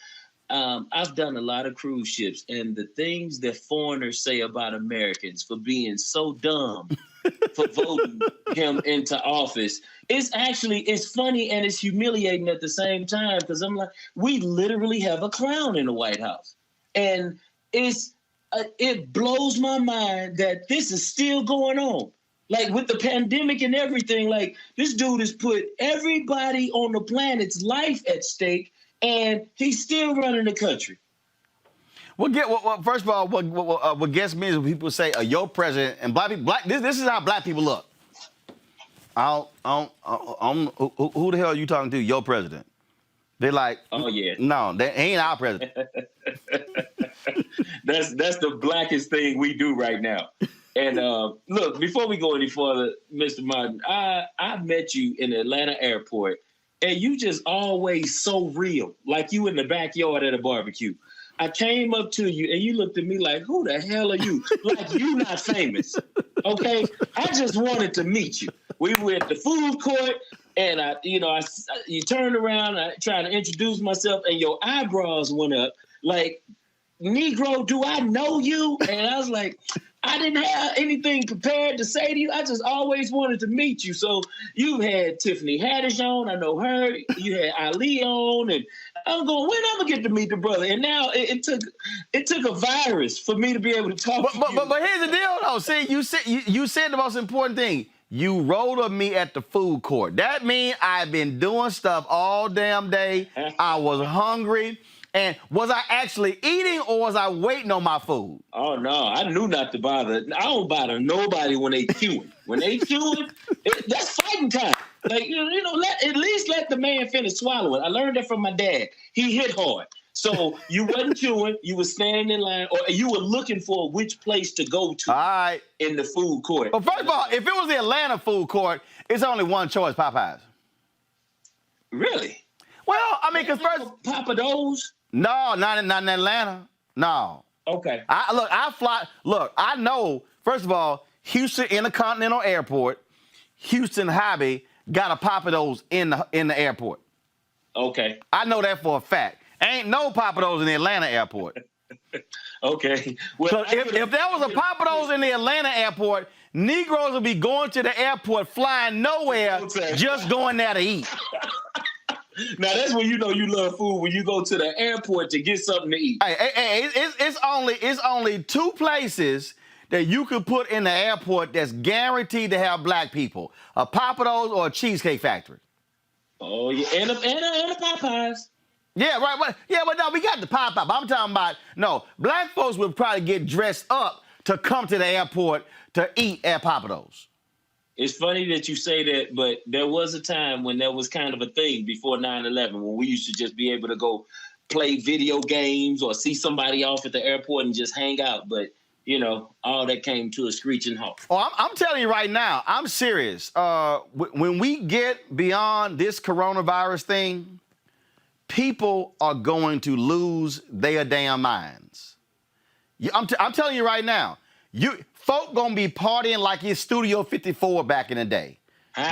I've done a lot of cruise ships, and the things that foreigners say about Americans for being so dumb for voting him into office, it's funny and it's humiliating at the same time, because I'm like, we literally have a clown in the White House, and it blows my mind that this is still going on. Like with the pandemic and everything, like this dude has put everybody on the planet's life at stake, and he's still running the country. Well, first of all, what gets me is when people say, "Your president," and this is how black people look. Who the hell are you talking to? Your president? They're like, oh yeah, no, he ain't our president. That's the blackest thing we do right now. And look, before we go any further, Mr. Martin, I met you in the Atlanta airport, and you just always so real, like you in the backyard at a barbecue. I came up to you, and you looked at me like, who the hell are you? Like you not famous, okay? I just wanted to meet you. We were at the food court, and you turned around, I tried to introduce myself, and your eyebrows went up like, Negro, do I know you? And I was like, I didn't have anything prepared to say to you. I just always wanted to meet you. So you had Tiffany Haddish on. I know her. You had Ali on. And I'm going, when I'm going to get to meet the brother? And now it took a virus for me to be able to talk to you. But here's the deal, though. See, you said the most important thing. You rolled up me at the food court. That means I've been doing stuff all damn day. I was hungry. And was I actually eating, or was I waiting on my food? Oh, no. I knew not to bother. I don't bother nobody when they queuing. When they queuing, that's fighting time. Like, at least let the man finish swallowing. I learned that from my dad. He hit hard. So you wasn't queuing. You were standing in line, or you were looking for which place to go to in the food court. Well, first of all, if it was the Atlanta food court, it's only one choice, Popeyes. Really? Well, I mean, because first... Papa Do's? No, not in Atlanta. No. Okay. I know, first of all, Houston Intercontinental Airport, Houston Hobby got a Papa Do's in the airport. Okay. I know that for a fact. Ain't no Papa Do's in the Atlanta airport. Okay. Well, so if there was a Papa Do's in the Atlanta airport, Negroes would be going to the airport, flying nowhere, just going there to eat. Now that's when you know you love food, when you go to the airport to get something to eat. Hey, it's only two places that you could put in the airport that's guaranteed to have black people? A Papados or a Cheesecake Factory? Oh yeah, and a Popeyes. Yeah, right. But no, we got the Popeye. I'm talking about, no, black folks would probably get dressed up to come to the airport to eat at Papados. It's funny that you say that, but there was a time when that was kind of a thing before 9/11 when we used to just be able to go play video games or see somebody off at the airport and just hang out. But, you know, all that came to a screeching halt. Oh, I'm telling you right now, I'm serious. When we get beyond this coronavirus thing, people are going to lose their damn minds. I'm telling you right now, folk gonna be partying like it's Studio 54 back in the day.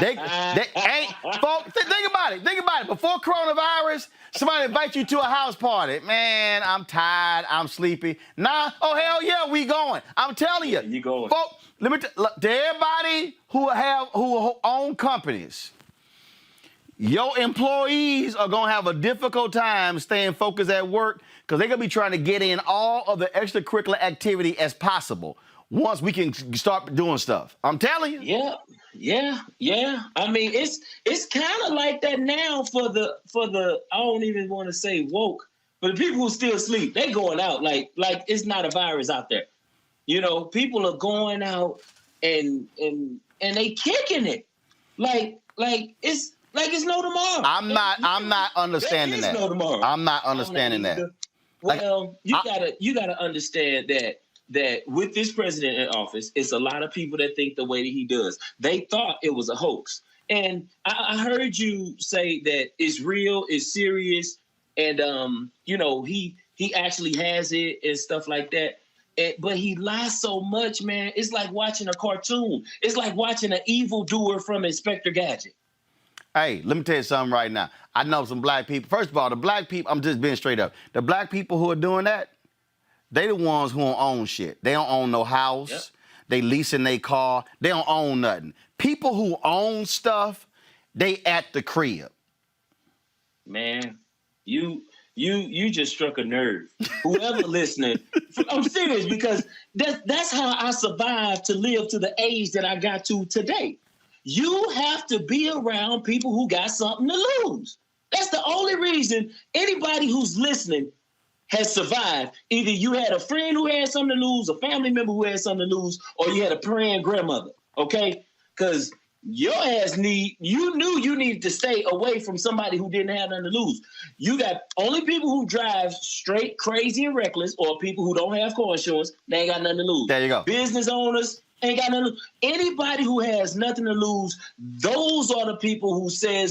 They ain't, folk, think about it. Think about it. Before coronavirus, somebody invite you to a house party. Man, I'm tired. I'm sleepy. Nah, oh, hell yeah, we going. I'm telling you. You going. Folk, look, to everybody who own companies, your employees are going to have a difficult time staying focused at work because they're going to be trying to get in all of the extracurricular activity as possible once we can start doing stuff. I'm telling you. Yeah. I mean, it's kind of like that now for the I don't even want to say woke, but the people who still sleep, they going out like it's not a virus out there. You know, people are going out and they kicking it like it's no tomorrow. I'm not understanding that. No tomorrow. I'm not understanding that. Well, you gotta understand that with this president in office, it's a lot of people that think the way that he does. They thought it was a hoax. And I heard you say that it's real, it's serious, and you know, he actually has it and stuff like that. But he lies so much, man. It's like watching a cartoon. It's like watching an evildoer from Inspector Gadget. Hey, let me tell you something right now. I know some black people. First of all, the black people, I'm just being straight up. The black people who are doing that, they the ones who don't own shit. They don't own no house. Yep. They leasing their car. They don't own nothing. People who own stuff, they at the crib. Man, you just struck a nerve. Whoever listening, I'm serious because that's how I survived to live to the age that I got to today. You have to be around people who got something to lose. That's the only reason anybody who's listening has survived. Either you had a friend who had something to lose, a family member who had something to lose, or you had a praying grandmother, okay? Because your ass knew you needed to stay away from somebody who didn't have nothing to lose. You got only people who drive straight crazy and reckless, or people who don't have car insurance, they ain't got nothing to lose. There you go. Business owners ain't got nothing to lose. Anybody who has nothing to lose, those are the people who say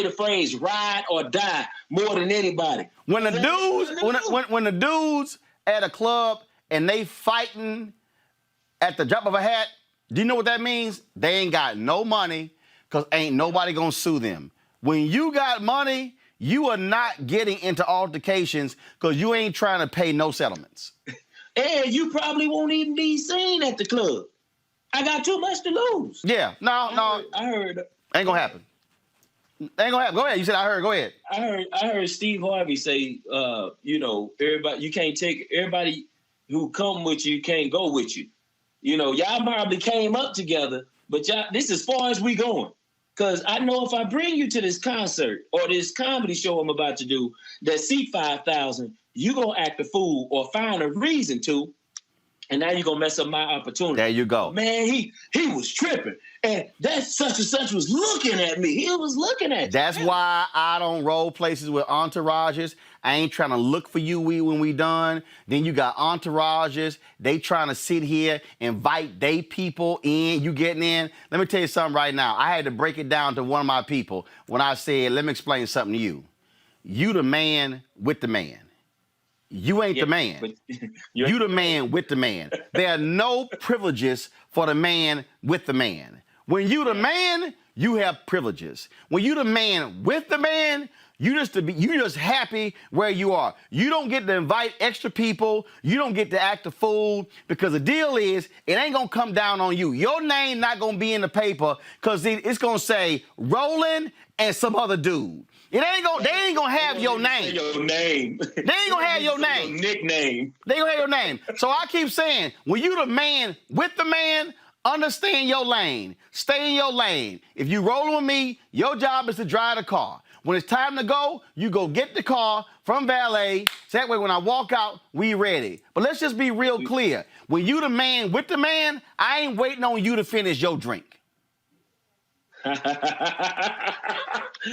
the phrase ride or die more than anybody. When the dudes at a club and they fighting at the drop of a hat, do you know what that means? They ain't got no money because ain't nobody gonna sue them. When you got money, you are not getting into altercations because you ain't trying to pay no settlements. And you probably won't even be seen at the club. I got too much to lose. Yeah, no. I heard. Ain't gonna happen. Ain't gonna happen. Go ahead. You said I heard. Go ahead. I heard Steve Harvey say, you know, everybody, you can't take everybody who come with you can't go with you. You know, y'all probably came up together, but y'all, this is as far as we going. Because I know if I bring you to this concert or this comedy show I'm about to do that seat 5,000, you gonna act a fool or find a reason to, and now you're gonna mess up my opportunity. There you go. Man, he was tripping. And that such and such was looking at me. He was looking at That's why I don't roll places with entourages. I ain't trying to look for you when we done. Then you got entourages. They trying to sit here, invite they people in. You getting in. Let me tell you something right now. I had to break it down to one of my people when I said, let me explain something to you. You the man with the man. You ain't the man. You the man with the man. There are no privileges for the man with the man. When you the man, you have privileges. When you the man with the man, you just happy where you are. You don't get to invite extra people. You don't get to act a fool because the deal is it ain't gonna come down on you. Your name not gonna be in the paper because it's gonna say Roland and some other dude. They ain't gonna have your name. Your name. They ain't gonna have your name. Your nickname. They gonna have your name. So I keep saying, when you the man with the man, understand your lane. Stay in your lane. If you rolling with me, your job is to drive the car. When it's time to go, you go get the car from valet. So that way when I walk out, we ready. But let's just be real clear. When you the man with the man, I ain't waiting on you to finish your drink.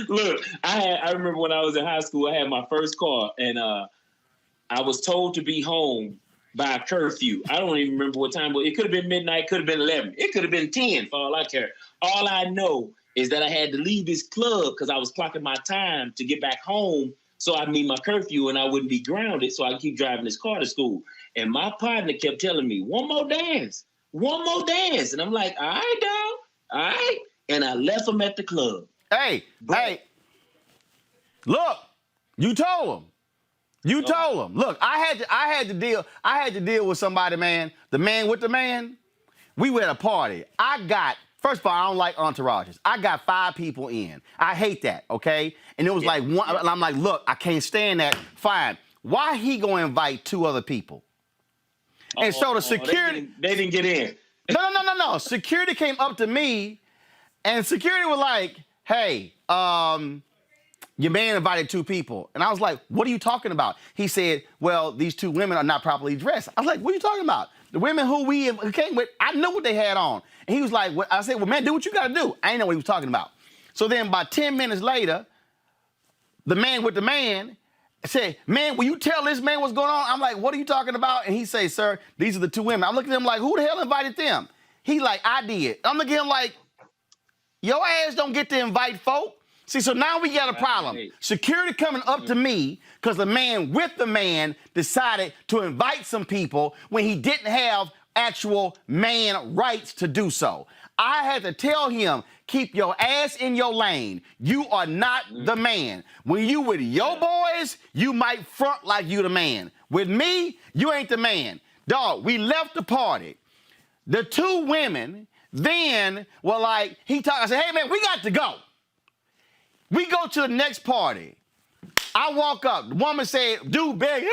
Look, I remember when I was in high school, I had my first car, and I was told to be home by curfew. I don't even remember what time, but it could have been midnight, could have been 11. It could have been 10 for all I care. All I know is that I had to leave this club because I was clocking my time to get back home so I'd meet my curfew and I wouldn't be grounded so I could keep driving this car to school. And my partner kept telling me, one more dance. And I'm like, all right, dog, all right. And I left him at the club. Hey, look, you told him. You told him. Look, I had to deal with somebody, man. The man with the man. We were at a party. First of all, I don't like entourages. I got 5 people in. I hate that, okay? And it was like one, and I'm like, look, I can't stand that. Fine. Why he gonna invite 2 other people? And so the security... They didn't get in. No. Security came up to me, and security was like, hey, your man invited 2 people. And I was like, what are you talking about? He said, well, these 2 women are not properly dressed. I was like, what are you talking about? The women who came with, I know what they had on. And he was like, I said, well, man, do what you got to do. I didn't know what he was talking about. So then about 10 minutes later, the man with the man said, man, will you tell this man what's going on? I'm like, what are you talking about? And he say, sir, these are the 2 women. I'm looking at him like, who the hell invited them? He like, I did. I'm looking at him like, your ass don't get to invite folk. See, so now we got a problem. Security coming up to me because the man with the man decided to invite some people when he didn't have actual man rights to do so. I had to tell him, keep your ass in your lane. You are not the man. When you with your boys, you might front like you the man. With me, you ain't the man. Dog, we left the party. The 2 women then were like, I said, hey, man, we got to go. We go to the next party. I walk up. The woman said, dude, beg,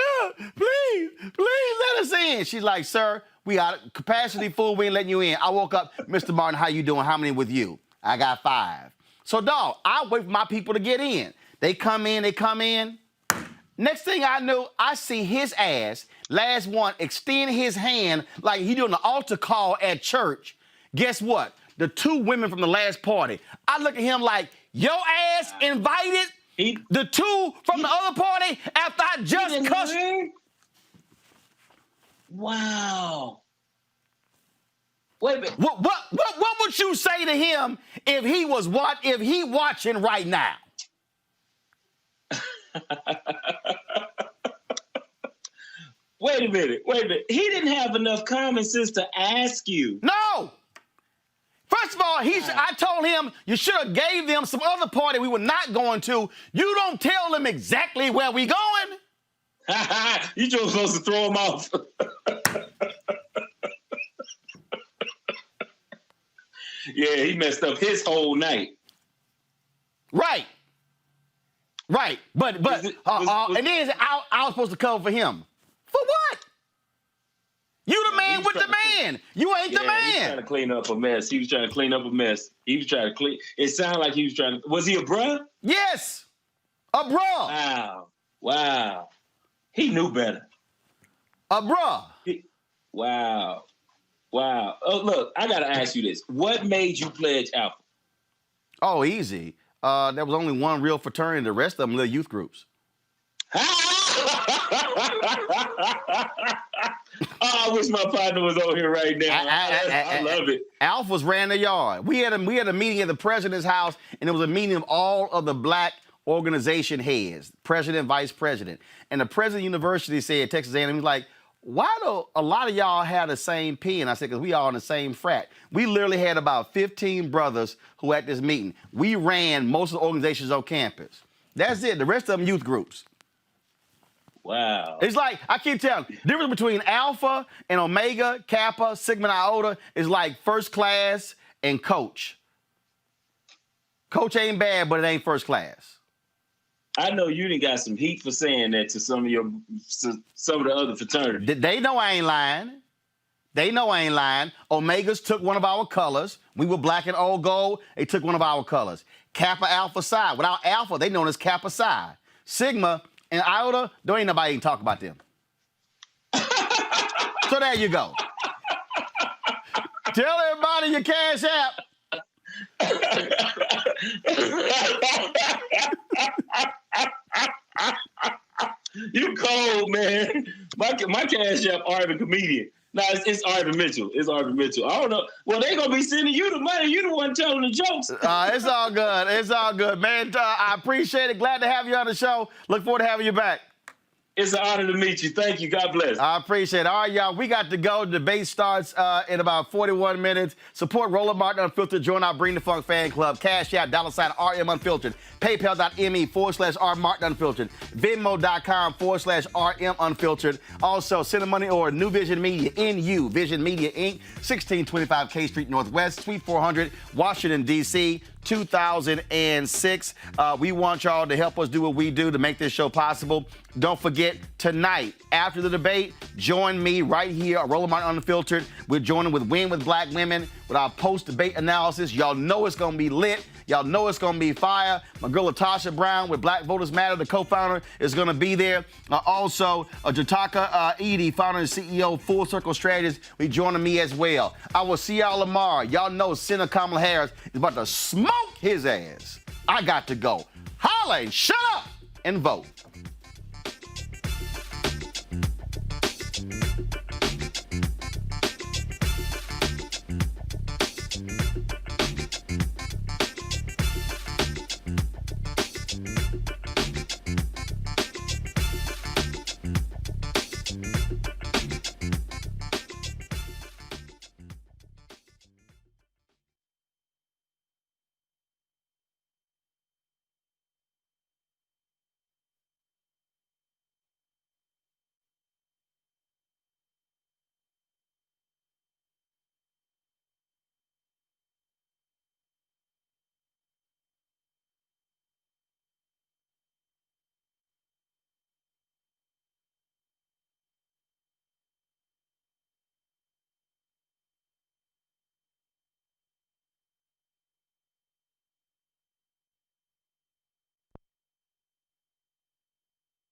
please let us in. She's like, sir, we got capacity full. We ain't letting you in. I woke up, Mr. Martin, how you doing? How many with you? I got 5. So, dog, I wait for my people to get in. They come in. Next thing I know, I see his ass, last one, extend his hand like he doing an altar call at church. Guess what? The 2 women from the last party. I look at him like, your ass invited the 2 from the other party after I just cussed. Wow. Wait a minute. What would you say to him if he watching right now? Wait a minute. He didn't have enough common sense to ask you. No. First of all, I told him you should have gave them some other party we were not going to. You don't tell them exactly where we going. You just supposed to throw them off. Yeah, he messed up his whole night. Right. But and then I was supposed to cover for him. For what? You the man with the man. You ain't the man. He was trying to clean up a mess. It sounded like he was trying to. Was he a bruh? Yes. A bruh. Wow. He knew better. A bruh. Wow. Oh, look, I got to ask you this. What made you pledge Alpha? Oh, easy. There was only one real fraternity. The rest of them little youth groups. I wish my partner was over here right now. I love it. Alphas ran the yard. We had a meeting at the president's house, and it was a meeting of all of the black organization heads, president, vice president. And the president of the university said, Texas A&M, he was like, why do a lot of y'all have the same pen? I said, because we all in the same frat. We literally had about 15 brothers who at this meeting. We ran most of the organizations on campus. That's it. The rest of them youth groups. Wow. It's like, I keep telling you, the difference between Alpha and Omega, Kappa, Sigma, and Iota is like first class and coach. Coach ain't bad, but it ain't first class. I know you done got some heat for saying that to some of the other fraternities. They know I ain't lying. They know I ain't lying. Omegas took one of our colors. We were black and old gold. They took one of our colors. Kappa Alpha Psi. Without Alpha, they known as Kappa Psi. Sigma and Iota, there ain't nobody even talk about them. So there you go. Tell everybody your Cash App. You cold, man. My Cash App Arvin Comedian. No, it's Arvin Mitchell. It's Arvin Mitchell. I don't know. Well, they gonna be sending you the money. You the one telling the jokes. It's all good. It's all good, man. I appreciate it. Glad to have you on the show. Look forward to having you back. It's an honor to meet you. Thank you. God bless. I appreciate it. All right, y'all. We got to go. The debate starts in about 41 minutes. Support Roland Martin Unfiltered. Join our Bring the Funk fan club. Cash App, $RM Unfiltered. PayPal.me/R Martin Unfiltered. Venmo.com/RM Unfiltered. Also, send the money or New Vision Media, NU, Vision Media, Inc., 1625 K Street Northwest, Suite 400, Washington, D.C., 2006. We want y'all to help us do what we do to make this show possible. Don't forget, tonight, after the debate, join me right here on Roland Martin Unfiltered. We're joining with Win with Black Women with our post-debate analysis. Y'all know it's going to be lit. Y'all know it's going to be fire. My girl Latasha Brown with Black Voters Matter, the co-founder, is going to be there. Also, Jataka Edie, founder and CEO of Full Circle Strategies, will be joining me as well. I will see y'all tomorrow. Y'all know Senator Kamala Harris is about to smoke his ass. I got to go. Holla and shut up and vote.